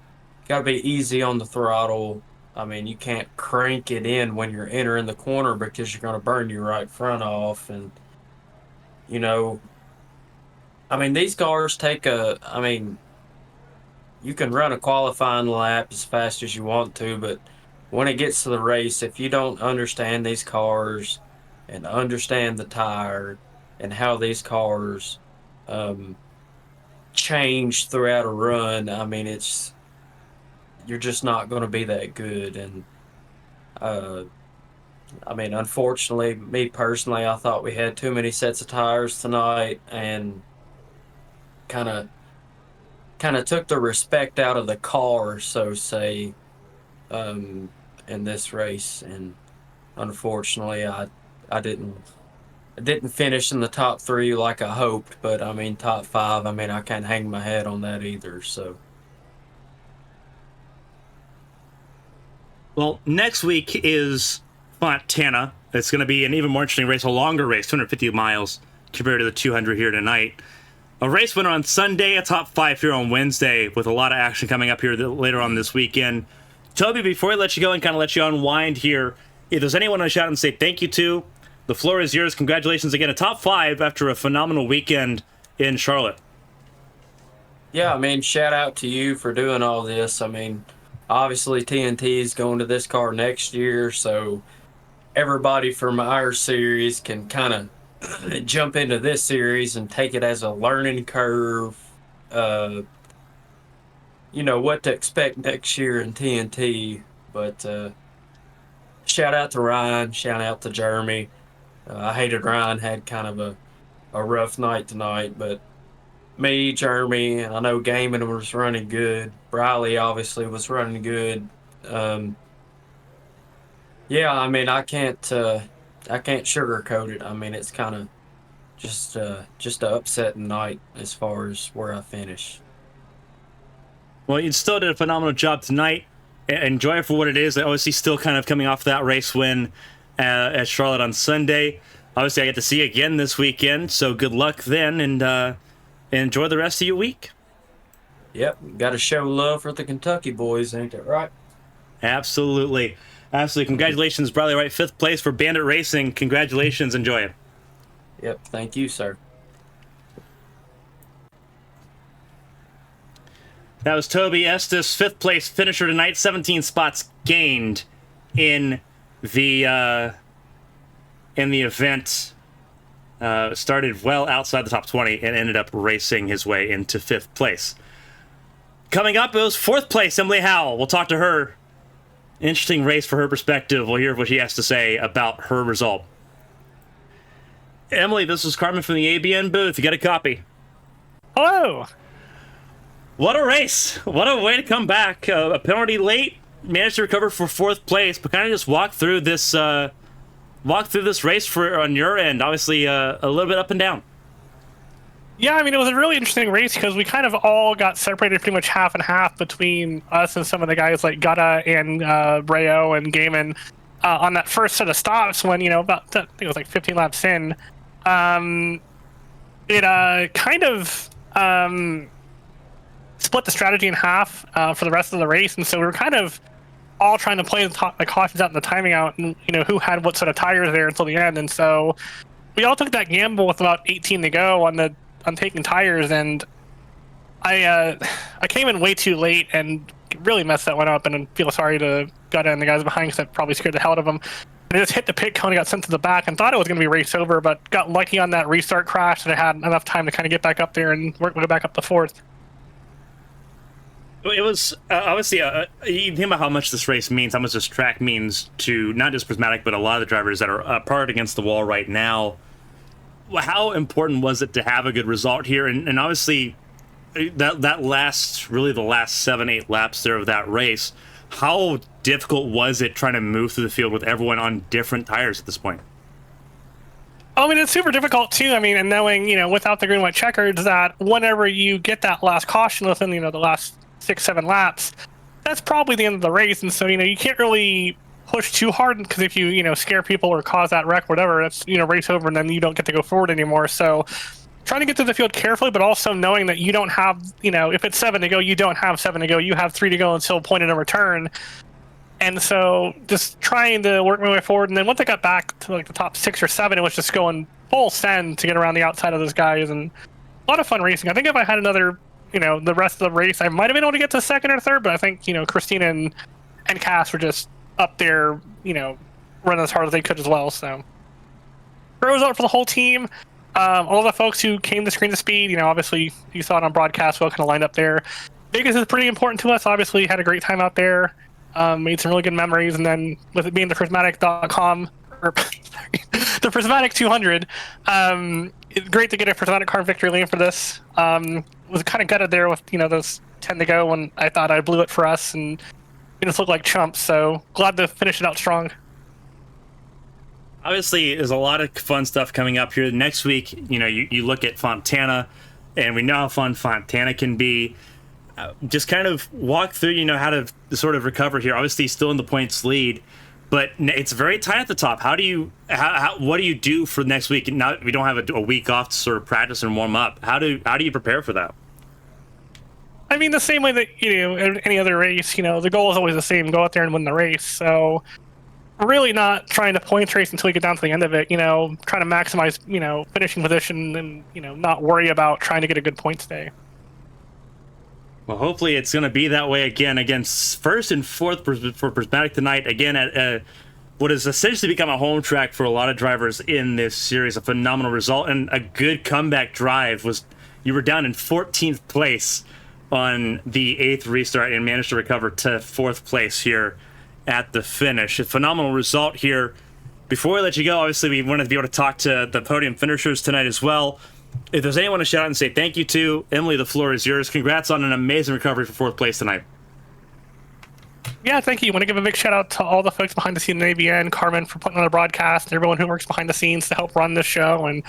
be easy on the throttle. I mean you can't crank it in when you're entering the corner because you're gonna burn your right front off, and you know I mean these cars take I mean you can run a qualifying lap as fast as you want to, but when it gets to the race, if you don't understand these cars and understand the tire and how these cars um, change throughout a run, I mean, you're just not going to be that good. And uh, I mean, unfortunately, me personally, I thought we had too many sets of tires tonight, and kind of took the respect out of the car, so say, um, in this race. And unfortunately, I didn't finish in the top 3 like I hoped, but I mean top 5. I mean I can't hang my head on that either. So Well, next week is Fontana. It's going to be an even more interesting race, a longer race, 250 miles compared to the 200 here tonight. A race winner on Sunday, a top 5 here on Wednesday, with a lot of action coming up here later on this weekend. Toby, before I let you go and kind of let you unwind here, if there's anyone I shout and say thank you to, the floor is yours. Congratulations again, a top 5 after a phenomenal weekend in Charlotte. yeah, I mean shout out to you for doing all this. I mean obviously TNT is going to this car next year, so everybody from our series can kind of jump into this series and take it as a learning curve. Uh, what to expect next year in TNT. But shout out to Ryan, shout out to Jeremy. I hated Ryan had kind of a rough night tonight, but me, Jeremy, and I know Gaiman was running good. Briley obviously was running good. Um, yeah, I mean I can't sugarcoat it. I mean it's kind of just a upsetting night as far as where I finish. Well, you still did a phenomenal job tonight. Enjoy it for what it is. Obviously, still kind of coming off that race win at Charlotte on Sunday. Obviously, I get to see you again this weekend, so good luck then, and enjoy the rest of your week. Yep, got to show love for the Kentucky boys, ain't that right? Absolutely. Absolutely. Congratulations, Bradley Wright, 5th place for Bandit Racing. Congratulations. Enjoy it. Yep, thank you, sir. That was Toby Estes, 5th place finisher tonight, 17 spots gained in the event. Started well outside the top 20 and ended up racing his way into 5th place. Coming up, it was 4th place, Emily Howell. We'll talk to her. Interesting race for her perspective. We'll hear what she has to say about her result. Emily, this is Carmen from the ABN booth. You got a copy. Hello. What a race. What a way to come back. A penalty late. Managed to recover for 4th place, but kind of just walk through this race for on your end. Obviously, a little bit up and down. Yeah, I mean, it was a really interesting race because we kind of all got separated pretty much half and half between us and some of the guys like Gutta and Rayo and Gaiman on that first set of stops when, about, I think it was like 15 laps in. It kind of split the strategy in half for the rest of the race. And so we were kind of all trying to play the cautions out and the timing out, and who had what sort of tires there until the end. And so we all took that gamble with about 18 to go on taking tires, and I came in way too late and really messed that one up, and I feel sorry to Gutta and the guys behind because I probably scared the hell out of them. I just hit the pit cone and got sent to the back and thought it was going to be race over, but got lucky on that restart crash that I had enough time to kind of get back up there and work my way back up to fourth. It was obviously you think about how much this race means, how much this track means to not just Prismatic, but a lot of the drivers that are parked against the wall right now. How important was it to have a good result here? And obviously, that last, really the last 7-8 laps there of that race, how difficult was it trying to move through the field with everyone on different tires at this point? I mean, it's super difficult too. I mean, and knowing, without the green white checkers, that whenever you get that last caution within, the last 6-7 laps, that's probably the end of the race. And so, you can't really push too hard, because if you, scare people or cause that wreck, whatever, that's, race over, and then you don't get to go forward anymore. So trying to get through the field carefully, but also knowing that you don't have, if it's 7 to go, you don't have 7 to go. You have 3 to go until point of no return. And so just trying to work my way forward. And then once I got back to the top 6 or 7, it was just going full send to get around the outside of those guys. And a lot of fun racing. I think if I had another, the rest of the race, I might have been able to get to second or third, but I think, Christina and Cass were just up there, running as hard as they could as well. So great result for the whole team. All the folks who came to Screen the Speed, obviously you saw it on broadcast, well kind of lined up there. Vegas is pretty important to us. Obviously had a great time out there. Made some really good memories, and then with it being the Prismatic.com, or the Prismatic 200, it's great to get a Prismatic car victory lane for this. Was kind of gutted there with those 10 to go when I thought I blew it for us, and it just looked like chumps. So glad to finish it out strong. Obviously, there's a lot of fun stuff coming up here. Next week, you look at Fontana, and we know how fun Fontana can be. Just kind of walk through, how to sort of recover here. Obviously, still in the points lead, but it's very tight at the top. What do you do for next week? Now we don't have a week off to sort of practice and warm up. How do you prepare for that? I mean, the same way that any other race. The goal is always the same: go out there and win the race. So really not trying to points race until we get down to the end of it. Trying to maximize finishing position, and not worry about trying to get a good points day. Well, hopefully it's going to be that way again against first and fourth for Prismatic tonight. Again, at what has essentially become a home track for a lot of drivers in this series. A phenomenal result and a good comeback drive. You were down in 14th place on the 8th restart and managed to recover to 4th place here at the finish. A phenomenal result here. Before we let you go, obviously we wanted to be able to talk to the podium finishers tonight as well. If there's anyone to shout out and say thank you to, Emily, the floor is yours. Congrats on an amazing recovery for 4th place tonight. Yeah, thank you. I want to give a big shout out to all the folks behind the scenes in ABN, Carmen for putting on the broadcast, and everyone who works behind the scenes to help run this show and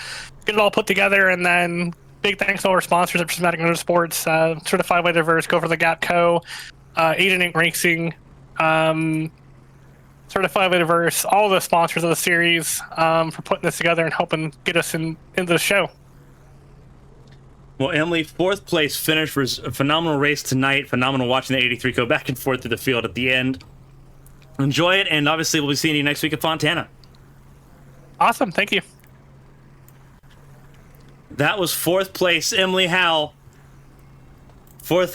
get it all put together. And then big thanks to all our sponsors at Prismatic Motorsports, Certified Way Diverse, Go for the Gap Co., Agent Inc. Racing, Certified Way Diverse, all the sponsors of the series for putting this together and helping get us into the show. Well, Emily, 4th place finish was a phenomenal race tonight. Phenomenal watching the 83 go back and forth through the field at the end. Enjoy it, and obviously we'll be seeing you next week at Fontana. Awesome, thank you. That was 4th place, Emily Howell. Fourth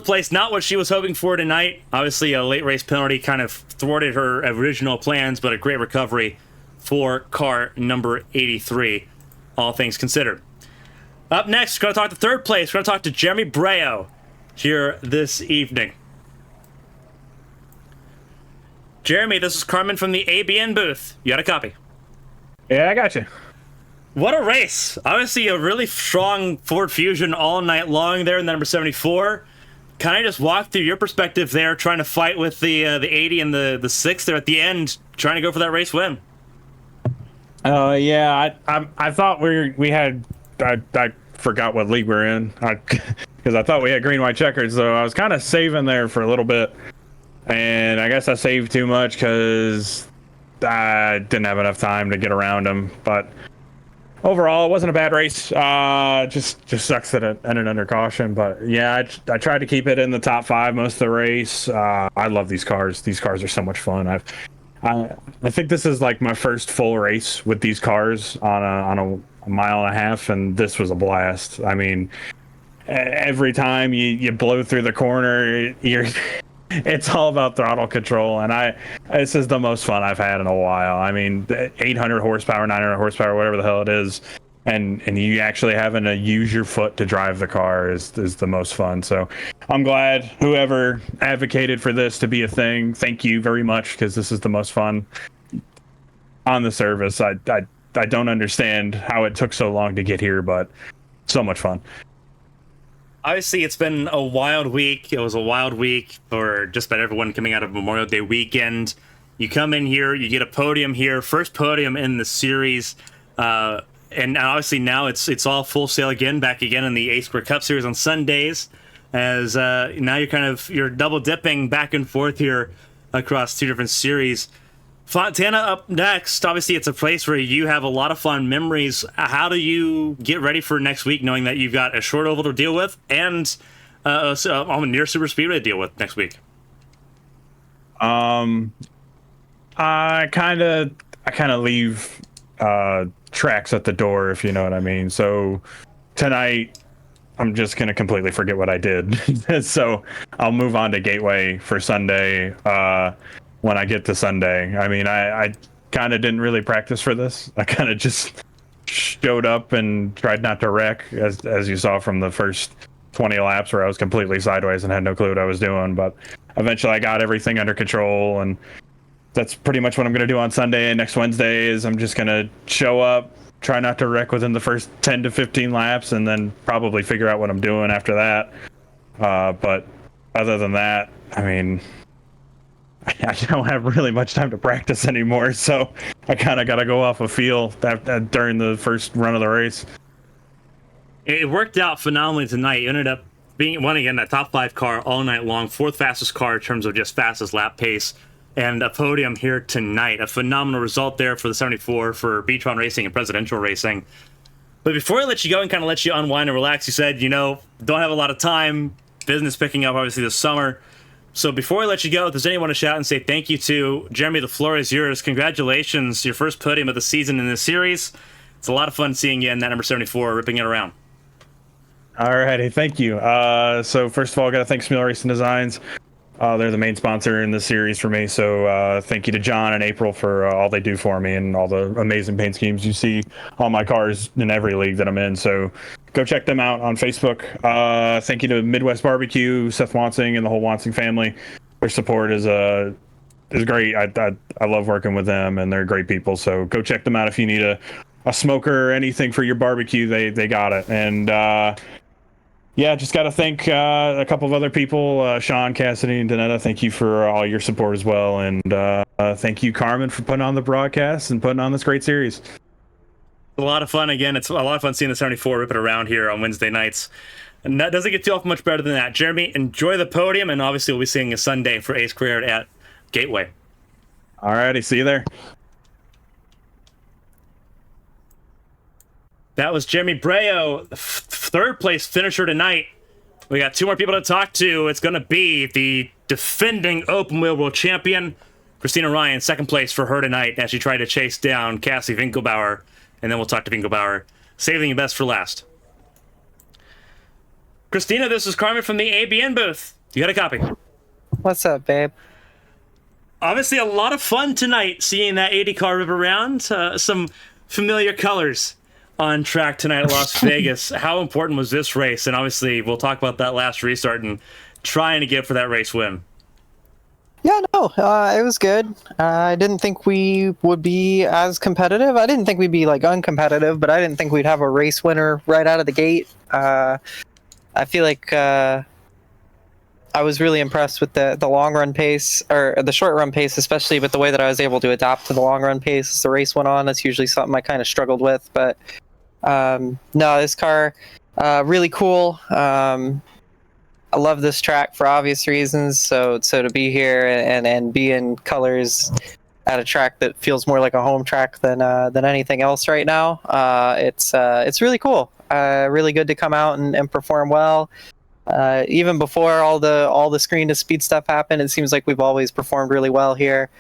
place, not what she was hoping for tonight. Obviously, a late race penalty kind of thwarted her original plans, but a great recovery for car number 83, all things considered. Up next, we're going to talk to 3rd place. We're going to talk to Jeremy Breo here this evening. Jeremy, this is Carmen from the ABN booth. You got a copy? Yeah, I got you. What a race. Obviously, a really strong Ford Fusion all night long there in the number 74. Kind of just walk through your perspective there, trying to fight with the 80 and the 6 there at the end, trying to go for that race win. Yeah, I thought we had... I forgot what league we're in because I thought we had green white checkers, so I was kind of saving there for a little bit, and I guess I saved too much because I didn't have enough time to get around them. But overall, it wasn't a bad race. Just sucks that it ended under caution. But yeah, I tried to keep it in the top 5 most of the race. I love these cars. These cars are so much fun. I think this is like my first full race with these cars on a mile and a half, and this was a blast. I mean, every time you blow through the corner, it's all about throttle control, and this is the most fun I've had in a while. I mean, 800 horsepower, 900 horsepower, whatever the hell it is, and you actually having to use your foot to drive the car is the most fun. So I'm glad whoever advocated for this to be a thing. Thank you very much, because this is the most fun on the service. I don't understand how it took so long to get here, but so much fun. Obviously, it's been a wild week. It was a wild week for just about everyone coming out of Memorial Day weekend. You come in here, you get a podium here, first podium in the series, and obviously now it's all full sail again, back again in the A Square Cup Series on Sundays. As now you're double dipping back and forth here across 2 different series. Fontana up next. Obviously, it's a place where you have a lot of fun memories. How do you get ready for next week, knowing that you've got a short oval to deal with and a near super speedway to deal with next week? I kind of leave tracks at the door, if you know what I mean. So tonight, I'm just gonna completely forget what I did. So I'll move on to Gateway for Sunday. When I get to Sunday. I mean, I kind of didn't really practice for this. I kind of just showed up and tried not to wreck, as you saw from the first 20 laps where I was completely sideways and had no clue what I was doing. But eventually I got everything under control, and that's pretty much what I'm going to do on Sunday. And next Wednesday is I'm just going to show up, try not to wreck within the first 10 to 15 laps, and then probably figure out what I'm doing after that. But other than that, I mean, I don't have really much time to practice anymore, so I kind of got to go off a feel during the first run of the race. It worked out phenomenally tonight. You ended up being, one again, that top 5 car all night long, 4th fastest car in terms of just fastest lap pace, and a podium here tonight. A phenomenal result there for the 74 for Beachfront Racing and Presidential Racing. But before I let you go and kind of let you unwind and relax, you said, don't have a lot of time, business picking up obviously this summer. So before I let you go, if there's anyone to shout and say thank you to, Jeremy, the floor is yours. Congratulations, your first podium of the season in this series. It's a lot of fun seeing you in that number 74, ripping it around. Alrighty, thank you. So first of all, I got to thank Smeel Racing Designs. They're the main sponsor in this series for me. So thank you to John and April for all they do for me and all the amazing paint schemes you see on my cars in every league that I'm in. So go check them out on Facebook. Thank you to Midwest Barbecue, Seth Wansing, and the whole Wansing family. Their support is great. I love working with them, and they're great people. So go check them out if you need a smoker or anything for your barbecue. They got it. And yeah, just got to thank a couple of other people, Sean, Cassidy, and Donetta. Thank you for all your support as well. And thank you, Carmen, for putting on the broadcast and putting on this great series. A lot of fun. Again, it's a lot of fun seeing the 74 rip it around here on Wednesday nights. And that doesn't get too off much better than that. Jeremy, enjoy the podium, and obviously we'll be seeing you Sunday for Ace Career at Gateway. All righty, see you there. That was Jeremy Breo, third place finisher tonight. We got 2 more people to talk to. It's going to be the defending open wheel world champion, Christina Ryan, second place for her tonight as she tried to chase down Cassie Winkelbauer. And then we'll talk to Winkelbauer, saving the best for last. Christina, this is Carmen from the ABN booth. You got a copy. What's up, babe? Obviously, a lot of fun tonight seeing that 80 car rip around. Some familiar colors on track tonight at Las Vegas. How important was this race? And obviously, we'll talk about that last restart and trying to get for that race win. Yeah, no, it was good. I didn't think we would be as competitive. I didn't think we'd be like uncompetitive, but I didn't think we'd have a race winner right out of the gate. I feel like I was really impressed with the long run pace, or the short run pace, especially with the way that I was able to adapt to the long run pace as the race went on. That's usually something I kind of struggled with, but no, this car, really cool. I love this track for obvious reasons. So to be here and be in colors at a track that feels more like a home track than anything else right now. It's really cool. Really good to come out and perform well. Even before all the screen to speed stuff happened, it seems like we've always performed really well here.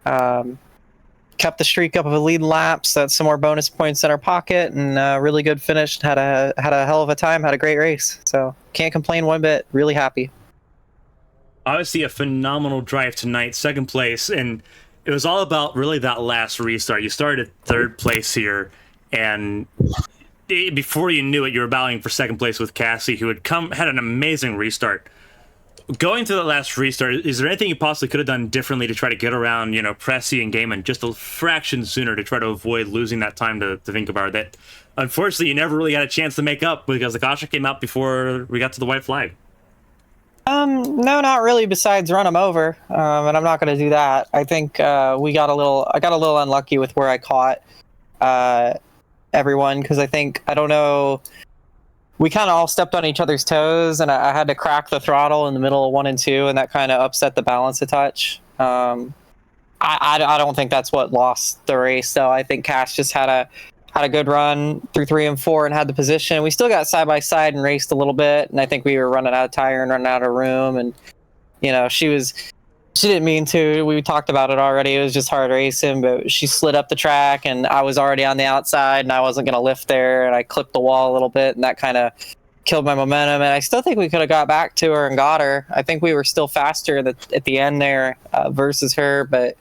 Kept the streak up of lead laps. That's some more bonus points in our pocket, and really good finish. Had a hell of a time. Had a great race. So can't complain one bit. Really happy. Obviously, a phenomenal drive tonight, second place, and it was all about really that last restart. You started third place here, and before you knew it, you were battling for second place with Cassie, who had an amazing restart. Going to the last restart, is there anything you possibly could have done differently to try to get around, Pressy and Gaiman just a fraction sooner to try to avoid losing that time to Vingegaard that, unfortunately, you never really had a chance to make up because the caution came out before we got to the white flag? No, not really. Besides run him over, and I'm not going to do that. I think I got a little unlucky with where I caught everyone because I don't know. We kind of all stepped on each other's toes, and I had to crack the throttle in the middle of 1 and 2, and that kind of upset the balance a touch. I don't think that's what lost the race, though. I think Cash just had a good run through 3 and 4 and had the position. We still got side by side and raced a little bit, and I think we were running out of tire and running out of room. And she didn't mean to. We talked about it already. It was just hard racing, but she slid up the track, and I was already on the outside, and I wasn't going to lift there, and I clipped the wall a little bit, and that kind of killed my momentum. And I still think we could have got back to her and got her. I think we were still faster at the end there versus her, but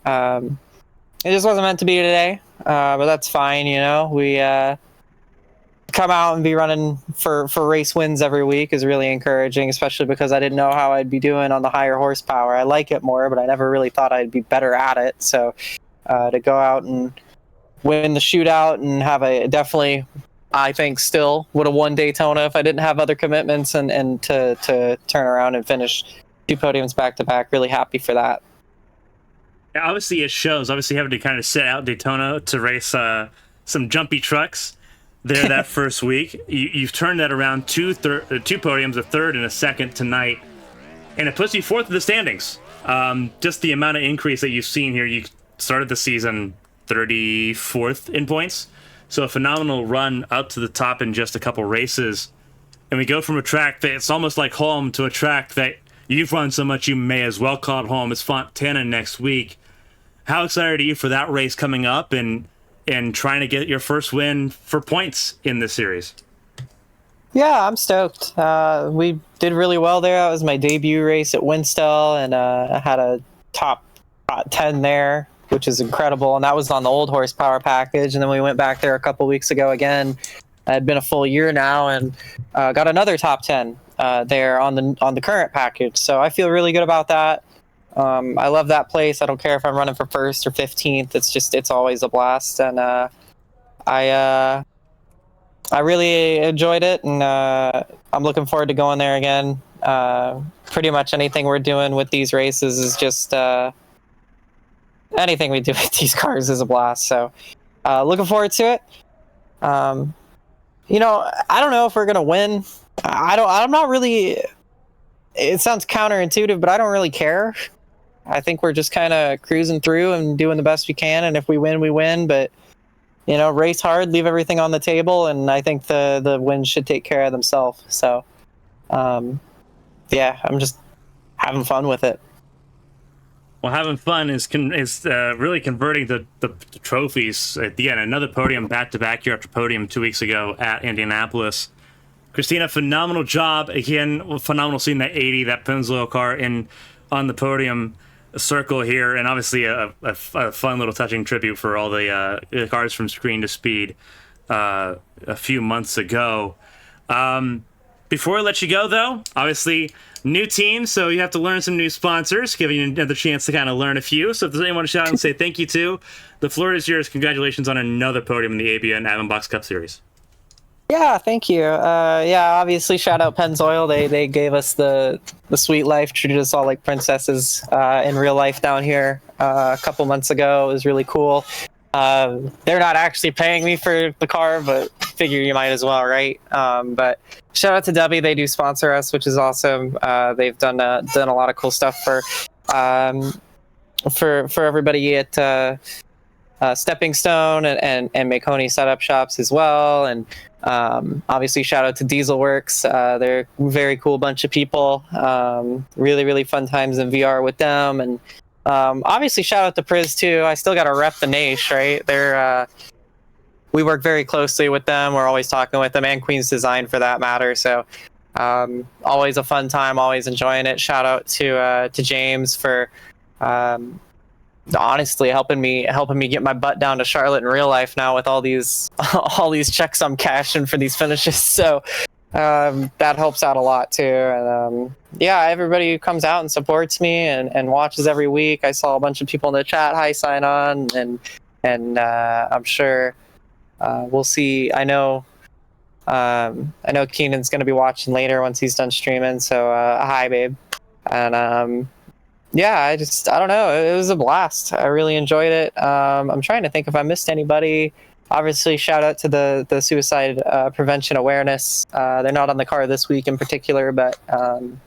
it just wasn't meant to be today. But that's fine, We come out and be running for race wins every week is really encouraging, especially because I didn't know how I'd be doing on the higher horsepower. I like it more, but I never really thought I'd be better at it. So to go out and win the shootout and have definitely, I think, still would have won Daytona if I didn't have other commitments, and to turn around and finish 2 podiums back to back. Really happy for that. Yeah, obviously it shows. Obviously having to kind of set out Daytona to race some jumpy trucks there that first week. You've turned that around, 2 podiums, a third and a second tonight, and it puts you 4th in the standings. Just the amount of increase that you've seen here. You started the season 34th in points, so a phenomenal run up to the top in just a couple races. And we go from a track that it's almost like home to a track that you've run so much you may as well call it home. It's Fontana next week. How excited are you for that race coming up and trying to get your first win for points in this series? Yeah, I'm stoked. We did really well there. That was my debut race at Winstall, and I had a top 10 there, which is incredible. And that was on the old horsepower package. And then we went back there a couple weeks ago again. It had been a full year now, and got another top 10 there on the current package. So I feel really good about that. I love that place. I don't care if I'm running for 1st or 15th. It's always a blast, and I really enjoyed it, and I'm looking forward to going there again. Pretty much anything we're doing with these races is just anything we do with these cars is a blast. So looking forward to it. I don't know if we're gonna win. I'm not really. It sounds counterintuitive, but I don't really care. I think we're just kind of cruising through and doing the best we can, and if we win, we win. But race hard, leave everything on the table, and I think the wins should take care of themselves. So, yeah, I'm just having fun with it. Well, having fun is really converting the trophies at the end. Another podium back-to-back here after podium 2 weeks ago at Indianapolis. Christina, phenomenal job. Again, phenomenal seeing that 80, that Pennzoil car on the podium circle here, and obviously a fun little touching tribute for all the cars from Screen to Speed a few months ago. Before I let you go, though, obviously new team, so you have to learn some new sponsors, giving you another chance to kind of learn a few. So if there's anyone to shout out and say thank you to, the floor is yours. Congratulations on another podium in the ABN AdminBoxx Cup Series. Yeah, thank you. Obviously, shout out Pennzoil. They gave us the sweet life, treated us all like princesses in real life down here a couple months ago. It was really cool. They're not actually paying me for the car, but figure you might as well, right? But shout out to Debbie. They do sponsor us, which is awesome. They've done a lot of cool stuff for for everybody at Stepping Stone and Makoni Setup Shops as well, and obviously shout out to Dieselworks. They're a very cool bunch of people. Really fun times in VR with them, and obviously shout out to Priz too. I still got to rep the Nash, right? They're we work very closely with them. We're always talking with them, and Queen's Design for that matter. So always a fun time, always enjoying it. Shout out to James for honestly helping me get my butt down to Charlotte in real life now with all these checks I'm cashing for these finishes. So that helps out a lot too. And yeah, everybody who comes out and supports me and watches every week. I saw a bunch of people in the chat. Hi, sign on, and I'm sure we'll see. I know Keenan's going to be watching later once he's done streaming. So hi, babe. And yeah, I don't know. It was a blast. I really enjoyed it. I'm trying to think if I missed anybody. Obviously, shout out to the suicide prevention awareness. They're not on the card this week in particular, but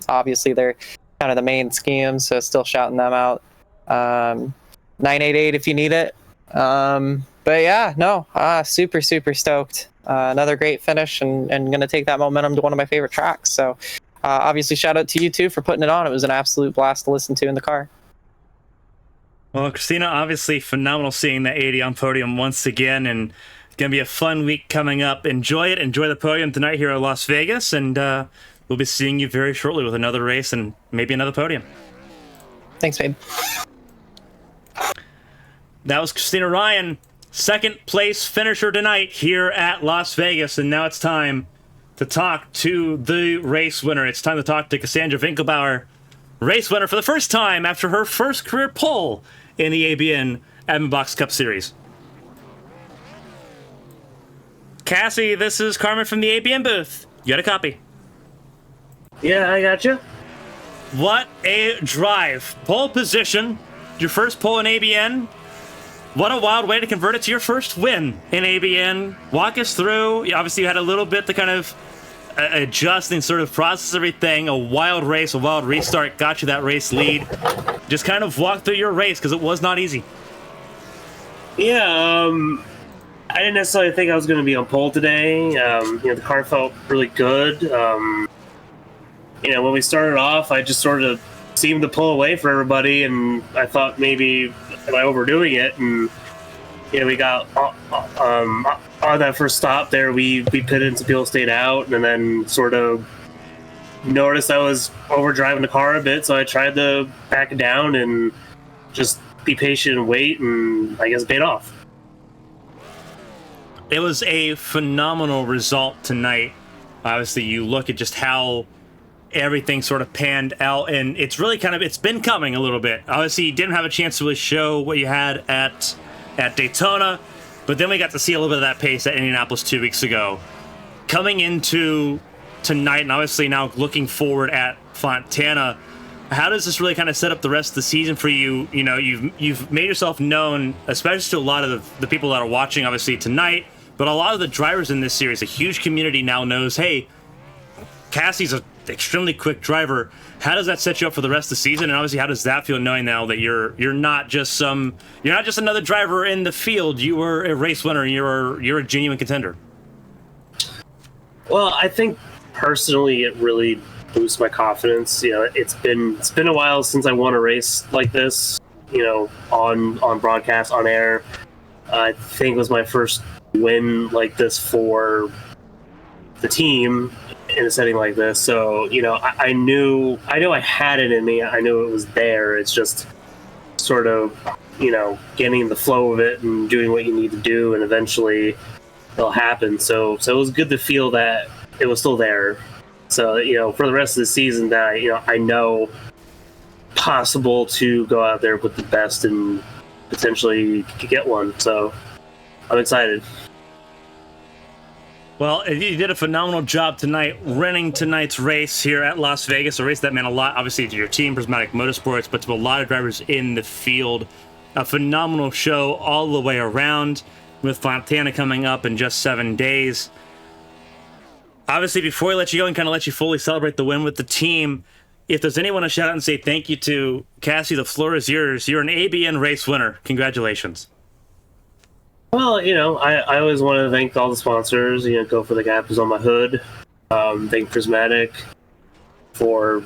obviously they're kind of the main scheme, so still shouting them out. 988 if you need it. But yeah, no, super stoked. Another great finish, and going to take that momentum to one of my favorite tracks. So obviously, shout out to you two for putting it on. It was an absolute blast to listen to in the car. Well, Christina, obviously phenomenal seeing that 80 on podium once again, and it's going to be a fun week coming up. Enjoy it. Enjoy the podium tonight here at Las Vegas, and we'll be seeing you very shortly with another race and maybe another podium. Thanks, babe. That was Christina Ryan, second place finisher tonight here at Las Vegas, and now it's time to talk to the race winner. It's time to talk to Cassandra Winkelbauer, race winner for the first time after her first career pole in the ABN AdminBoxx Cup Series. Cassie, this is Carmen from the ABN booth. You got a copy? Yeah, I got you. What a drive. Pole position, your first pole in ABN. What a wild way to convert it to your first win in ABN. Walk us through. Obviously, you had a little bit to kind of adjust and sort of process everything. A wild race, a wild restart got you that race lead. Just kind of walk through your race because it was not easy. Yeah, I didn't necessarily think I was going to be on pole today. The car felt really good. When we started off, I just sort of seemed to pull away for everybody, and I thought maybe am I overdoing it? And we got on that first stop there. We pitted and some people stayed out, and then sort of noticed I was overdriving the car a bit, so I tried to back it down and just be patient and wait, and I guess it paid off. It was a phenomenal result tonight. Obviously, you look at just how everything sort of panned out, and it's really it's been coming a little bit. Obviously, you didn't have a chance to really show what you had at Daytona, but then we got to see a little bit of that pace at Indianapolis 2 weeks ago. Coming into tonight, and obviously now looking forward at Fontana, how does this really kind of set up the rest of the season for you? You've made yourself known, especially to a lot of the people that are watching, obviously, tonight, but a lot of the drivers in this series. A huge community now knows, hey, Cassie's an extremely quick driver. How does that set you up for the rest of the season? And obviously, how does that feel knowing now that you're not just another driver in the field? You were a race winner, and you're a genuine contender. Well, I think personally, it really boosts my confidence. It's been a while since I won a race like this. On broadcast, on air. I think it was my first win like this for the team in a setting like this. So, I knew I had it in me. I knew it was there. It's just sort of, getting the flow of it and doing what you need to do, and eventually it'll happen. So it was good to feel that it was still there. So, for the rest of the season that, I know possible to go out there with the best and potentially get one. So I'm excited. Well, you did a phenomenal job tonight running tonight's race here at Las Vegas, a race that meant a lot, obviously, to your team, Prismatic Motorsports, but to a lot of drivers in the field. A phenomenal show all the way around, with Fontana coming up in just 7 days. Obviously, before we let you go and kind of let you fully celebrate the win with the team, if there's anyone to shout out and say thank you to, Cassie, the floor is yours. You're an ABN race winner. Congratulations. Well, I always want to thank all the sponsors. Go for the Gap is on my hood. Thank Prismatic for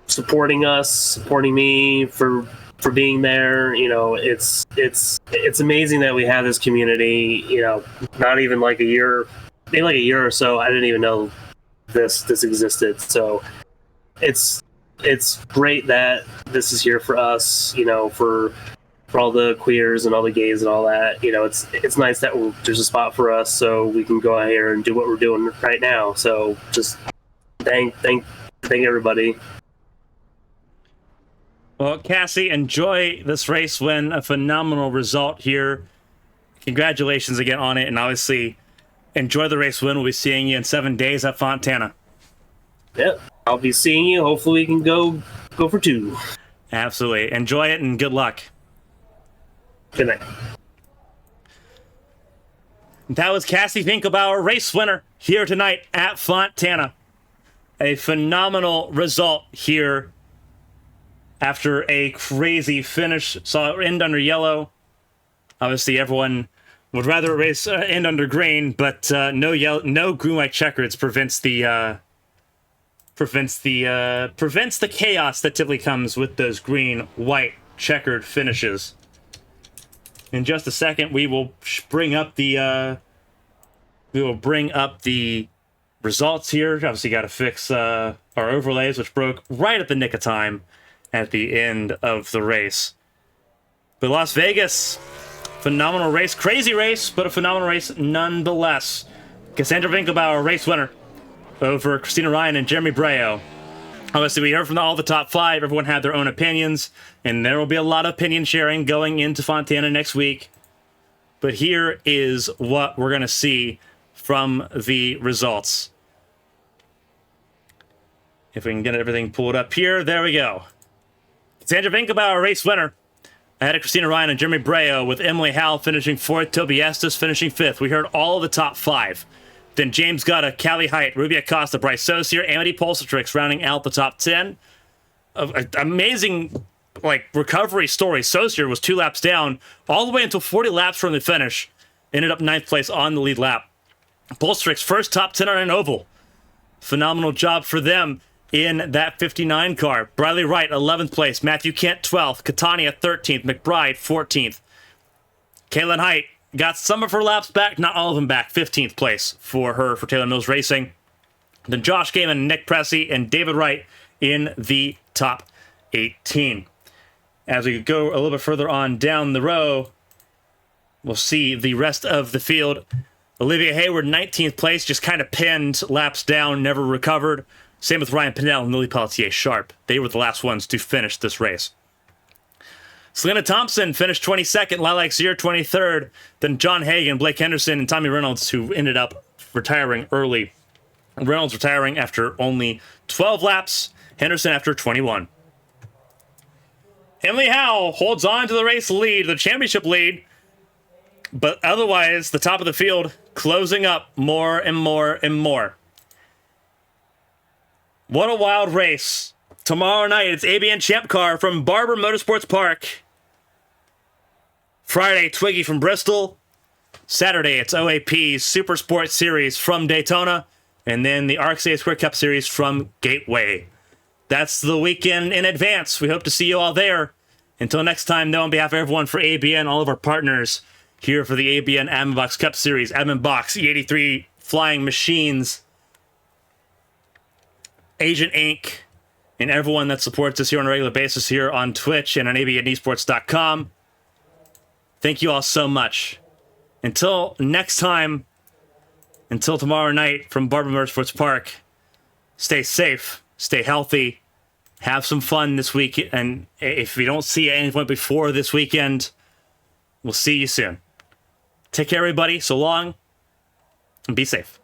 supporting us, supporting me, for being there. It's amazing that we have this community. Not even like a year, maybe like a year or so, I didn't even know this existed. So it's great that this is here for us. For all the queers and all the gays and all that. It's nice that there's a spot for us, so we can go out here and do what we're doing right now. So just thank everybody. Well, Cassie, enjoy this race win. A phenomenal result here. Congratulations again on it, and obviously enjoy the race win. We'll be seeing you in 7 days at Fontana. Yep, I'll be seeing you. Hopefully we can go for 2. Absolutely. Enjoy it and good luck. Good night. That was Cassie Finkelbauer, race winner here tonight at Fontana. A phenomenal result here after a crazy finish. Saw it end under yellow. Obviously, everyone would rather race end under green, but no green white checkers prevents the chaos that typically comes with those green white checkered finishes. In just a second, we will bring up the results here. Obviously, got to fix our overlays, which broke right at the nick of time at the end of the race. But Las Vegas, phenomenal race, crazy race, but a phenomenal race nonetheless. Cassandra Winkelbauer, race winner over Christina Ryan and Jeremy Breo. Obviously, we heard from all the top 5. Everyone had their own opinions, and there will be a lot of opinion sharing going into Fontana next week. But here is what we're going to see from the results. If we can get everything pulled up here, there we go. Sandra Winkelbauer, race winner, ahead of Christina Ryan and Jeremy Breo, with Emily Howell finishing 4th, Toby Estes finishing 5th. We heard all the top 5. Then James Gutta, Callie Height, Ruby Acosta, Bryce Saucier, Amity Pulsatrix rounding out the top 10. Amazing recovery story. Saucier was 2 laps down all the way until 40 laps from the finish. Ended up 9th place on the lead lap. Pulsatrix, first top 10 on an oval. Phenomenal job for them in that 59 car. Briley Wright, 11th place. Matthew Kent, 12th. Catania, 13th. McBride, 14th. Kaylin Height got some of her laps back, not all of them back. 15th place for her for Taylor Mills Racing. Then Josh Gaiman, Nick Pressey, and David Wright in the top 18. As we go a little bit further on down the row, we'll see the rest of the field. Olivia Hayward, 19th place, just kind of pinned, laps down, never recovered. Same with Ryan Pinnell and Lily Pelletier Sharp. They were the last ones to finish this race. Selena Thompson finished 22nd, Lilac Zier 23rd, then John Hagan, Blake Henderson, and Tommy Reynolds, who ended up retiring early. Reynolds retiring after only 12 laps, Henderson after 21. Emily Howell holds on to the race lead, the championship lead, but otherwise, the top of the field closing up more and more and more. What a wild race. Tomorrow night, it's ABN Champ Car from Barber Motorsports Park. Friday, Twiggy from Bristol. Saturday, it's OAP's Super Sport Series from Daytona. And then the RxA Square Cup Series from Gateway. That's the weekend in advance. We hope to see you all there. Until next time, though, on behalf of everyone for ABN, all of our partners here for the ABN AdminBoxx Cup Series, AdminBoxx, E83 Flying Machines, Agent Inc., and everyone that supports us here on a regular basis here on Twitch and on abnesports.com. Thank you all so much. Until next time, until tomorrow night from Barber Motorsports Park, stay safe, stay healthy, have some fun this week, and if we don't see you at any point before this weekend, we'll see you soon. Take care, everybody. So long, and be safe.